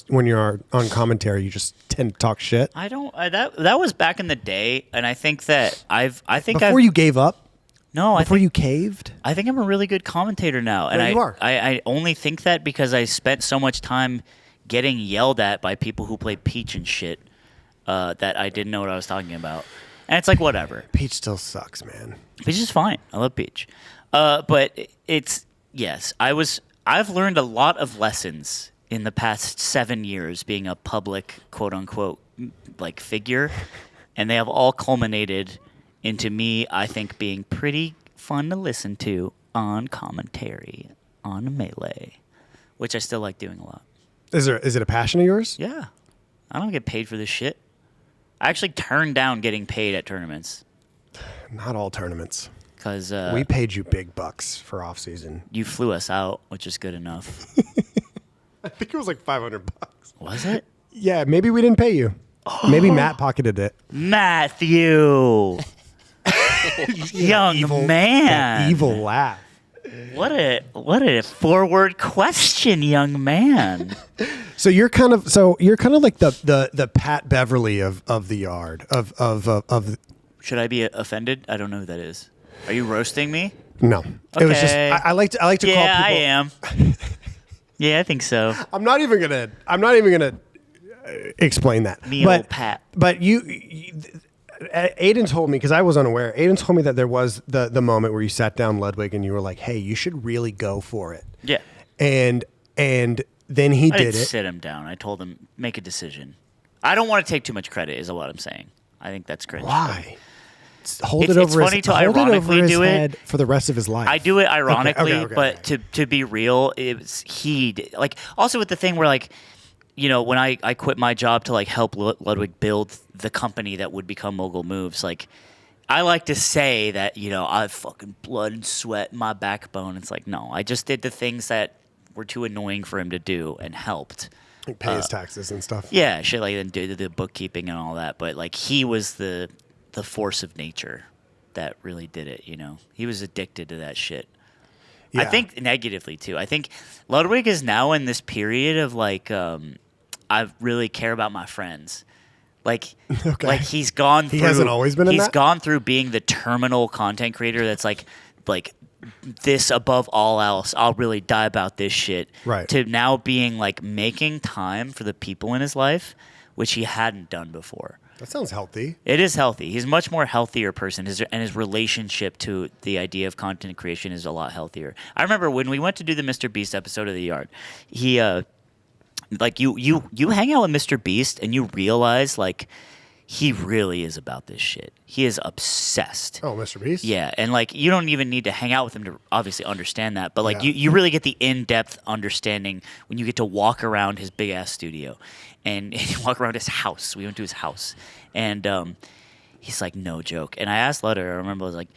commentary, you just tend to talk shit. I don't. That was back in the day, and I think that Before you gave up. No, before you caved. I think I'm a really good commentator now, and you are. I only think that because I spent so much time getting yelled at by people who play Peach and shit that I didn't know what I was talking about, and it's like whatever. Peach still sucks, man. Peach is fine. I love Peach, but I've learned a lot of lessons in the past 7 years being a public quote unquote like figure, and they have all culminated into me, I think, being pretty fun to listen to on commentary on Melee, which I still like doing a lot. Is it a passion of yours? Yeah. I don't get paid for this shit. I actually turned down getting paid at tournaments. Not all tournaments. Because we paid you big bucks for off-season. You flew us out, which is good enough. I think it was like $500. Was it? Yeah, maybe we didn't pay you. Maybe Matt pocketed it. Matthew! Young evil, man. Evil laugh. What a forward question, young man. So you're kind of like the Pat Beverly of the yard of. Should I be offended? I don't know who that is. Are you roasting me? No. Okay. It was just I like to call people. Yeah, I am. Yeah, I think so. I'm not even gonna explain that. Old Pat. But you Aiden told me, because I was unaware. Aiden told me that there was the moment where you sat down Ludwig and you were like, "Hey, you should really go for it." Yeah. And then he I did didn't it. sit him down. I told him make a decision. I don't want to take too much credit. Is what I'm saying. I think that's cringe. Why? It's his funny to ironically do head it for the rest of his life. I do it ironically, Okay. but to be real, also with the thing where like, when I quit my job to like help Ludwig build the company that would become Mogul Moves, like I like to say that I fucking blood and sweat in my backbone. It's like no, I just did the things that were too annoying for him to do and helped. Like pay his taxes and stuff. Yeah, shit like and do the bookkeeping and all that. But like he was the force of nature that really did it. He was addicted to that shit. Yeah. I think negatively too. I think Ludwig is now in this period of like I really care about my friends. Like, Okay. like he's gone through. He hasn't always been in He's that? gone through being the terminal content creator that's like this above all else. I'll really die about this shit. Right. To now being like making time for the people in his life, which he hadn't done before. That sounds healthy. It is healthy. He's a much more healthier person, and his relationship to the idea of content creation is a lot healthier. I remember when we went to do the Mr. Beast episode of The Yard, he like you hang out with Mr. Beast and you realize like he really is about this shit. He is obsessed. Oh, Mr. Beast? Yeah, and like you don't even need to hang out with him to obviously understand that, but like Yeah. you really get the in-depth understanding when you get to walk around his big ass studio, and you walk around his house. We went to his house, and he's like, no joke. And I asked Ludwig, I remember I was like,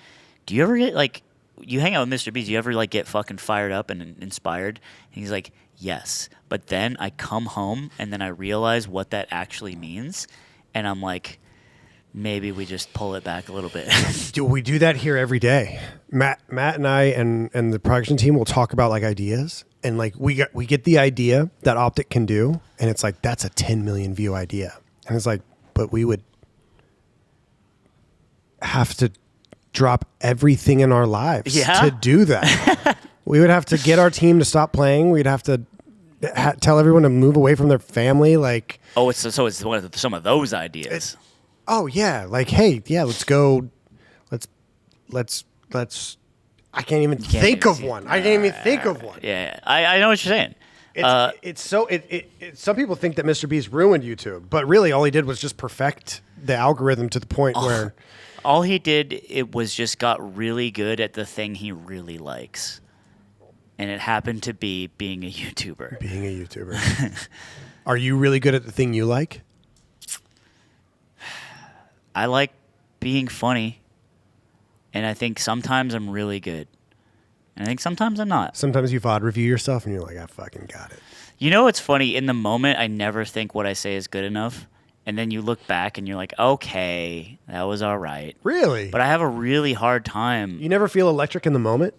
do you ever get like you hang out with Mr. Beast? Do you ever like get fucking fired up and inspired? And he's like, yes, but then I come home and then I realize what that actually means. And I'm like, maybe we just pull it back a little bit. We do that here every day. Matt and I and the production team will talk about like ideas, and like we get the idea that OpTic can do, and it's like that's a 10 million view idea, and it's like, but we would have to drop everything in our lives to do that. We would have to get our team to stop playing. We'd have to tell everyone to move away from their family. Like, it's one of some of those ideas. Oh yeah, like hey, yeah, let's go. Let's. I can't even think of one. I can't even think of one. Yeah, I know what you're saying. It's some people think that Mr. Beast ruined YouTube, but really all he did was just perfect the algorithm to the point where all he did was just got really good at the thing he really likes, and it happened to be being a YouTuber. Being a YouTuber. Are you really good at the thing you like? I like being funny, and I think sometimes I'm really good, and I think sometimes I'm not. Sometimes you VOD review yourself, and you're like, I fucking got it. You know what's funny? In the moment, I never think what I say is good enough, and then you look back, and you're like, okay, that was all right. Really? But I have a really hard time. You never feel electric in the moment?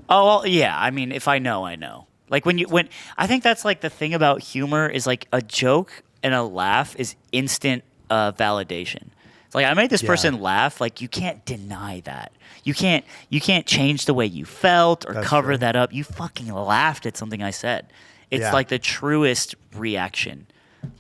Oh, well, yeah. I mean, if I know, I know. Like when I think that's like the thing about humor is like a joke and a laugh is instant validation. It's like I made this person laugh. Like you can't deny that. You can't change the way you felt or cover that up. You fucking laughed at something I said. It's like the truest reaction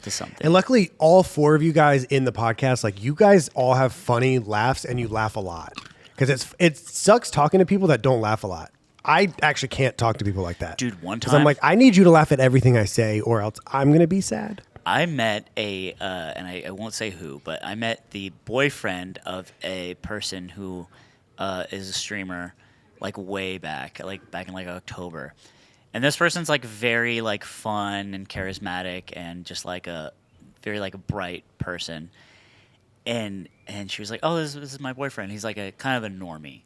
to something. And luckily, all four of you guys in the podcast, like you guys all have funny laughs and you laugh a lot. Because it sucks talking to people that don't laugh a lot. I actually can't talk to people like that. Dude, one time. Because I'm like, I need you to laugh at everything I say or else I'm going to be sad. I met and I won't say who, but I met the boyfriend of a person who is a streamer, like way back, like back in like October. And this person's like very like fun and charismatic and just like a very like a bright person. And she was like, oh, this is my boyfriend. He's like a kind of a normie.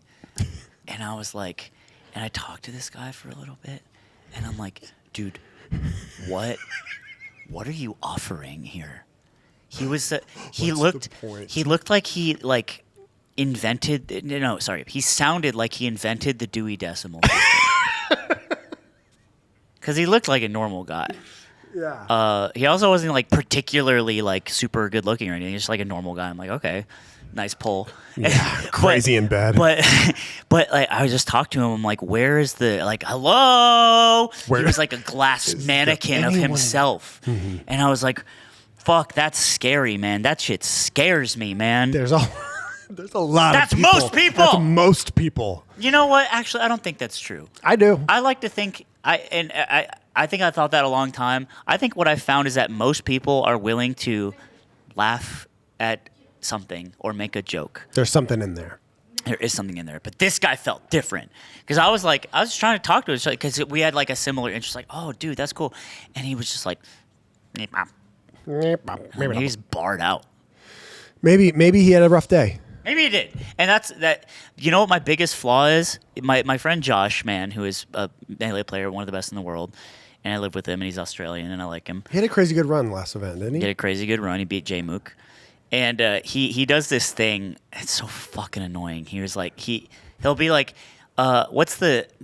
And I was like, and I talked to this guy for a little bit, and I'm like, dude, what are you offering here? He was he looked like he like invented no, sorry. He sounded like he invented the Dewey Decimal System. Cuz he looked like a normal guy. Yeah. He also wasn't like particularly like super good looking or anything. He's just like a normal guy. I'm like, okay. Nice pull. Yeah, crazy in bed. But like I just talked to him. I'm like, where is the like hello? He was like a glass mannequin of himself. Mm-hmm. And I was like, fuck, that's scary, man. That shit scares me, man. There's a lot that's of people. Most people. That's most people. You know what? Actually, I don't think that's true. I do. I like to think I think I thought that a long time. I think what I found is that most people are willing to laugh at something or make a joke. There's something in there. There is something in there, but this guy felt different because I was trying to talk to him because we had like a similar interest. Like, oh, dude, that's cool, and he was just like, maybe he's barred out. Maybe he had a rough day. Maybe he did, and that's that. You know what my biggest flaw is? My friend Josh, man, who is a melee player, one of the best in the world, and I live with him, and he's Australian, and I like him. He had a crazy good run last event, didn't he? He had a crazy good run. He beat J-Mook. And he does this thing. It's so fucking annoying. He was like he'll be like, "What's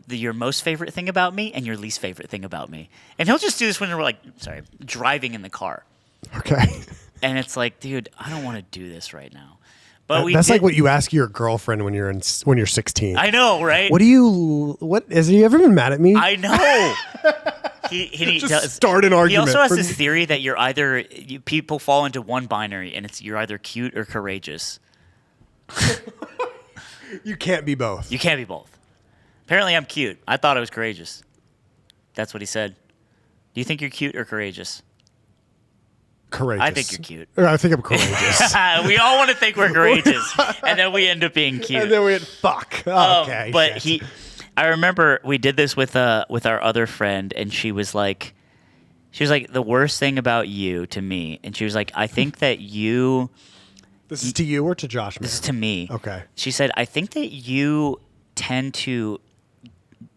your most favorite thing about me and your least favorite thing about me?" And he'll just do this when we're like, driving in the car. Okay. And it's like, dude, I don't want to do this right now. But that's like what you ask your girlfriend when you're 16. I know, right? Has he ever been mad at me? I know. He start an argument. He also has this theory that people fall into one binary, and you're either cute or courageous. You can't be both. You can't be both. Apparently, I'm cute. I thought I was courageous. That's what he said. Do you think you're cute or courageous? Courageous. I think you're cute. I think I'm courageous. We all want to think we're courageous, and then we end up being cute. And then we fuck. Okay. But I remember we did this with our other friend, and she was like, the worst thing about you to me, and she was like, I think that you. This is to you or to Josh? This is to me. Okay. She said, I think that you tend to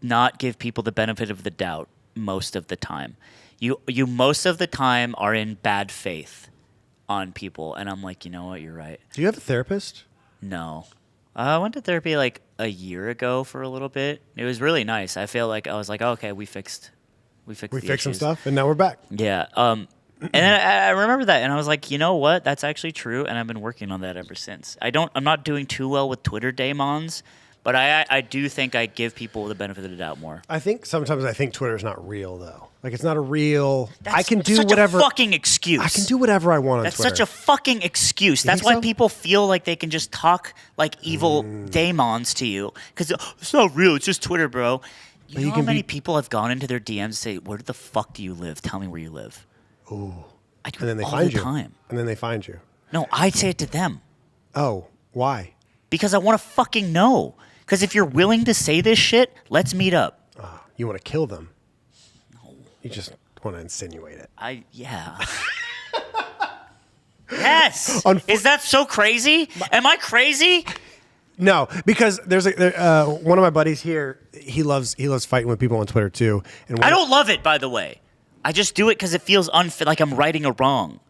not give people the benefit of the doubt most of the time. You most of the time are in bad faith on people, and I'm like, you know what, you're right. Do you have a therapist? No. I went to therapy like a year ago for a little bit. It was really nice. I feel like I was like, oh, okay, we fixed some some stuff, and now we're back. Yeah. And then I remember that, and I was like, you know what? That's actually true, and I've been working on that ever since. I'm not doing too well with Twitter daemons, but I do think I give people the benefit of the doubt more. Sometimes I think Twitter's not real though. Like it's not a real. That's I can do such whatever. A fucking excuse. I can do whatever I want on That's Twitter. such a fucking excuse. That's why people feel like they can just talk like evil daemons to you because it's not real. It's just Twitter, bro. You know how many people have gone into their DMs and say, "Where the fuck do you live? Tell me where you live." Ooh. I do And then they all find the you. time. And then they find you. No, I say it to them. Oh, why? Because I want to fucking know. Because if you're willing to say this shit, let's meet up. You want to kill them? No. You just want to insinuate it. Yeah. Yes. Is that so crazy? Am I crazy? No, because there's one of my buddies here. He loves fighting with people on Twitter too. And I don't love it, by the way. I just do it because it feels unfit, like I'm righting a wrong.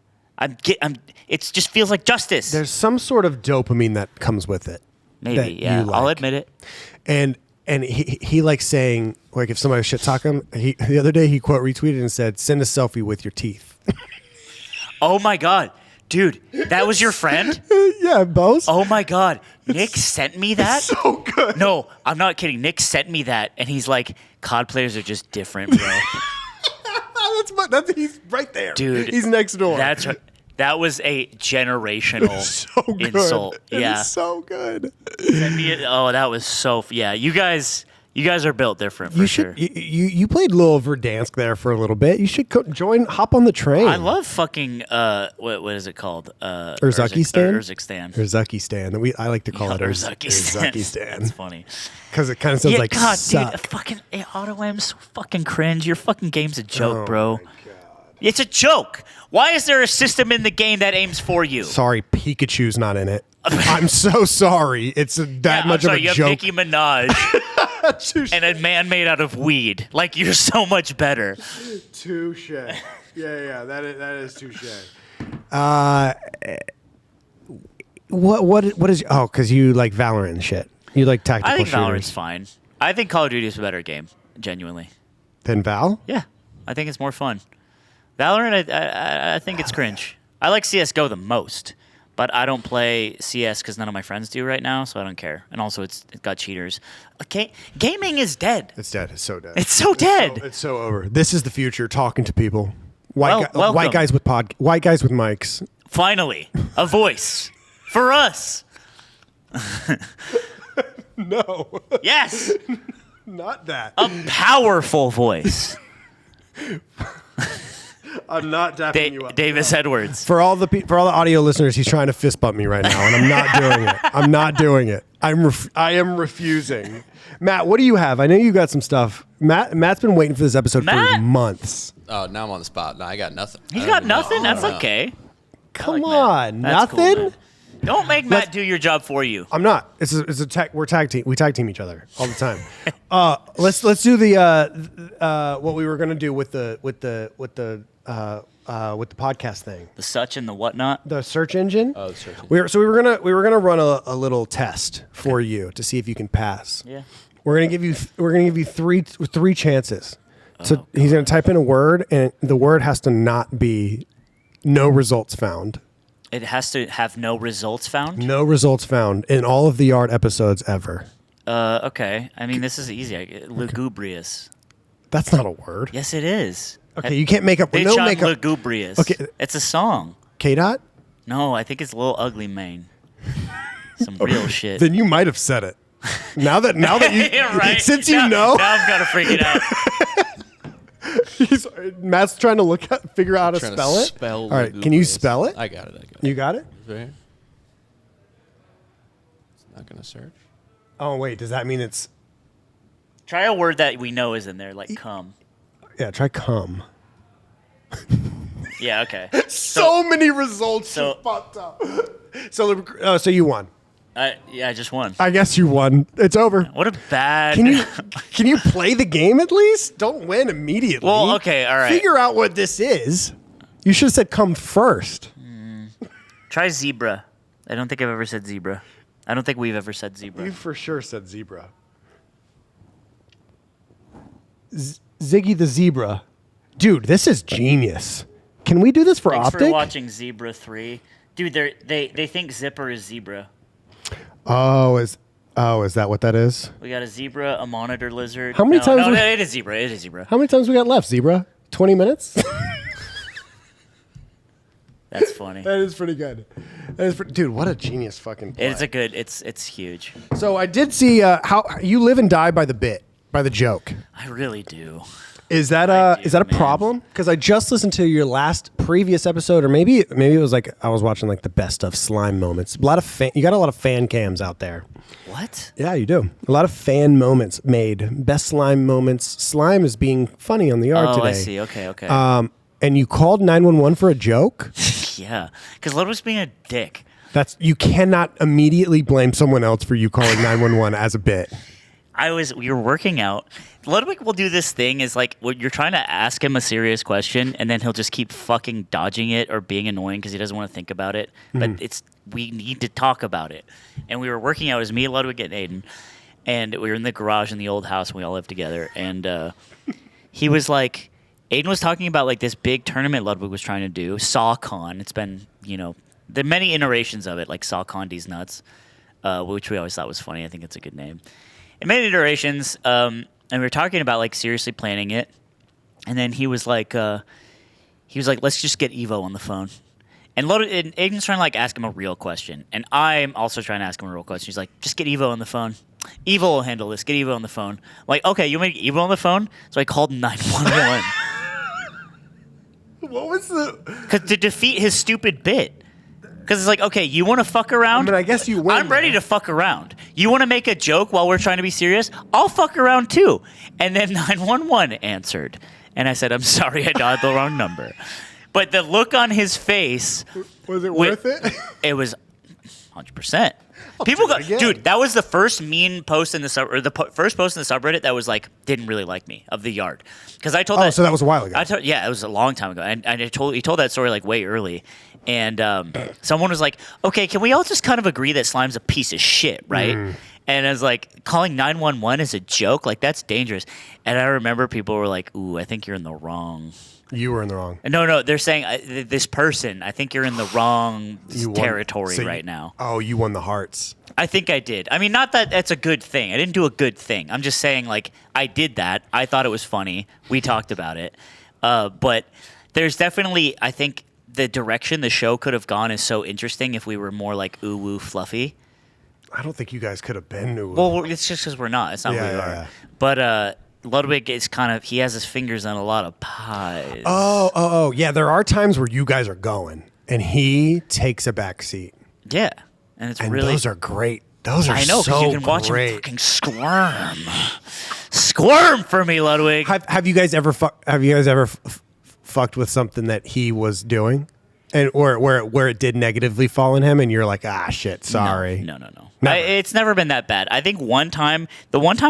It just feels like justice. There's some sort of dopamine that comes with it. Maybe, yeah. I'll admit it. And he likes saying, like, if somebody shit talk him, the other day he quote retweeted and said, "Send a selfie with your teeth." Oh my God. Dude, that was your friend? Yeah, Bose. Oh my God. Nick sent me that? So good. No, I'm not kidding. Nick sent me that, and he's like, COD players are just different, bro. He's right there. Dude. He's next door. That was a generational insult. Yeah. It's so good. That was so... Yeah, you guys are built different for sure. You played Lil Verdansk there for a little bit. You should hop on the train. I love fucking... what is it called? Urzakistan? Urzakistan. Urzakistan. I like to call it Urzakistan. Urzakistan. That's funny. Because it kind of sounds like God, suck. dude, fucking auto aim's so fucking cringe. Your fucking game's a joke, bro. My God. It's a joke. Why is there a system in the game that aims for you? Sorry, Pikachu's not in it. I'm so sorry. It's much of a you joke. have Nicki Minaj and a man made out of weed. Like, you're so much better. Touche. Yeah, that is touche. What is? Oh, because you like Valorant and shit. You like tactical I think shooters. Valorant's fine. I think Call of Duty is a better game, genuinely. Than Val? Yeah, I think it's more fun. Valorant, I think it's cringe. I like CSGO the most, but I don't play CS because none of my friends do right now, so I don't care. And also, it's got cheaters. Okay, gaming is dead. It's dead. It's so dead. It's so dead. It's so over. This is the future. Talking to people. White welcome. guys with mics. Finally, a voice for us. No. Yes. Not that. A powerful voice. I'm not dapping you up. Davis Edwards. For all the audio listeners, he's trying to fist bump me right now, and I'm not doing it. I'm not doing it. I am refusing. Matt, what do you have? I know you got some stuff. Matt's been waiting for this episode for months. Oh, now I'm on the spot. No, I got nothing. He's got nothing? That's okay. Come on. Nothing? Cool, don't make Matt do your job for you. I'm not. It's a tag. We're tag team. We tag team each other all the time. Let's do the what we were gonna do with the podcast thing. The such and the whatnot. The search engine. Oh, the search engine. We were gonna run a little test for you to see if you can pass. Yeah. We're gonna give you three chances. So he's gonna type in a word, and the word has to not be no results found. It has to have no results found? No results found in all of the Yard episodes ever. Okay. I mean, this is easy. Lugubrious. That's not a word. Yes, it is. Okay, you can't make up. Bitch, No I'm makeup. lugubrious. Okay. It's a song. K-Dot? No, I think it's Lil Ugly Mane. Some real shit. Then you might have said it. Now that you Yeah, right. since now, you know, now I'm kind of freaking out. Matt's trying to figure out how to spell it. All right, can you spell it? I got it. You got it? Right here. It's not going to search. Oh wait, does that mean it's? Try a word that we know is in there, like come. Yeah, try come. Yeah, okay. So many results. so- you fucked up. So you won. I just won. I guess you won. It's over. What a bad... Can you play the game at least? Don't win immediately. Well, okay, all right. Figure out what this is. You should have said come first. Try zebra. I don't think I've ever said zebra. I don't think we've ever said zebra. You for sure said zebra. Ziggy the zebra. Dude, this is genius. Can we do this for Thanks OpTic? for watching Zebra 3. Dude, they think zipper is zebra. Is that what that is? We got a zebra, a monitor lizard. How many times No, we- it is zebra. It is zebra. How many times we got left, zebra? 20 minutes? That's funny. That is pretty good. Dude, what a genius fucking play. It's huge. So I did see how you live and die by the bit, by the joke. I really do. Is that a problem? Because I just listened to your previous episode, or maybe it was like I was watching like the best of slime moments. You got a lot of fan cams out there. What? Yeah, you do. A lot of fan moments made. Best slime moments. Slime is being funny on the yard today. Oh, I see. Okay. And you called 911 for a joke? Yeah, because Ludwig's being a dick. You cannot immediately blame someone else for you calling 911 as a bit. We were working out. Ludwig will do this thing is like when you're trying to ask him a serious question and then he'll just keep fucking dodging it or being annoying because he doesn't want to think about it. But we need to talk about it. And we were working out. It was me, Ludwig, and Aiden. And we were in the garage in the old house and we all lived together. And he was like, Aiden was talking about like this big tournament Ludwig was trying to do, SawCon. It's been, there are many iterations of it, like SawCon D's Nuts, which we always thought was funny. I think it's a good name. And many iterations, and we were talking about like seriously planning it. And then he was like, let's just get Evo on the phone. And Aiden's trying to like ask him a real question. And I'm also trying to ask him a real question. He's like, just get Evo on the phone. Evo will handle this. Get Evo on the phone. I'm like, okay, you make Evo on the phone? So I called 911. What was the... Because to defeat his stupid bit. Because it's like, okay, you want to fuck around? I mean, I guess you win. I'm ready to fuck around. You want to make a joke while we're trying to be serious? I'll fuck around too. And then 911 answered. And I said, I'm sorry, I dialed the wrong number. But the look on his face... Was it worth it? It was 100%. People go, dude, that was the first mean post in the first post in the subreddit that was like, didn't really like me, of the yard. Because I told so that was a while ago. Yeah, it was a long time ago. And he told that story like way early. And someone was like, okay, can we all just kind of agree that Slime's a piece of shit, right? And I was like, calling 911 is a joke? Like, that's dangerous. And I remember people were like, ooh, I think you're in the wrong... You were in the wrong. No, they're saying, this person, I think you're in the wrong territory right now. Oh, you won the hearts. I think I did. I mean, not that that's a good thing. I didn't do a good thing. I'm just saying, like, I did that. I thought it was funny. We talked about it. But there's definitely, I think, the direction the show could have gone is so interesting if we were more, like, ooh-woo fluffy. I don't think you guys could have been ooh-woo. Well, it's just because we're not. It's not who we are. Yeah. But Ludwig is he has his fingers on a lot of pies. Oh, yeah. There are times where you guys are going, and he takes a back seat. Yeah. And those are great. Those are I know, so you can watch great. him fucking squirm. Squirm for me, Ludwig. Have you guys ever fucked with something that he was doing, and or where it did negatively fall on him, and you're like, ah, shit, sorry. No. It's never been that bad. I think the one time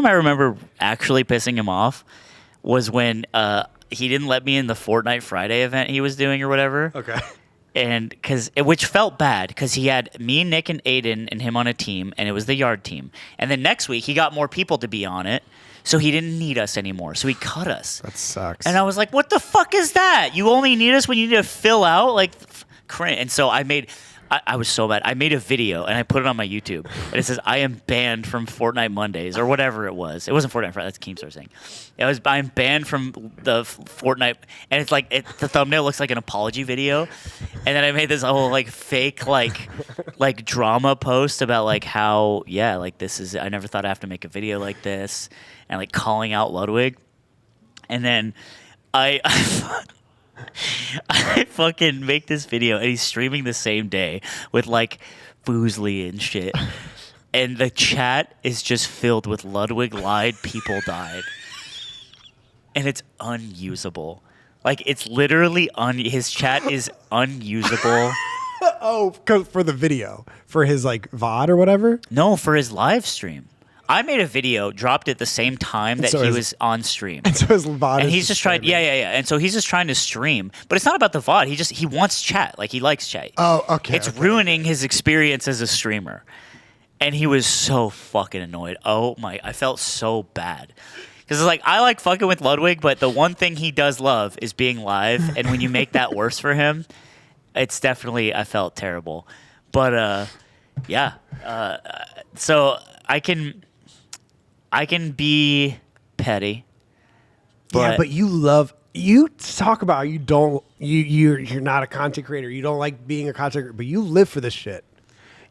I remember actually pissing him off was when he didn't let me in the Fortnite Friday event he was doing or whatever. Okay. And which felt bad because he had me, Nick, and Aiden and him on a team, and it was the yard team. And then next week he got more people to be on it, so he didn't need us anymore. So he cut us. That sucks. And I was like, "What the fuck is that? You only need us when you need to fill out like." And so I was so mad. I made a video and I put it on my YouTube. And it says, I am banned from Fortnite Mondays or whatever it was. It wasn't Fortnite Friday. That's Keemstar saying. I'm banned from the Fortnite. And it's like, the thumbnail looks like an apology video. And then I made this whole like fake like drama post about like how, yeah, like this is, I never thought I'd have to make a video like this. And like calling out Ludwig. And then I fucking make this video and he's streaming the same day with like Boozley and shit. And the chat is just filled with Ludwig lied, people died. And it's unusable. Like it's literally his chat is unusable. For the video. For his like VOD or whatever? No, for his live stream. I made a video, dropped it the same time that he was on stream. And so his VOD and he's just trying. Yeah. And so he's just trying to stream, but it's not about the VOD. He wants chat. Like he likes chat. Oh, okay. It's ruining his experience as a streamer, and he was so fucking annoyed. Oh my! I felt so bad because it's like I like fucking with Ludwig, but the one thing he does love is being live, and when you make that worse for him, it's definitely I felt terrible. But yeah. So I can be petty. But you talk about you're not a content creator. You don't like being a content creator, but you live for this shit.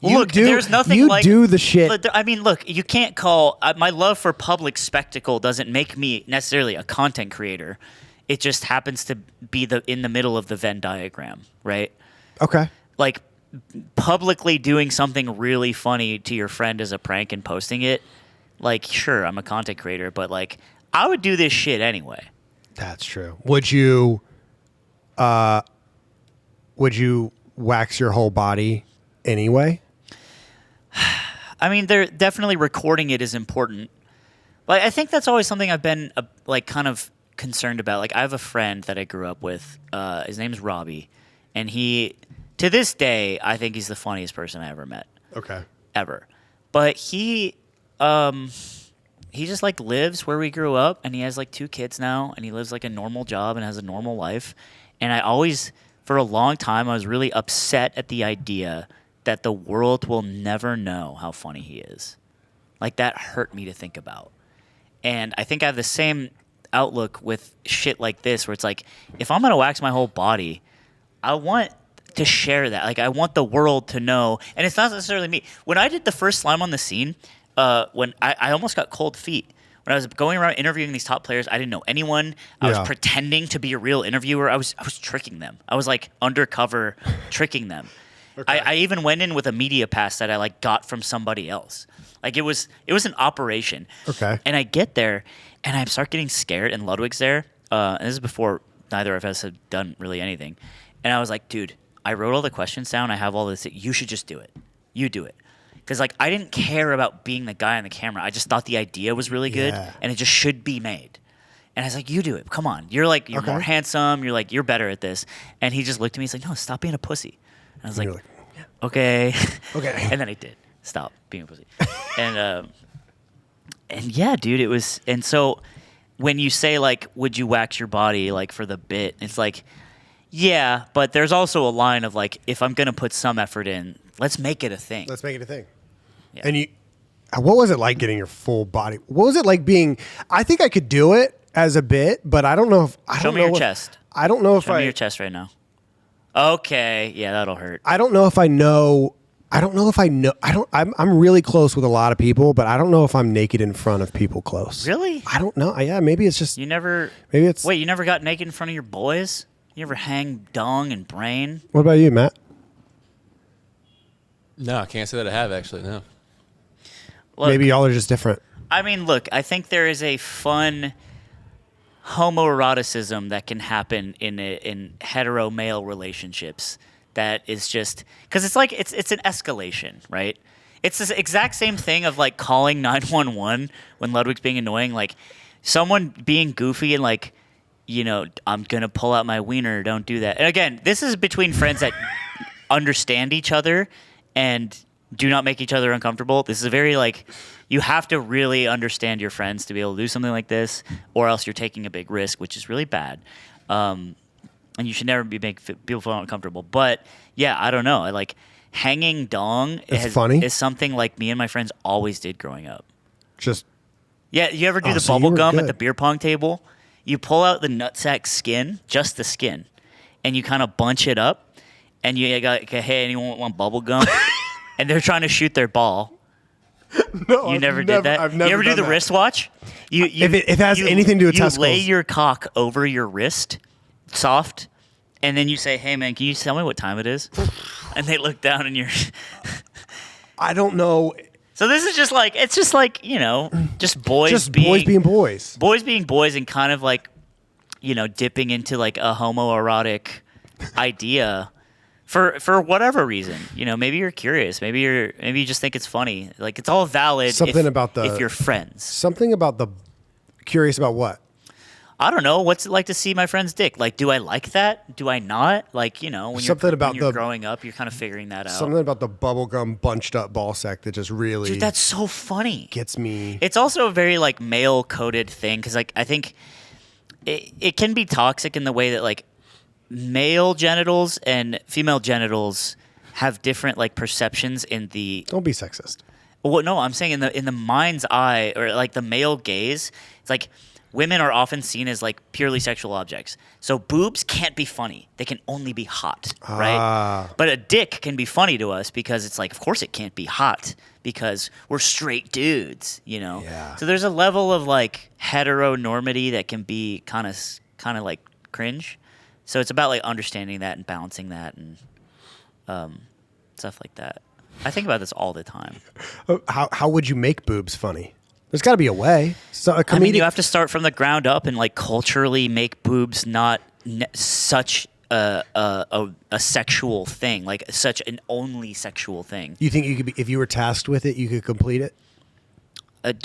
There's nothing you like do the shit. I mean, look, you can't call my love for public spectacle doesn't make me necessarily a content creator. It just happens to be in the middle of the Venn diagram, right? Okay. Like publicly doing something really funny to your friend as a prank and posting it. Like, sure, I'm a content creator, but like, I would do this shit anyway. That's true. Would you wax your whole body anyway? I mean, they're definitely recording it is important. Like, I think that's always something I've been like kind of concerned about. Like, I have a friend that I grew up with. His name's Robbie, and he, to this day, I think he's the funniest person I ever met. Okay. Ever, but he just like lives where we grew up, and he has like 2 kids now, and he lives like a normal job and has a normal life. And I always, for a long time, I was really upset at the idea that the world will never know how funny he is. Like, that hurt me to think about. And I think I have the same outlook with shit like this, where it's like, if I'm gonna wax my whole body, I want to share that. Like, I want the world to know. And it's not necessarily me. When I did the first Slime on the Scene, when I almost got cold feet. When I was going around interviewing these top players, I didn't know anyone. I was pretending to be a real interviewer. I was tricking them. I was like undercover tricking them. Okay. I even went in with a media pass that I like got from somebody else. Like it was an operation. Okay. And I get there and I start getting scared, and Ludwig's there. And this is before neither of us had done really anything. And I was like, dude, I wrote all the questions down. I have all this. You should just do it. You do it. Because like I didn't care about being the guy on the camera. I just thought the idea was really good, and it just should be made. And I was like, you do it. Come on. You're more handsome. You're better at this. And he just looked at me. He's like, no, stop being a pussy. And I was like, yeah. Okay. Okay. And then I did stop being a pussy. And yeah, dude, it was. And so when you say like, would you wax your body like for the bit? It's like, yeah, but there's also a line of like, if I'm gonna put some effort in, let's make it a thing. Let's make it a thing. Yeah. And what was it like getting your full body? What was it like being? I think I could do it as a bit, but I don't know if Show me your chest. I don't know if Show me your chest right now. Okay, yeah, that'll hurt. I don't know if I know. I'm really close with a lot of people, but I don't know if I'm naked in front of people close. Really? I don't know. Yeah, maybe it's just you never. Maybe it's. Wait, you never got naked in front of your boys? You ever hang dong and brain? What about you, Matt? No, I can't say that I have actually. No. Look, maybe y'all are just different. I mean, look, I think there is a fun homoeroticism that can happen in hetero male relationships that is just because it's like it's an escalation, right? It's this exact same thing of like calling 911 when Ludwig's being annoying, like someone being goofy and like, you know, I'm gonna pull out my wiener, don't do that. And again, this is between friends that understand each other and do not make each other uncomfortable. This is a very like, you have to really understand your friends to be able to do something like this, or else you're taking a big risk, which is really bad. And you should never make people feel uncomfortable. But yeah, I don't know. I like hanging dong is something like me and my friends always did growing up. Just yeah, you ever do the bubble gum at the beer pong table? You pull out the nutsack skin, just the skin, and you kind of bunch it up, and you got, hey, anyone want bubble gum? And they're trying to shoot their ball. No, you never did that. I've never you ever do the that. wristwatch? If it has anything to do with testicles, you lay your cock over your wrist, soft, and then you say, "Hey, man, can you tell me what time it is?" And they look down, and you're. I don't know. So this is just like it's just like you know, just boys being boys, boys being boys, and kind of like, you know, dipping into like a homoerotic idea. for whatever reason. Maybe you're curious. Maybe you just think it's funny. Like, it's all valid. If you're friends. Something about the curious about what? I don't know. What's it like to see my friend's dick? Like, do I like that? Do I not? Like, when you're growing up, you're kind of figuring that out. Something about the bubblegum bunched up ball sack that just really... Dude, that's so funny. Gets me. It's also a very, like, male-coded thing because, like, I think it can be toxic in the way that, like, male genitals and female genitals have different, like, perceptions in the... Don't be sexist. Well, no, I'm saying in the mind's eye, or, like, the male gaze, it's like... Women are often seen as like purely sexual objects. So boobs can't be funny. They can only be hot, right? But a dick can be funny to us because it's like, of course it can't be hot because we're straight dudes, Yeah. So there's a level of like heteronormity that can be kind of like cringe. So it's about like understanding that and balancing that and stuff like that. I think about this all the time. How would you make boobs funny? There's got to be a way. So a comedian, you have to start from the ground up and like culturally make boobs not such a sexual thing, like such an only sexual thing. You think you could be, if you were tasked with it, you could complete it?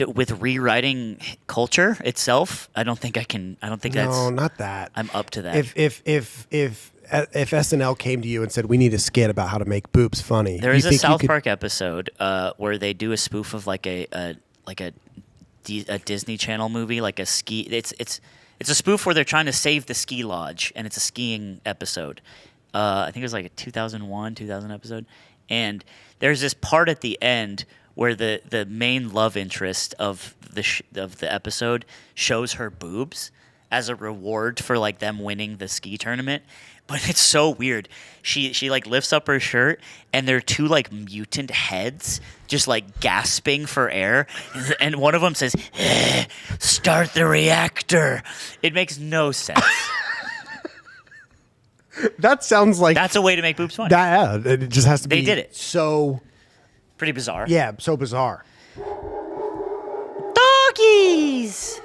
With rewriting culture itself, I don't think I can. I don't think that's. No, not that. I'm up to that. If SNL came to you and said we need a skit about how to make boobs funny, there is a South Park episode where they do a spoof of like a Disney Channel movie, like a ski. It's a spoof where they're trying to save the ski lodge, and it's a skiing episode. I think it was like a 2000 episode, and there's this part at the end where the main love interest of the episode shows her boobs as a reward for like them winning the ski tournament. But it's so weird. She like lifts up her shirt and there are two like mutant heads just like gasping for air, and one of them says, "Start the reactor." It makes no sense. That sounds like that's a way to make boobs funny. Yeah, it just has to be. They did it. So pretty bizarre. Yeah, so bizarre. Doggies.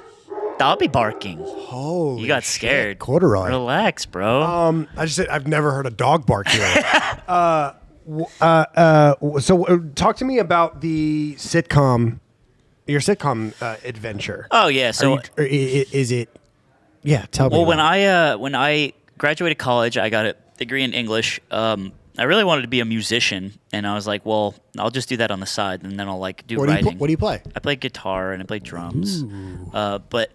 I'll be barking. Holy You got shit. Scared. Corduroy. Relax, bro. I just said I've never heard a dog bark here. So talk to me about the sitcom, your sitcom adventure. Oh yeah. So is it? Yeah, tell me. Well, when I graduated college, I got a degree in English. I really wanted to be a musician, and I was like, well, I'll just do that on the side, and then I'll like do writing. What do you play? I play guitar and I play drums. But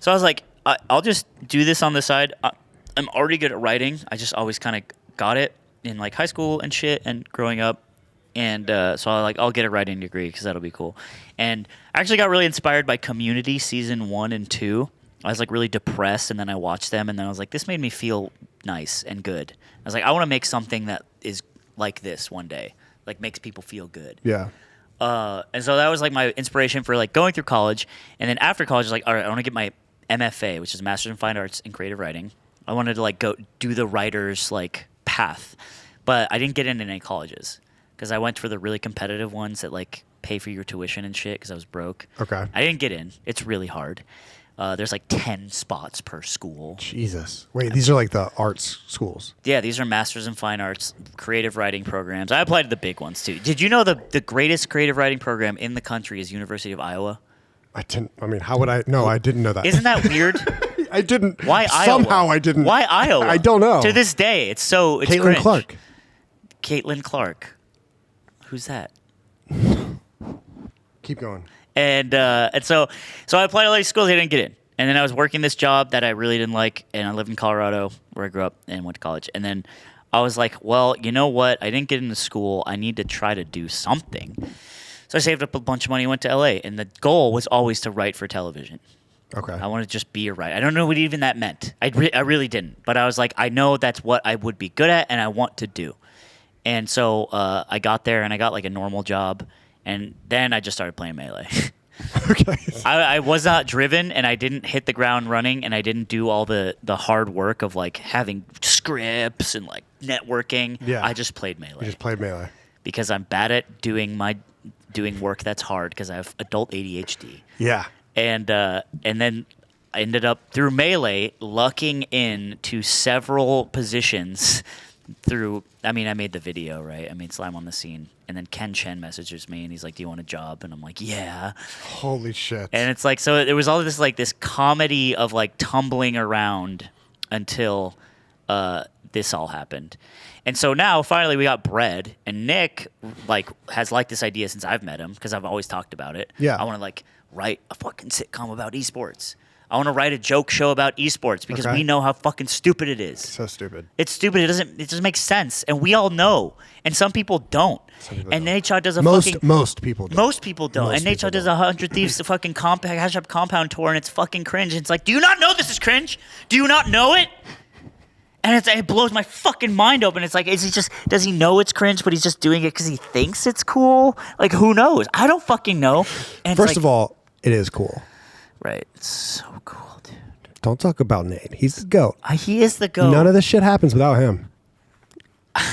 so I was like, I'll just do this on the side. I'm already good at writing. I just always kind of got it in like high school and shit and growing up. And so I'll get a writing degree because that'll be cool. And I actually got really inspired by Community season 1 and 2. I was like really depressed, and then I watched them, and then I was like, this made me feel nice and good. I was like, I want to make something that is like this one day, like makes people feel good. Yeah. And so that was like my inspiration for like going through college. And then after college, I was like, all right, I want to get my MFA, which is Master's in Fine Arts in Creative Writing. I wanted to like go do the writer's like path, but I didn't get into any colleges because I went for the really competitive ones that like pay for your tuition and shit because I was broke. Okay. I didn't get in. It's really hard. There's like 10 spots per school. Jesus. Wait, these are like the arts schools. Yeah, these are Masters in Fine Arts creative writing programs. I applied to the big ones too. Did you know the greatest creative writing program in the country is University of Iowa? I didn't. I mean, how would I? No, I didn't know that. Isn't that weird? I didn't. Why Iowa? Somehow I didn't. Why Iowa? I don't know. To this day, it's Caitlin cringe. Clark. Caitlin Clark. Who's that? Keep going. And so I applied to all these schools. I didn't get in. And then I was working this job that I really didn't like, and I live in Colorado, where I grew up and went to college. And then I was like, well, you know what? I didn't get into school. I need to try to do something. So I saved up a bunch of money, went to LA, and the goal was always to write for television. Okay. I wanted to just be a writer. I don't know what even that meant. I really didn't. But I was like, I know that's what I would be good at and I want to do. And so I got there and I got like a normal job, and then I just started playing Melee. Okay. I was not driven, and I didn't hit the ground running, and I didn't do all the hard work of like having scripts and like networking. Yeah. I just played Melee. You just played Melee. Because I'm bad at doing work that's hard because I have adult ADHD. Yeah. And then I ended up through Melee lucking in to several positions I made the video, right? I made Slime on the Scene. And then Ken Chen messages me and he's like, "Do you want a job?" And I'm like, "Yeah." Holy shit. And it's like, so there was all this like this comedy of like tumbling around until this all happened. And so now finally we got bread, and Nick like has liked this idea since I've met him because I've always talked about it. Yeah. I want to like write a fucking sitcom about esports. I want to write a joke show about esports because we know how fucking stupid it is. So stupid. It's stupid. It doesn't make sense, and we all know. And some people don't. And NHL does most people don't. Most people don't. And NHL does 100 Thieves fucking compound tour, and it's fucking cringe. It's like, do you not know this is cringe? Do you not know it? And it blows my fucking mind open. It's like, does he know it's cringe, but he's just doing it because he thinks it's cool? Like, who knows? I don't fucking know. And First of all, it is cool. Right. It's so cool, dude. Don't talk about Nate. He's the GOAT. He is the GOAT. None of this shit happens without him.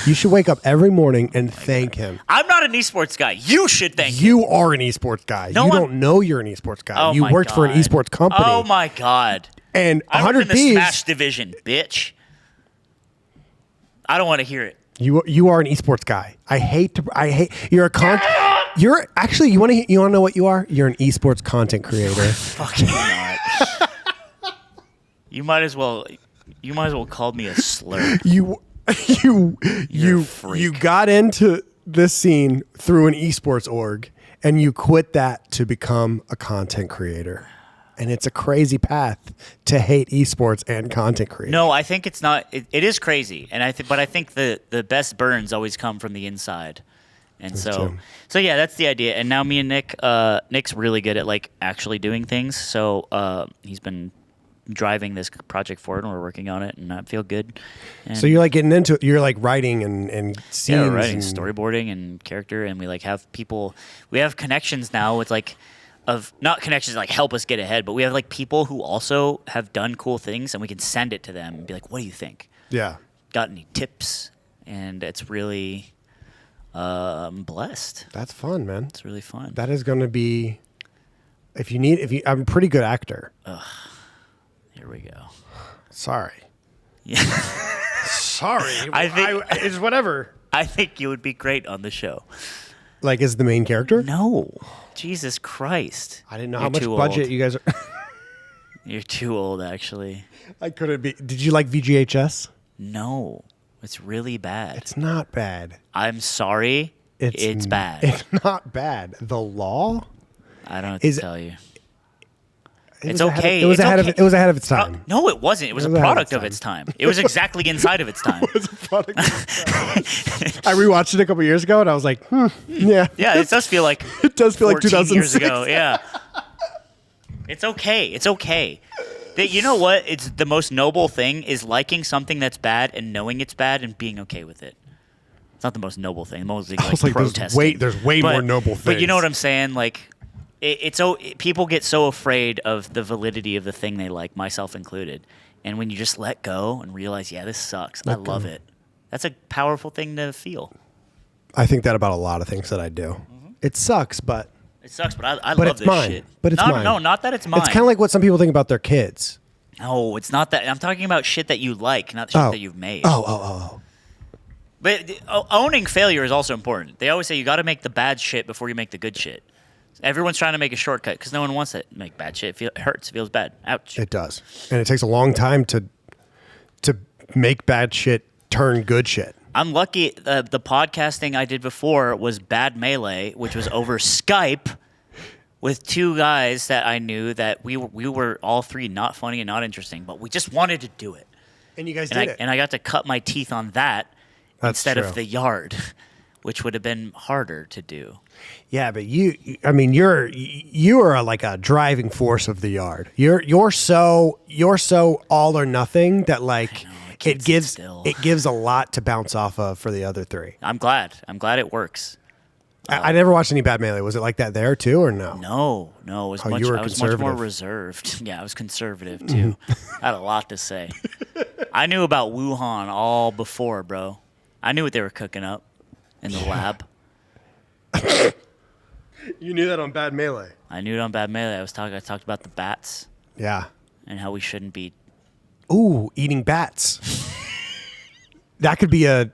You should wake up every morning and thank him. I'm not an esports guy. You should thank him. You are an esports guy. You don't know you're an esports guy. Oh, you worked for an esports company. Oh, my God. And I 100 worked in the Thieves. Smash division, bitch. I don't want to hear it. You are an esports guy. You're you're actually, you want to know what you are? You're an esports content creator. Fucking not. You might as well call me a slur. You got into this scene through an esports org, and you quit that to become a content creator. And it's a crazy path to hate esports and content creation. No, I think it's not. It is crazy, and but I think the best burns always come from the inside. And so yeah, that's the idea. And now me and Nick's really good at like actually doing things. So he's been driving this project forward, and we're working on it, and I feel good. And so you're like getting into it. You're like writing and scenes. Yeah, we're writing, storyboarding, and character, and we like have people. We have connections now with like. Of not connections that like help us get ahead, but we have like people who also have done cool things, and we can send it to them and be like, "What do you think? Yeah, got any tips?" And it's really I'm blessed. That's fun, man. It's really fun. That is going to be I'm a pretty good actor. Here we go. Sorry. Yeah. Sorry. It's whatever. I think you would be great on the show. Like as the main character? No. Jesus Christ. I didn't know how much budget you guys are. You're too old, actually. I couldn't be. Did you like VGHS? No. It's really bad. It's not bad. I'm sorry. It's bad. It's not bad. The Law? I don't know what to tell you. It's okay. It was ahead of its time. No, it wasn't. It was a product of its time. It was exactly inside of its time. It was a product of its time. I rewatched it a couple years ago, and I was like, yeah. Yeah, it does feel like 2006 years ago. Yeah. It's okay. It's okay. You know what? It's the most noble thing is liking something that's bad and knowing it's bad and being okay with it. It's not the most noble thing. The most like protesting. There's way more noble things. But you know what I'm saying? Like, people get so afraid of the validity of the thing they like, myself included. And when you just let go and realize, yeah, this sucks. I love it. That's a powerful thing to feel. I think that about a lot of things that I do. Mm-hmm. It sucks, but I love this mine. shit. But it's mine. No, not that it's mine. It's kind of like what some people think about their kids. No, it's not that. I'm talking about shit that you like, not shit that you've made. Oh. But owning failure is also important. They always say you got to make the bad shit before you make the good shit. Everyone's trying to make a shortcut because no one wants to make bad shit. It hurts. It feels bad. Ouch. It does. And it takes a long time to make bad shit turn good shit. I'm lucky the podcasting I did before was Bad Melee, which was over Skype with two guys that I knew that we were all three not funny and not interesting, but we just wanted to do it. And you guys did it. And I got to cut my teeth on that instead of the yard, which would have been harder to do. Yeah, but you are like a driving force of the yard. You're so all or nothing that like it gives a lot to bounce off of for the other three. I'm glad it works. I never watched any Bad Melee. Was it like that there too, or no? No. It was I was much more reserved. Yeah, I was conservative too. I had a lot to say. I knew about Wuhan all before, bro. I knew what they were cooking up in the lab. You knew that on Bad Melee. I knew it on Bad Melee. I talked about the bats. Yeah. And how we shouldn't be. Ooh, eating bats. That could be a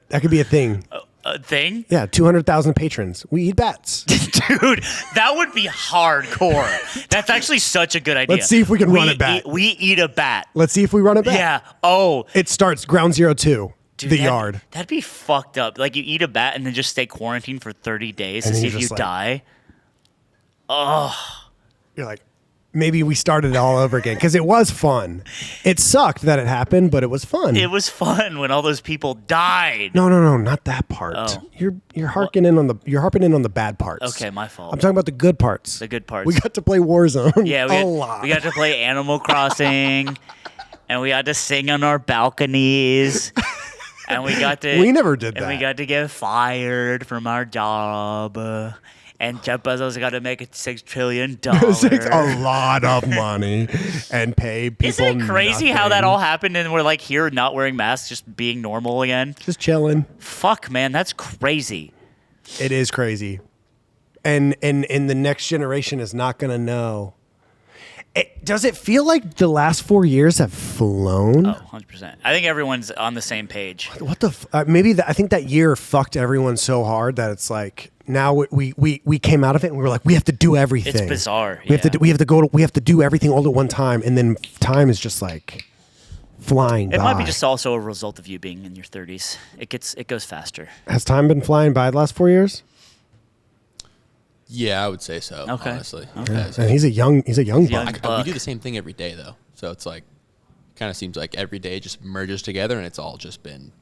thing. A thing? Yeah, 200,000 patrons. We eat bats. Dude, that would be hardcore. That's actually such a good idea. Let's see if we can run it back. We eat a bat. Let's see if we run it back. Yeah. Oh. It starts ground zero 2, Dude, the yard. That'd be fucked up. Like you eat a bat and then just stay quarantined for 30 days And to then see you're if you just like- die. You're like, maybe we started it all over again because it was fun. It sucked that it happened, but it was fun. It was fun when all those people died. No, not that part. Oh. You're harping in on the bad parts. Okay, my fault. I'm talking about the good parts. The good parts. We got to play Warzone. Yeah, a lot. we got to play Animal Crossing, and we got to sing on our balconies, and we got to. We never did that. And we got to get fired from our job. And Jeff Bezos got to make it $6 trillion. A lot of money and pay people. Isn't it crazy how that nothing. all happened and we're like here not wearing masks, just being normal again? Just chilling. Fuck, man, that's crazy. It is crazy. And the next generation is not going to know. Does it feel like the last 4 years have flown? Oh, 100%. I think everyone's on the same page. What the? Maybe I think that year fucked everyone so hard that it's like now we came out of it and we were like we have to do everything. It's bizarre. We have to do everything all at one time, and then time is just like flying by. It might be just also a result of you being in your 30s. It goes faster. Has time been flying by the last 4 years? Yeah, I would say so. Okay. Honestly. Okay. Yeah, And he's a young young buck. buck. we do the same thing every day though, so it's like kind of seems like every day just merges together, and it's all just been.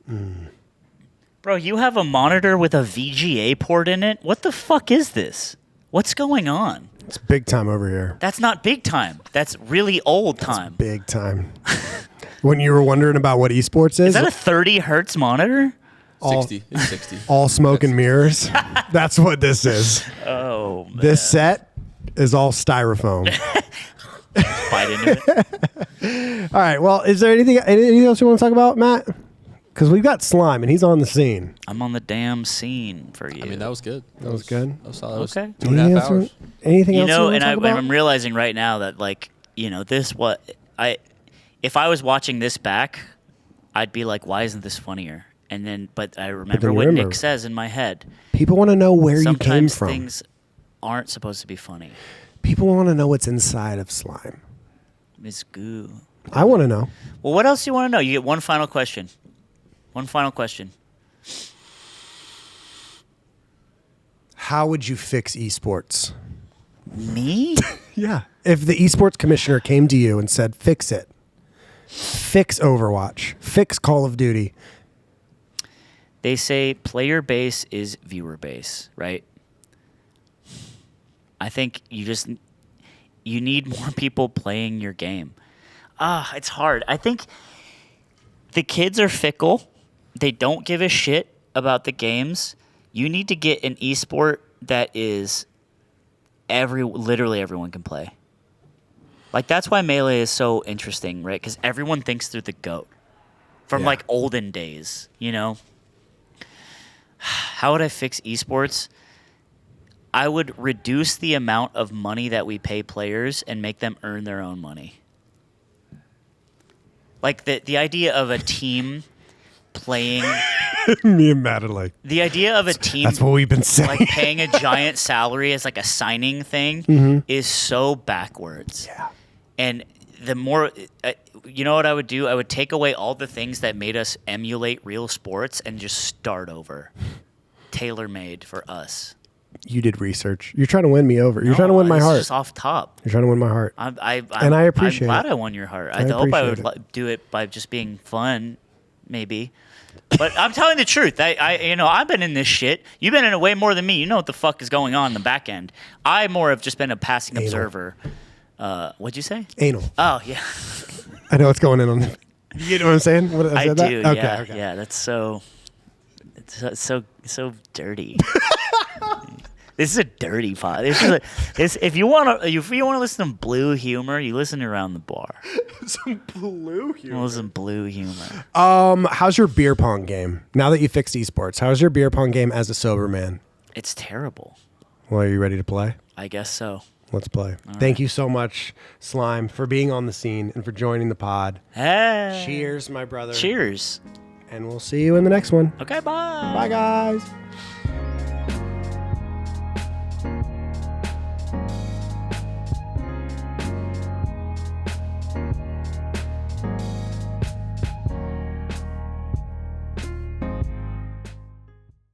Bro, you have a monitor with a VGA port in it? What the fuck is this? What's going on? It's big time over here. That's not big time. That's really old time. Big time. When you were wondering about what eSports is, Is that a 30 hertz monitor? 60. It's 60. all smoke and mirrors. That's what this is. Oh, man. This set is all styrofoam. Bite into it. All right. Well, is there anything else you want to talk about, Matt? Because we've got Slime and he's on the scene. I'm on the damn scene for you. I mean, that was good. That was good. That was solid. Okay. That was 2.5 hours. Anything You else? know, you and want to talk about? I'm realizing right now that like, if I was watching this back, I'd be like, why isn't this funnier? And then, but I remember what Nick says in my head. People want to know where you came Sometimes from. things aren't supposed to be funny. People want to know what's inside of Slime. Miss Goo. I want to know. Well, what else do you want to know? You get one final question. One final question. How would you fix esports? Me? Yeah. If the esports commissioner came to you and said, fix it. Fix Overwatch. Fix Call of Duty. They say player base is viewer base, right? I think you need more people playing your game. It's hard. I think the kids are fickle. They don't give a shit about the games. You need to get an esport that is literally everyone can play. Like that's why Melee is so interesting, right? Because everyone thinks they're the GOAT from like olden days, you know? How would I fix esports? I would reduce the amount of money that we pay players and make them earn their own money. Like the idea of a team playing. Me and Matt are like, The idea of a team. that's what we've been saying. Like paying a giant salary as like a signing thing is so backwards. Yeah. And the more, you know what I would do? I would take away all the things that made us emulate real sports and just start over. Tailor-made for us. You did research. You're trying to win me over. You're trying to win my it's heart. Just off top. You're trying to win my heart. And I appreciate I'm glad it. I won your heart. I I hope I would appreciate do it by just being fun, maybe. But I'm telling the truth. I've been in this shit. You've been in it way more than me. You know what the fuck is going on in the back end. I more have just been a passing observer. What'd you say? Anal. Oh yeah, I know what's going on. You know what I'm saying? What, I said do. That? Yeah, Okay. yeah. That's so. It's so dirty. This is a dirty pod. If you want to listen to blue humor, you listen to Around the Bar. Some blue humor. Listen to blue humor. How's your beer pong game? Now that you fixed esports, how's your beer pong game as a sober man? It's terrible. Well, are you ready to play? I guess so. Let's play. Thank you so much, Slime, for being on the scene and for joining the pod. Hey. Cheers, my brother. Cheers. And we'll see you in the next one. Okay, bye. Bye, guys.